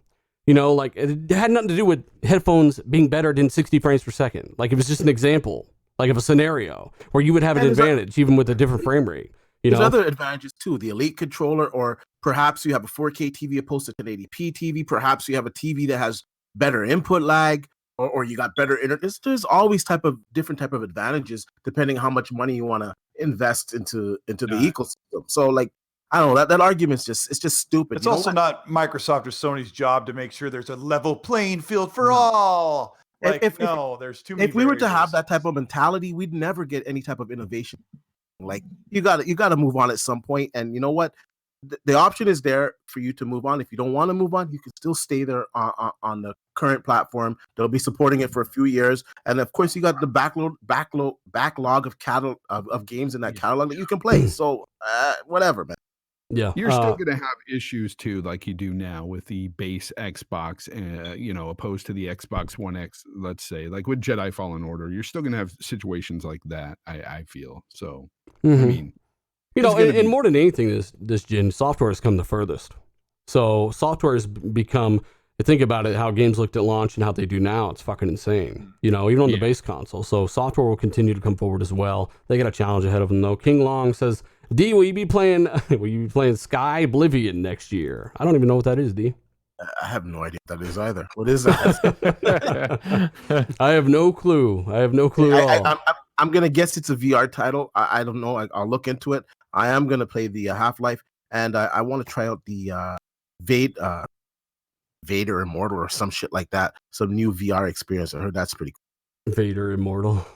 Like it had nothing to do with headphones being better than 60 frames per second. Like it was just an example, like of a scenario where you would have an advantage even with a different frame rate. There's other advantages too. The Elite controller, or perhaps you have a 4K TV opposed to 1080p TV. Perhaps you have a TV that has better input lag, or you got better internet. There's always different type of advantages depending on how much money you want to invest into the ecosystem. So I don't know, that argument's just stupid. It's also not Microsoft or Sony's job to make sure there's a level playing field for all. There's too many. If we were to have that type of mentality, we'd never get any type of innovation. You got to move on at some point, and you know what? The option is there for you to move on. If you don't want to move on, you can still stay there on the current platform. They'll be supporting it for a few years, and of course, you got the backlog of games in that catalog that you can play. So whatever, man. Yeah, you're still going to have issues too, like you do now with the base Xbox, opposed to the Xbox One X. Let's say, like with Jedi Fallen Order, you're still going to have situations like that. I feel so. I mean, and more than anything, this gen software has come the furthest. So software has become. Think about it, how games looked at launch and how they do now. It's fucking insane. Even on the base console. So software will continue to come forward as well. They got a challenge ahead of them though. King Long says, D, will you be playing Sky Oblivion next year? I don't even know what that is, D. I have no idea what that is either. What is that? I have no clue. At all. I'm going to guess it's a VR title. I don't know. I'll look into it. I am going to play the Half-Life, and I want to try out the Vader Immortal or some shit like that. Some new VR experience. I heard that's pretty cool. Vader Immortal.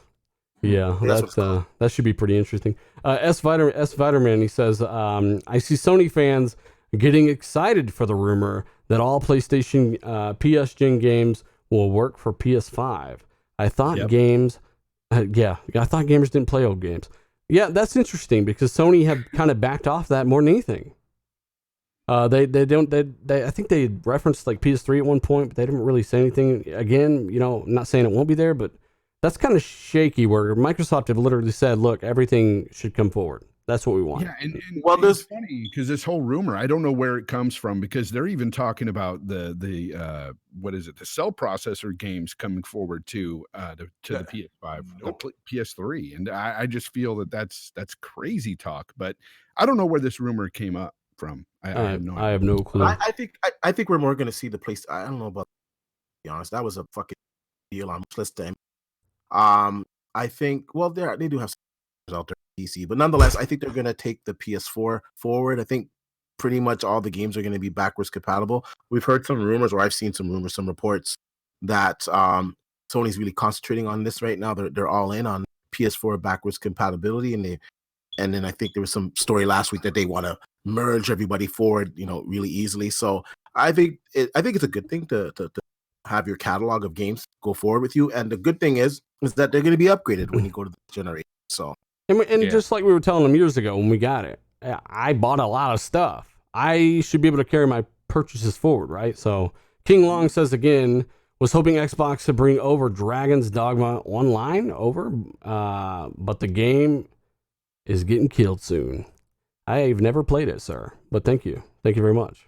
Yeah, that should be pretty interesting. S. Viderman, he says, I see Sony fans getting excited for the rumor that all PlayStation PS Gen games will work for PS5. I thought gamers didn't play old games. Yeah, that's interesting because Sony have kind of backed off that more than anything. I think they referenced like PS3 at one point, but they didn't really say anything. Again, I'm not saying it won't be there, but that's kind of shaky where Microsoft have literally said, look, everything should come forward. That's what we want. Yeah, and it's funny because this whole rumor, I don't know where it comes from because they're even talking about the cell processor games coming forward to the PS5, the PS3, and I just feel that's crazy talk. But I don't know where this rumor came up from. I have no clue. I think we're more going to see the place. I don't know about. To be honest, that was a fucking deal on this time. I think they do have some out there PC, but nonetheless, I think they're going to take the PS4 forward. I think pretty much all the games are going to be backwards compatible. We've heard some rumors, or I've seen some rumors, some reports that Sony's really concentrating on this right now. They're all in on PS4 backwards compatibility, and then I think there was some story last week that they want to merge everybody forward, really easily. So I think it's a good thing to have your catalog of games go forward with you, and the good thing is that they're going to be upgraded when you go to the generation. So just like we were telling them years ago when we got it, I bought a lot of stuff. I should be able to carry my purchases forward, right? So King Long says again, was hoping Xbox to bring over Dragon's Dogma Online but the game is getting killed soon. I've never played it, sir, but thank you very much.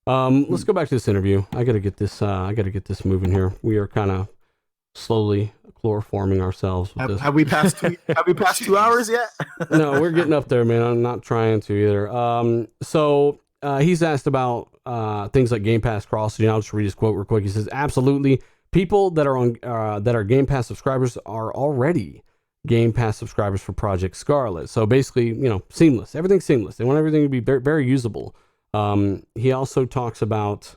Let's go back to this interview. I gotta get this. I gotta get this moving here. We are kind of slowly chloroforming ourselves with this. Have we passed have we passed 2 hours yet? No, we're getting up there, man. I'm not trying to either. So he's asked about things like Game Pass crossing. I'll just read his quote real quick. He says, "Absolutely, people that are on that are Game Pass subscribers are already Game Pass subscribers for Project Scarlett. So basically, you know, seamless. Everything's seamless. They want everything to be very, very usable." He also talks about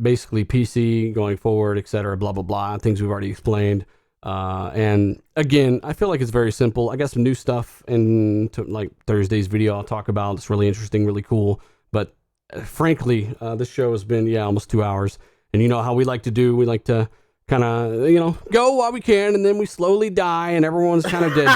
basically PC going forward, etc., blah, blah, blah, things we've already explained. And again, I feel like it's very simple. I got some new stuff in like Thursday's video I'll talk about. It's really interesting, really cool. But frankly, this show has been, almost 2 hours. And you know how we like to do, we like to kind of, go while we can, and then we slowly die, and everyone's kind of dead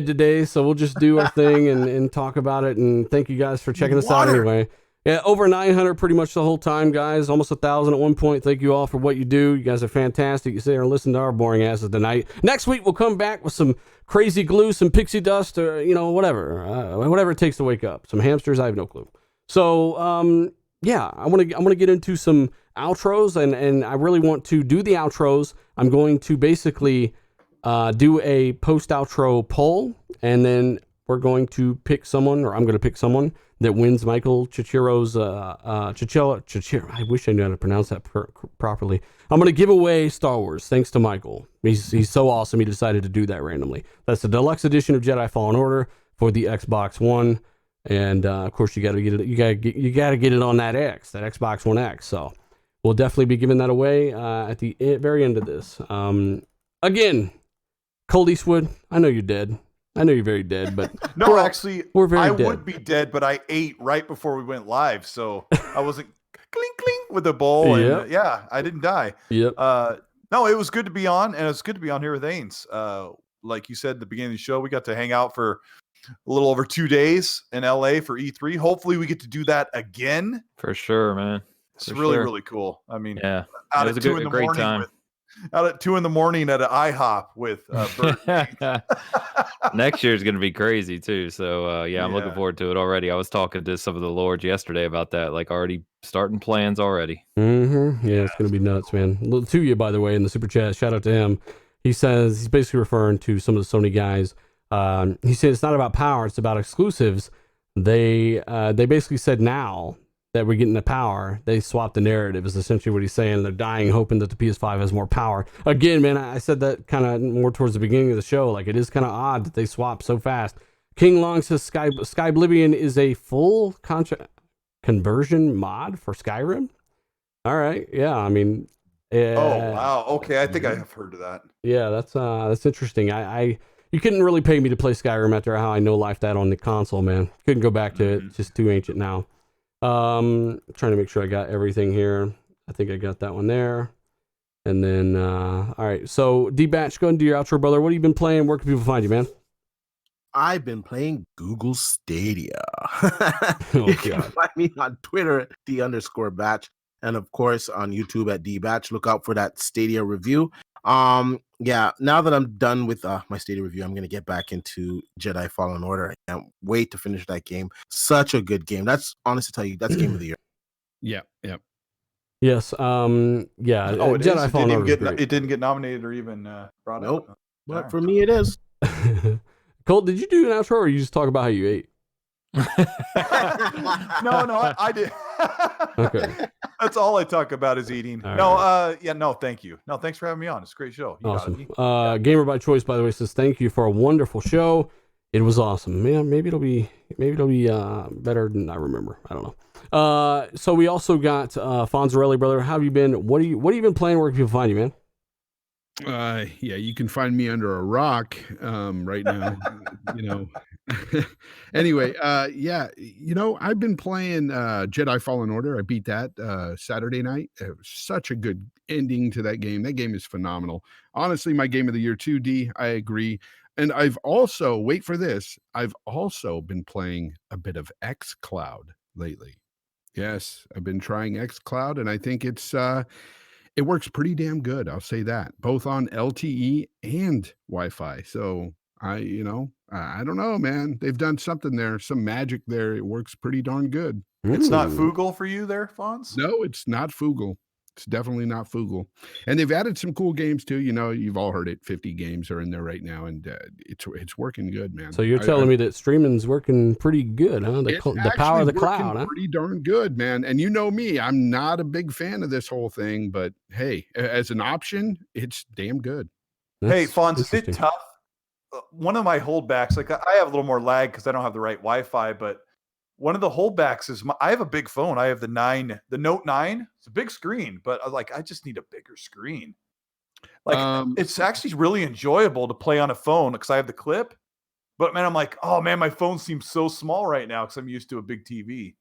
today. So we'll just do our thing and talk about it. And thank you guys for checking us out anyway. Yeah, over 900 pretty much the whole time, guys. Almost 1,000 at one point. Thank you all for what you do. You guys are fantastic. You sit there and listen to our boring asses tonight. Next week, we'll come back with some crazy glue, some pixie dust, or, whatever it takes to wake up. Some hamsters, I have no clue. So, I'm gonna get into some outros, and I really want to do the outros. I'm going to basically do a post-outro poll, and then we're going to pick someone, or I'm going to pick someone that wins Michael Chichiro's Chichiro. I wish I knew how to pronounce that properly. I'm going to give away Star Wars, thanks to Michael. He's so awesome. He decided to do that randomly. That's the deluxe edition of Jedi Fallen Order for the Xbox One, and of course you got to get it. You got to get it on that Xbox One X. So we'll definitely be giving that away at the very end of this. Again, Colt Eastwood, I know you're dead. I know you're very dead, but no, we're very I dead. would be dead, but I ate right before we went live, so I wasn't clink clink with a bowl, and I didn't die. Yep. No, it was good to be on, and it's good to be on here with Ains. Like you said at the beginning of the show, we got to hang out for a little over 2 days in LA for E3. Hopefully, we get to do that again. For sure, man. It's really cool. I mean, yeah, out it was at a great time. Out at 2 a.m. at an IHOP with Bert. Next year is going to be crazy too. So I'm looking forward to it already. I was talking to some of the lords yesterday about that, like already starting plans already. Mm-hmm. Yeah, it's going to be nuts, man. To you, by the way, in the super chat, shout out to him. He says he's basically referring to some of the Sony guys. He said it's not about power; it's about exclusives. They basically said now that we're getting the power, they swapped the narrative, is essentially what he's saying. They're dying, hoping that the PS5 has more power. Again, man, I said that kind of more towards the beginning of the show. Like, it is kind of odd that they swap so fast. King Long says Sky Oblivion is a full conversion mod for Skyrim. All right, yeah, I mean... oh, wow, okay, I think I have heard of that. Yeah, that's interesting. You couldn't really pay me to play Skyrim after how I no-lifed that on the console, man. Couldn't go back to it. It's just too ancient now. Trying to make sure I got everything here. I think I got that one there. And then, all right. So, D-Batch, go and do your outro, brother. What have you been playing? Where can people find you, man? I've been playing Google Stadia. Oh, you can find me on Twitter at @D_batch. And of course, on YouTube at D-Batch. Look out for that Stadia review. Now that I'm done with my Stadia review, I'm going to get back into Jedi Fallen Order. I can't wait to finish that game. Such a good game. That's, honest to tell you, that's game of the year. Yeah. Yes. Oh, Jedi Fallen Order. It didn't get nominated or even brought Nope. up. But for me, it is. Colt, did you do an outro, or you just talk about how you ate? No, I did. Okay. That's all I talk about is eating. Thank you. No, thanks for having me on. It's a great show. Awesome. Gamer by Choice, by the way, says thank you for a wonderful show. It was awesome. Man, maybe it'll be better than I remember. I don't know. So we also got Fonzarelli, brother. How have you been? What have you been playing? Where can people find you, man? You can find me under a rock right now. Anyway, I've been playing Jedi Fallen Order. I beat that Saturday night. It was such a good ending to that game. That game is phenomenal. Honestly, my game of the year 2D. I agree. And I've also, wait for this, I've also been playing a bit of Xcloud lately. Yes, I've been trying Xcloud, and I think it works pretty damn good. I'll say that, both on LTE and Wi-Fi. So I don't know, man. They've done something there, some magic there. It works pretty darn good. It's not Fugal for you there, Fonz? No, it's not Fugal. It's definitely not Fugal. And they've added some cool games too. You know, you've all heard it. 50 games are in there right now, and it's working good, man. So you're telling me that streaming's working pretty good, huh? The power of the cloud, huh? Pretty darn good, man. And you know me, I'm not a big fan of this whole thing, but hey, as an option, it's damn good. Hey, Fonz, is it tough? One of my holdbacks, like I have a little more lag because I don't have the right Wi-Fi, but one of the holdbacks is I have a big phone. I have the Note 9. It's a big screen, but I just need a bigger screen. Like it's actually really enjoyable to play on a phone because I have the clip. But man, I'm like, oh man, my phone seems so small right now because I'm used to a big TV.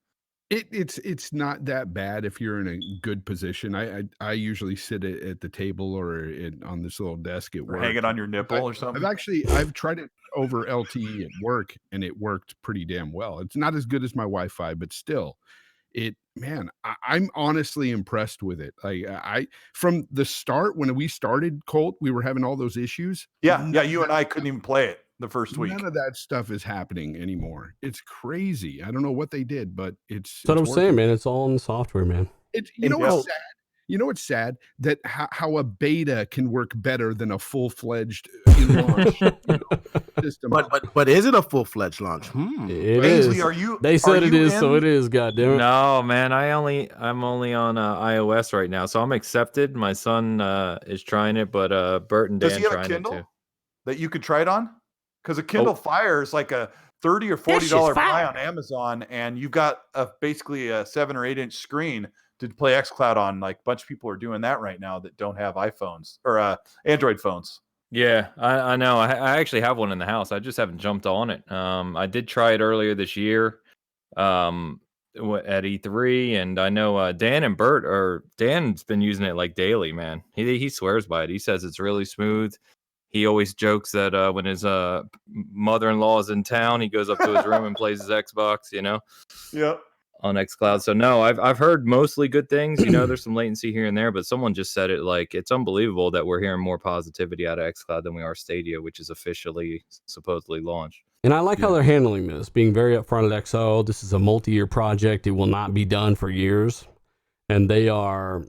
It's not that bad if you're in a good position. I usually sit at the table or on this little desk at work. Hang it on your nipple or something. I've tried it over LTE at work, and it worked pretty damn well. It's not as good as my Wi-Fi, but still, I'm honestly impressed with it. I from the start when we started, Colt, we were having all those issues. Yeah, you and I couldn't even play it the first week. None of that stuff is happening anymore. It's crazy. I don't know what they did, but it's. That's what I'm saying, man. It's all in the software, man. What's sad? You know what's sad? That how a beta can work better than a full-fledged launch system. But is it a full-fledged launch? It is. They said it is, so it is. Goddamn it. No, man. I'm only on iOS right now, so I'm accepted. My son is trying it, but Bert and Dan Does he have trying a Kindle it too. that you could try it on? Because a Kindle Fire is like a $30 or $40 buy on Amazon, and you've got basically a 7 or 8 inch screen to play Xcloud on. Like a bunch of people are doing that right now that don't have iPhones or Android phones. Yeah, I know. I actually have one in the house. I just haven't jumped on it. I did try it earlier this year at E3, and I know Dan and Bert Dan's been using it like daily, man. He swears by it. He says it's really smooth. He always jokes that when his mother-in-law is in town, he goes up to his room and plays his Xbox, Yep. on Xcloud. So no, I've heard mostly good things. There's some latency here and there, but someone just said it like it's unbelievable that we're hearing more positivity out of Xcloud than we are Stadia, which is officially supposedly launched. And I like how they're handling this, being very upfront at XO. This is a multi-year project. It will not be done for years. And they are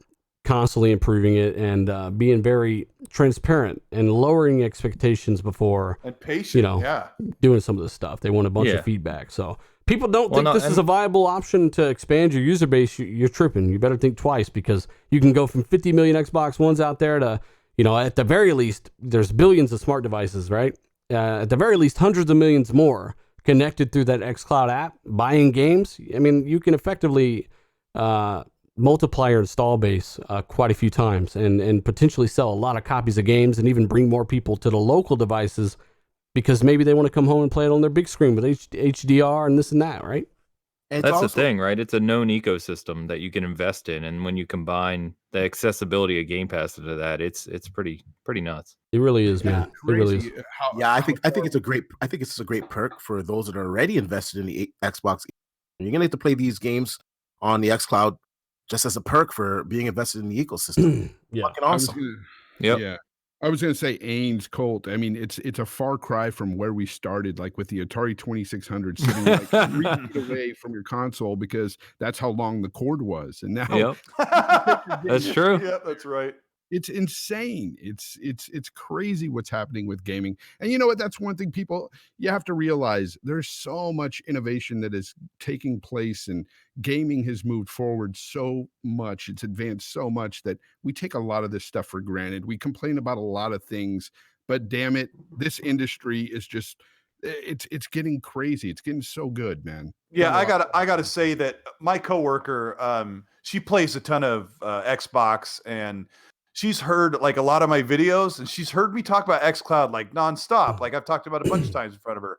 constantly improving it and being very transparent and lowering expectations before and patient, doing some of this stuff. They want a bunch of feedback. So people don't think this is a viable option to expand your user base. You're tripping. You better think twice, because you can go from 50 million Xbox Ones out there to, at the very least, there's billions of smart devices, right? At the very least, hundreds of millions more connected through that Xcloud app, buying games. I mean, you can effectively multiply your install base quite a few times and potentially sell a lot of copies of games and even bring more people to the local devices because maybe they want to come home and play it on their big screen with HDR and this and that, right? That's the thing, right? It's a known ecosystem that you can invest in, and when you combine the accessibility of Game Pass into that, it's pretty nuts. It really is, man. It really is. I think it's a great perk for those that are already invested in the Xbox. You're gonna get to play these games on the Xcloud just as a perk for being invested in the ecosystem. Fucking awesome. Yeah. I was going to say Ains Colt. I mean, it's a far cry from where we started, like with the Atari 2600 sitting like 3 feet away from your console, because that's how long the cord was. And now that's true. Yeah, that's right. It's insane. It's crazy what's happening with gaming. And you know what? That's one thing you have to realize. There's so much innovation that is taking place, and gaming has moved forward so much. It's advanced so much that we take a lot of this stuff for granted. We complain about a lot of things, but damn it, this industry is just it's getting crazy. It's getting so good, man. Yeah, I gotta say that my coworker, she plays a ton of Xbox, and she's heard like a lot of my videos, and she's heard me talk about Xcloud like nonstop. Like I've talked about it a bunch of times in front of her.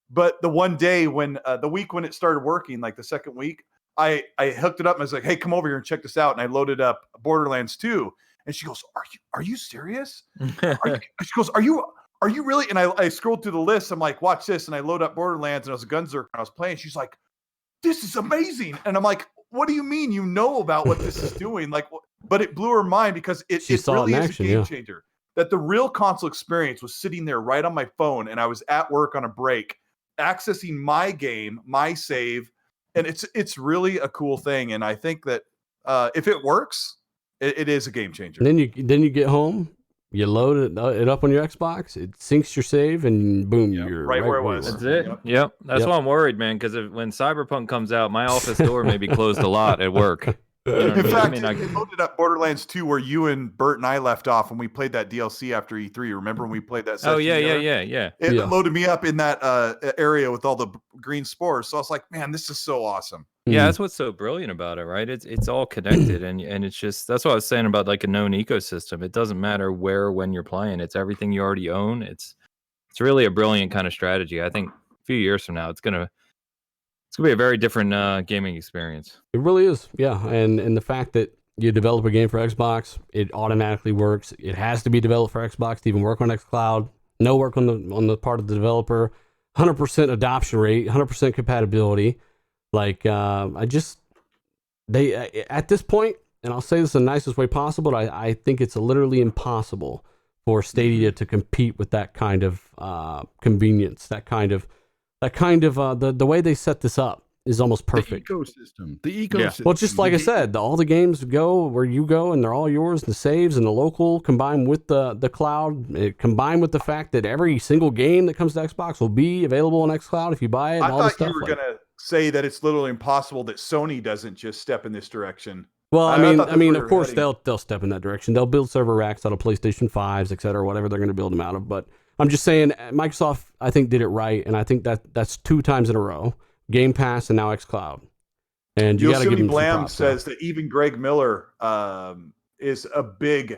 But the one day when the week when it started working, like the second week, I hooked it up and I was like, hey, come over here and check this out. And I loaded up Borderlands 2. And she goes, are you serious? She goes, are you really? And I scrolled through the list. I'm like, watch this. And I load up Borderlands, and I was a Gunzerk, and I was playing. She's like, this is amazing. And I'm like, what do you mean you know about what this is doing? Like, but it blew her mind because it really is a game changer. That the real console experience was sitting there right on my phone, and I was at work on a break, accessing my game, my save, and it's really a cool thing. And I think that if it works, it is a game changer. And then you get home, you load it up on your Xbox, it syncs your save, and boom, you're right where it was. That's it. Yep. That's why I'm worried, man. Because when Cyberpunk comes out, my office door may be closed a lot at work. In fact, it loaded up Borderlands 2 where you and Bert and I left off when we played that DLC after E3. Remember when we played that session? Oh, yeah. It loaded me up in that area with all the green spores. So I was like, man, this is so awesome. Yeah, that's what's so brilliant about it, right? It's all connected, and it's just, that's what I was saying about like a known ecosystem. It doesn't matter where or when you're playing. It's everything you already own. It's really a brilliant kind of strategy. I think a few years from now, it's gonna be a very different gaming experience. It really is, yeah. And the fact that you develop a game for Xbox, it automatically works. It has to be developed for Xbox to even work on Xcloud. No work on the part of the developer. 100% adoption rate, 100% compatibility. Like at this point, and I'll say this in the nicest way possible, I think it's literally impossible for Stadia to compete with that kind of convenience, the way they set this up is almost perfect. The ecosystem. Yeah. Well, just like I said, all the games go where you go, and they're all yours. The saves and the local, combined with the cloud, combined with the fact that every single game that comes to Xbox will be available on Xcloud if you buy it. And all I this thought stuff. You were gonna say that it's literally impossible that Sony doesn't just step in this direction. Well, I mean, of course they'll step in that direction. They'll build server racks out of PlayStation 5s, et cetera, whatever they're going to build them out of. But I'm just saying, Microsoft, I think, did it right, and I think that's 2 times in a row: Game Pass and now XCloud. And you got to give them Blam some props, says that even Greg Miller is a big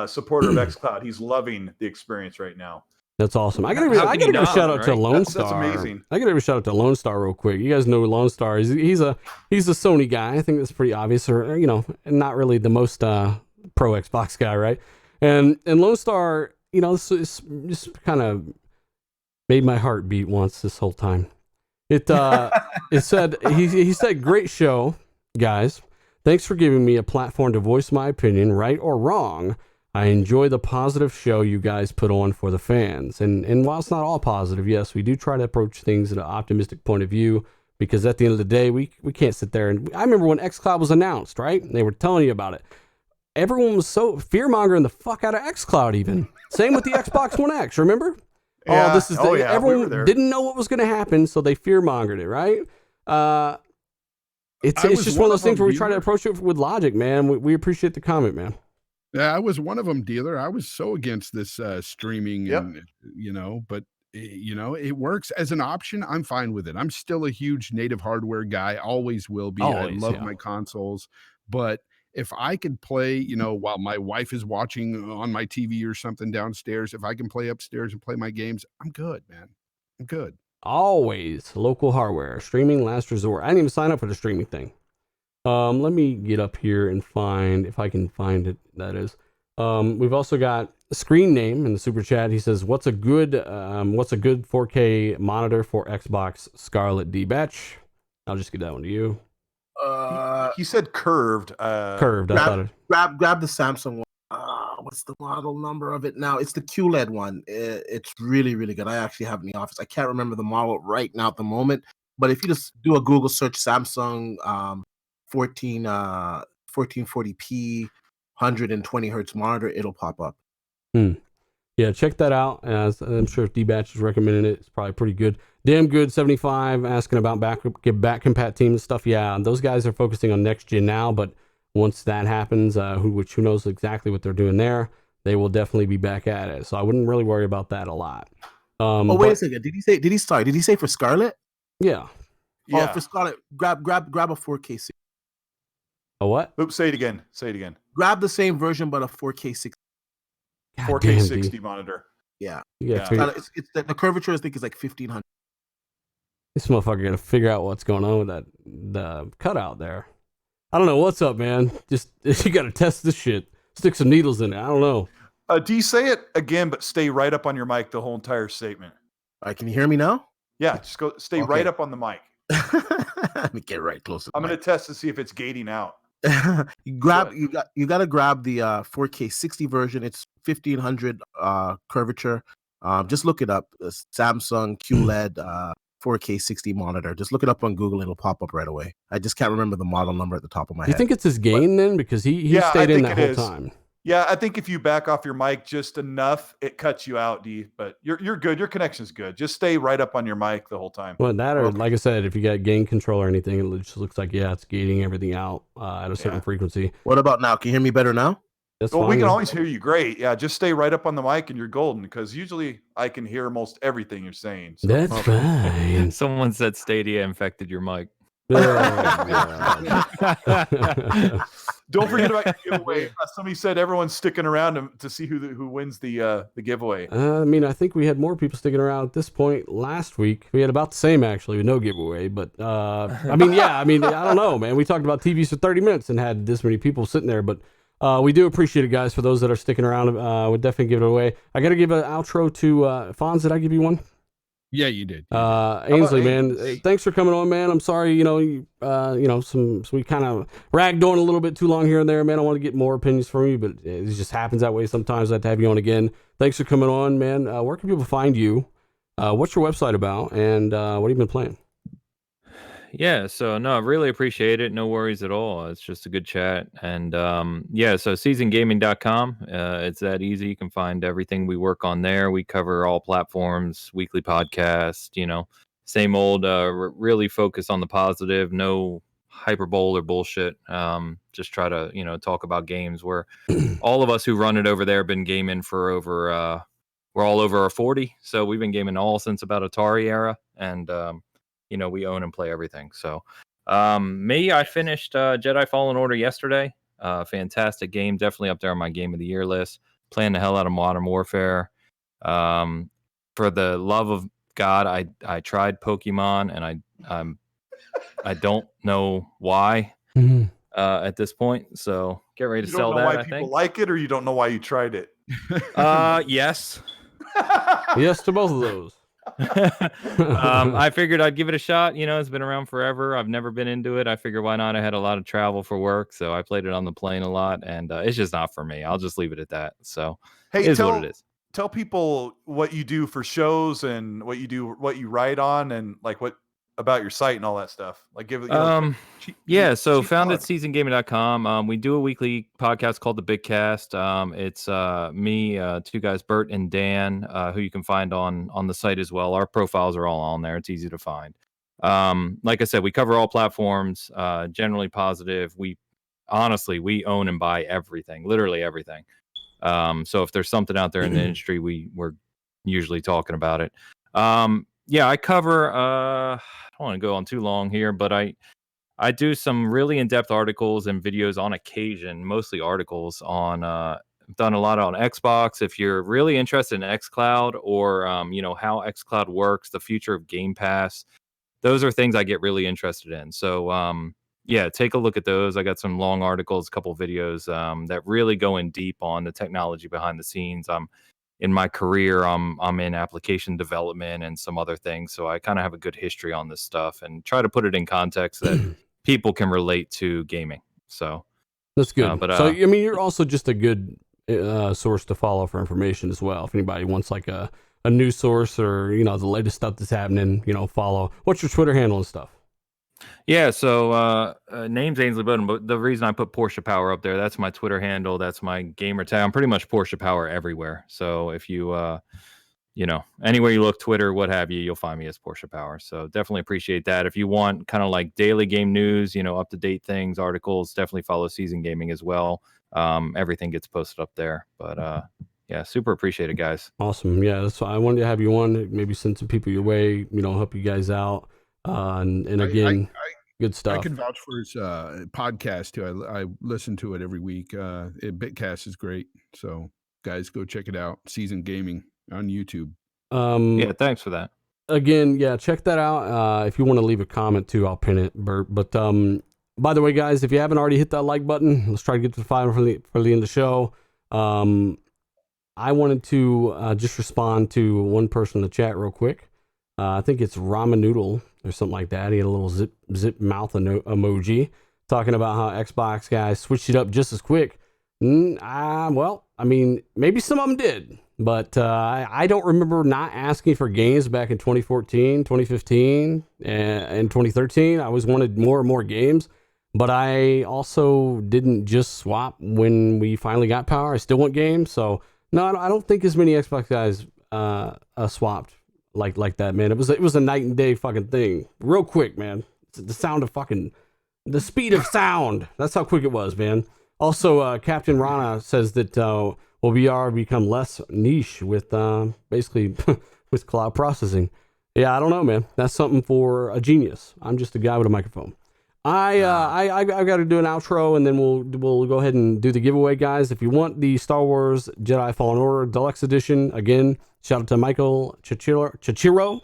supporter of XCloud. He's loving the experience right now. That's awesome. I gotta give a shout out to Lone Star. That's amazing. I gotta give a shout out to Lone Star real quick. You guys know Lone Star. He's a Sony guy. I think that's pretty obvious, or not really the most pro Xbox guy, right? And Lone Star, this just kind of made my heart beat once this whole time. It said he said, "Great show, guys. Thanks for giving me a platform to voice my opinion, right or wrong. I enjoy the positive show you guys put on for the fans. And while it's not all positive, yes, we do try to approach things in an optimistic point of view, because at the end of the day, we can't sit there. And I remember when XCloud was announced, right? And they were telling you about it. Everyone was so fear-mongering the fuck out of XCloud even. Same with the Xbox One X, remember? Yeah. Everyone didn't know what was going to happen, so they fear-mongered it, right? It's just one of those things where we try to approach it with logic, man. We appreciate the comment, man. Yeah, I was one of them, dealer. I was so against this streaming, and but it works as an option. I'm fine with it. I'm still a huge native hardware guy. Always will be. I love my consoles, but if I could play, while my wife is watching on my TV or something downstairs, if I can play upstairs and play my games, I'm good, man. I'm good. Always local hardware, streaming last resort. I didn't even sign up for the streaming thing. Let me get up here and find, if I can find it, that is. We've also got a screen name in the super chat. He says, what's a good 4K monitor for Xbox Scarlett D-Batch? I'll just give that one to you. He said curved. Curved. Grab the Samsung one. What's the model number of it now? It's the QLED one. It's really, really good. I actually have it in the office. I can't remember the model right now at the moment, but if you just do a Google search, Samsung 1440p 120 hertz monitor, it'll pop up. Yeah, check that out. As I'm sure if D-Batch is recommending it, it's probably pretty good. Damn good 75 asking about back compat team and stuff. Yeah, those guys are focusing on next gen now, but once that happens, who knows exactly what they're doing there, they will definitely be back at it. So I wouldn't really worry about that a lot. Wait a second. Did he say for Scarlett? Yeah. Oh, for Scarlett, grab a 4K. A what? Oops, say it again. Grab the same version, but a 4K 60. 4K 60 monitor. Yeah. It's the curvature, I think, is like 1500. This motherfucker got to figure out what's going on with the cutout there. I don't know what's up, man. Just you got to test this shit. Stick some needles in it. I don't know. Do you say it again, but stay right up on your mic the whole entire statement? All right, can you hear me now? Yeah, just stay right up on the mic. Let me get right close. I'm going to test to see if it's gating out. You got to grab the 4K 60 version. It's 1500 curvature. Just look it up. Samsung QLED 4K 60 monitor. Just look it up on Google; it'll pop up right away. I just can't remember the model number at the top of my head. You think it's his gain then, because he stayed in that whole time? Yeah, I think if you back off your mic just enough, it cuts you out, D. But you're good. Your connection's good. Just stay right up on your mic the whole time. Well, that or like I said, if you got gain control or anything, it just looks like it's gating everything out at a certain frequency. What about now? Can you hear me better now? That's well, fine, we can always hear you great. Yeah, just stay right up on the mic and you're golden, because usually I can hear most everything you're saying. So. That's fine. Someone said Stadia infected your mic. Oh, Don't forget about your giveaway. Somebody said everyone's sticking around to see who wins the giveaway. I mean, I think we had more people sticking around at this point. Last week we had about the same actually, with no giveaway. But I mean, I don't know, man. We talked about TVs for 30 minutes and had this many people sitting there, but we do appreciate it, guys. For those that are sticking around, we'll definitely give it away. I got to give an outro to Fonz. Did I give you one? Yeah, you did. Ainsley, man, thanks for coming on, man. I'm sorry, we kind of ragged on a little bit too long here and there, man. I want to get more opinions from you, but it just happens that way sometimes. I have to have you on again. Thanks for coming on, man. Where can people find you? What's your website about? And what have you been playing? Yeah, so no, I really appreciate it. No worries at all. It's just a good chat. And so seasongaming.com. It's that easy. You can find everything we work on there. We cover all platforms, weekly podcast, same old, really focus on the positive, no hyperbole or bullshit. Just try to, talk about games where all of us who run it over there have been gaming for over, we're all over our 40. So we've been gaming all since about Atari era. And, we own and play everything. So I finished Jedi Fallen Order yesterday. Fantastic game. Definitely up there on my game of the year list. Playing the hell out of Modern Warfare. For the love of God, I tried Pokemon, and I don't know why at this point. So get ready to sell that. You don't know why people like it, or you don't know why you tried it? Yes. Yes to both of those. I figured I'd give it a shot. It's been around forever. I've never been into it. I figured why not? I had a lot of travel for work, so I played it on the plane a lot, and it's just not for me. I'll just leave it at that. So it is what it is. Tell people what you do for shows and what you write on, and like what about your site and all that stuff. Like give it. So founded seasongaming.com. We do a weekly podcast called The Big Cast. It's me, two guys, Bert and Dan, who you can find on the site as well. Our profiles are all on there. It's easy to find. Like I said, we cover all platforms, generally positive. We own and buy everything, literally everything. So if there's something out there in the industry, we're usually talking about it. I cover, I don't want to go on too long here, but I do some really in-depth articles and videos on occasion, mostly articles on, I've done a lot on Xbox. If you're really interested in Xcloud or, how Xcloud works, the future of Game Pass, those are things I get really interested in. So, take a look at those. I got some long articles, a couple videos that really go in deep on the technology behind the scenes. In my career, I'm in application development and some other things, so I kind of have a good history on this stuff and try to put it in context that people can relate to gaming. So that's good. You're also just a good source to follow for information as well. If anybody wants like a news source or the latest stuff that's happening, follow. What's your Twitter handle and stuff? Yeah, so name's Ainsley Bowden, but the reason I put Porsche Power up there, that's my Twitter handle, that's my gamer tag. I'm pretty much Porsche Power everywhere. So if you, anywhere you look, Twitter, what have you, you'll find me as Porsche Power. So definitely appreciate that. If you want kind of like daily game news, up-to-date things, articles, definitely follow Season Gaming as well. Everything gets posted up there. But super appreciate it, guys. Awesome. Yeah, that's why I wanted to have you on, maybe send some people your way, help you guys out. And again, good stuff. I can vouch for his podcast too. I listen to it every week. Bitcast is great. So guys, go check it out. Season Gaming on YouTube. Thanks for that. Again, check that out. If you want to leave a comment too, I'll pin it, Bert. But by the way, guys, if you haven't already hit that like button, let's try to get to the 5 for the end of the show. I wanted to just respond to one person in the chat real quick. I think it's Ramen Noodle or something like that. He had a little zip mouth emoji talking about how Xbox guys switched it up just as quick. Well, I mean, maybe some of them did, but I don't remember not asking for games back in 2014, 2015, and 2013. I always wanted more and more games, but I also didn't just swap when we finally got power. I still want games, so no, I don't think as many Xbox guys swapped like that, man. It was a night and day fucking thing, real quick, man. The sound of the speed of sound. That's how quick it was, man. Also, Captain Rana says that will VR become less niche with basically with cloud processing. Yeah, I don't know, man. That's something for a genius. I'm just a guy with a microphone. I got to do an outro, and then we'll go ahead and do the giveaway, guys. If you want the Star Wars Jedi Fallen Order Deluxe Edition, again, shout out to Michael Chichiro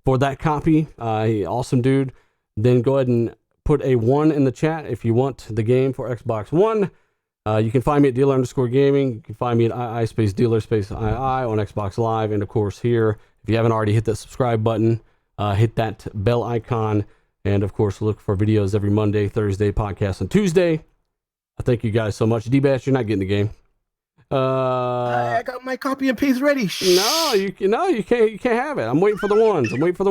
for that copy. Awesome dude. Then go ahead and put a 1 in the chat if you want the game for Xbox One. You can find me at dealer_gaming. You can find me at ii_dealer_ii on Xbox Live. And of course here, if you haven't already hit that subscribe button, hit that bell icon. And of course, look for videos every Monday, Thursday, podcast on Tuesday. I thank you guys so much. D-Bash, you're not getting the game. I got my copy and paste ready. No, you can't have it. I'm waiting for the ones. Wait for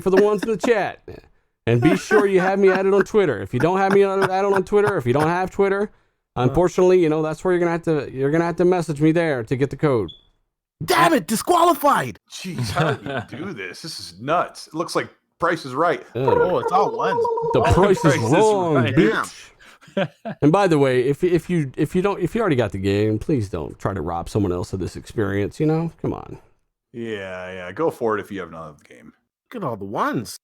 the ones in the chat. And be sure you have me added on Twitter. If you don't have me added on Twitter, if you don't have Twitter, unfortunately, that's where you're gonna have to message me there to get the code. Damn it, disqualified. Jeez, how did you do this? This is nuts. It looks like Price is Right. Oh, it's all ones. The price is wrong, bitch. And by the way, if you already got the game, please don't try to rob someone else of this experience. Come on. Yeah, go for it if you have not the game. Look at all the ones.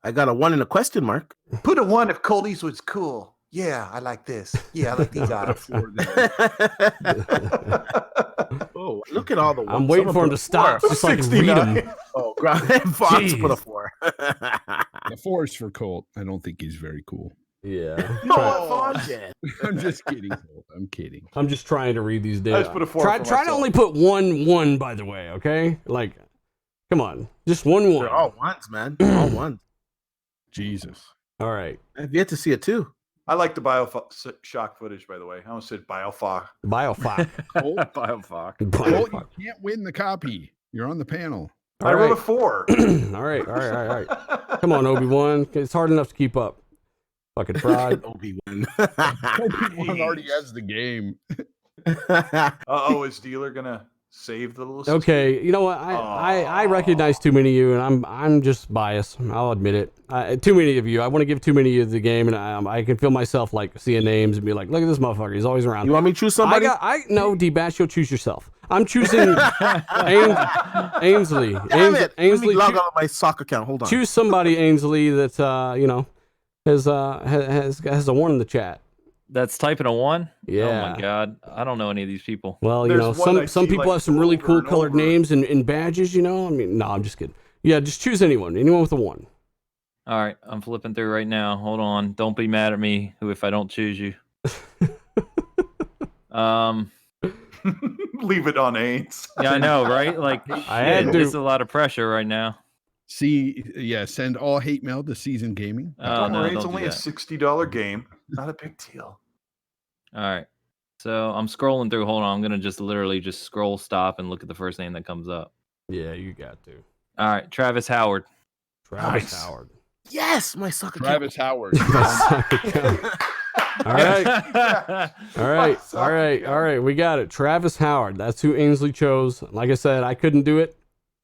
I got a 1 and a question mark. Put a 1 if Cold Eastwood's cool. Yeah, I like this. Yeah, I like these odds. Oh, look at all the ones. I'm waiting for him to stop just so I can read them. Oh, Fox put a 4. The 4 is for Colt. I don't think he's very cool. Yeah. I'm just kidding, Colt. I'm kidding. I'm just trying to read these days. I just put a 4. Try to only put one, by the way, okay? Like, come on. Just one. They're all ones, man. All ones. Jesus. All right. I've yet to see it too. I like the Bioshock footage, by the way. I almost said Biofog. Biofog. Biofog. Colt, you can't win the copy. You're on the panel. I wrote a 4. All right. Come on, Obi-Wan. It's hard enough to keep up. Fucking fraud. Obi-Wan. Obi-Wan already has the game. Is Dealer gonna save the little? Okay, you know what? I recognize too many of you, and I'm just biased. I'll admit it. Too many of you. I want to give too many of you the game, and I can feel myself like seeing names and be like, look at this motherfucker. He's always around. You want me to choose somebody? No, D-Bash, you'll choose yourself. I'm choosing Ainsley. Damn it. Ainsley, Let me log out of my sock account. Hold on. Choose somebody, Ainsley, that has a 1 in the chat. That's typing a 1? Yeah. Oh my god. I don't know any of these people. Well, some people have some really cool colored names and badges, I mean, no, I'm just kidding. Yeah, just choose anyone with a 1. All right, I'm flipping through right now. Hold on. Don't be mad at me if I don't choose you. Leave it on Ains. Yeah, I know, right? Like, it's a lot of pressure right now. Send all hate mail to Season Gaming. Oh, no, it's only a $60 game. Not a big deal. All right. So I'm scrolling through. Hold on. I'm going to just literally scroll, stop, and look at the first name that comes up. Yeah, you got to. All right. Travis Howard. Howard. Yes, my sucker. Travis Howard. All right. We got it. Travis Howard. That's who Ainsley chose. Like I said, I couldn't do it.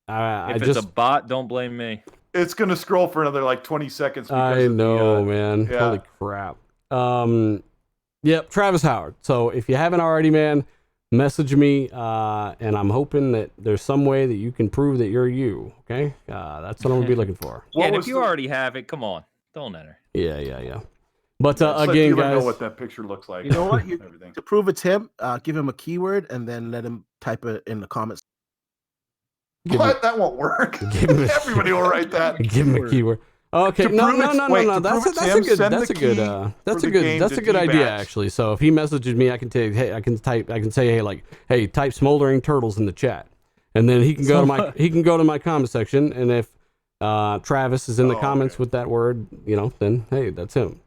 If it's a bot, don't blame me. It's going to scroll for another like 20 seconds. I know, man. Yeah. Holy crap. Yep, Travis Howard. So if you haven't already, man, message me, and I'm hoping that there's some way that you can prove that you're you. Okay, that's what I'm gonna be looking for. Yeah, and if you already have it, come on, don't enter. Yeah. But again, guys, know what that picture looks like. You know what? To prove it's him, give him a keyword and then let him type it in the comments. That won't work. Everybody will write that. Give him a keyword. Okay, no. That's a good idea actually. So if he messages me, I can say, hey, type smoldering turtles in the chat, and then he can go to my comment section, and if Travis is in the comments with that word, then hey, that's him.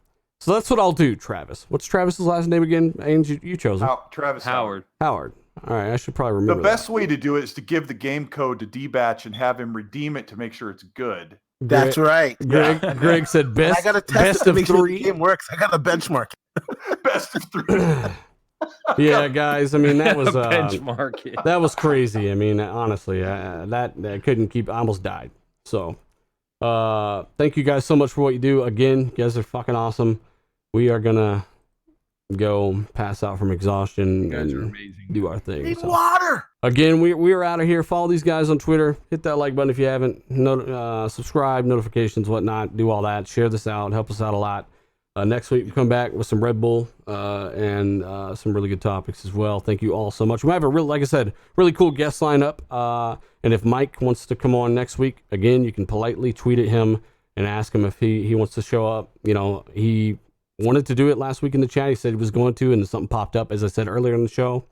So that's what I'll do, Travis. What's Travis's last name again? Ainge, you chose him. Travis Howard. Howard. All right, I should probably remember The best way to do it is to give the game code to D-Batch and have him redeem it to make sure it's good. That's right. Greg said best. I got to test best it to of make sure three. the game works. I got to benchmark it. Best of 3. Yeah, guys. I mean, that was benchmark. Yeah. that was crazy. I mean, honestly, that couldn't keep. I almost died. So, thank you guys so much for what you do. Again, you guys are fucking awesome. We are gonna go pass out from exhaustion You guys are and amazing. do our thing. Need So. water. Again, we are out of here. Follow these guys on Twitter. Hit that like button if you haven't. Subscribe, notifications, whatnot. Do all that. Share this out. Help us out a lot. Next week, we come back with some Red Bull and some really good topics as well. Thank you all so much. We might have like I said, really cool guest lineup. And if Mike wants to come on next week, again, you can politely tweet at him and ask him if he wants to show up. You know, he wanted to do it last week in the chat. He said he was going to, and something popped up, as I said earlier in the show.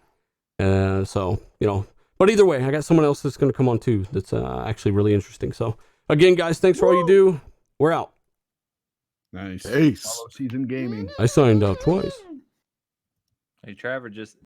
So, you know, but either way, I got someone else that's going to come on too. That's actually really interesting. So again, guys, thanks for all you do. We're out. Nice. Peace. Follow Season Gaming. I signed up twice. Hey, Trevor, just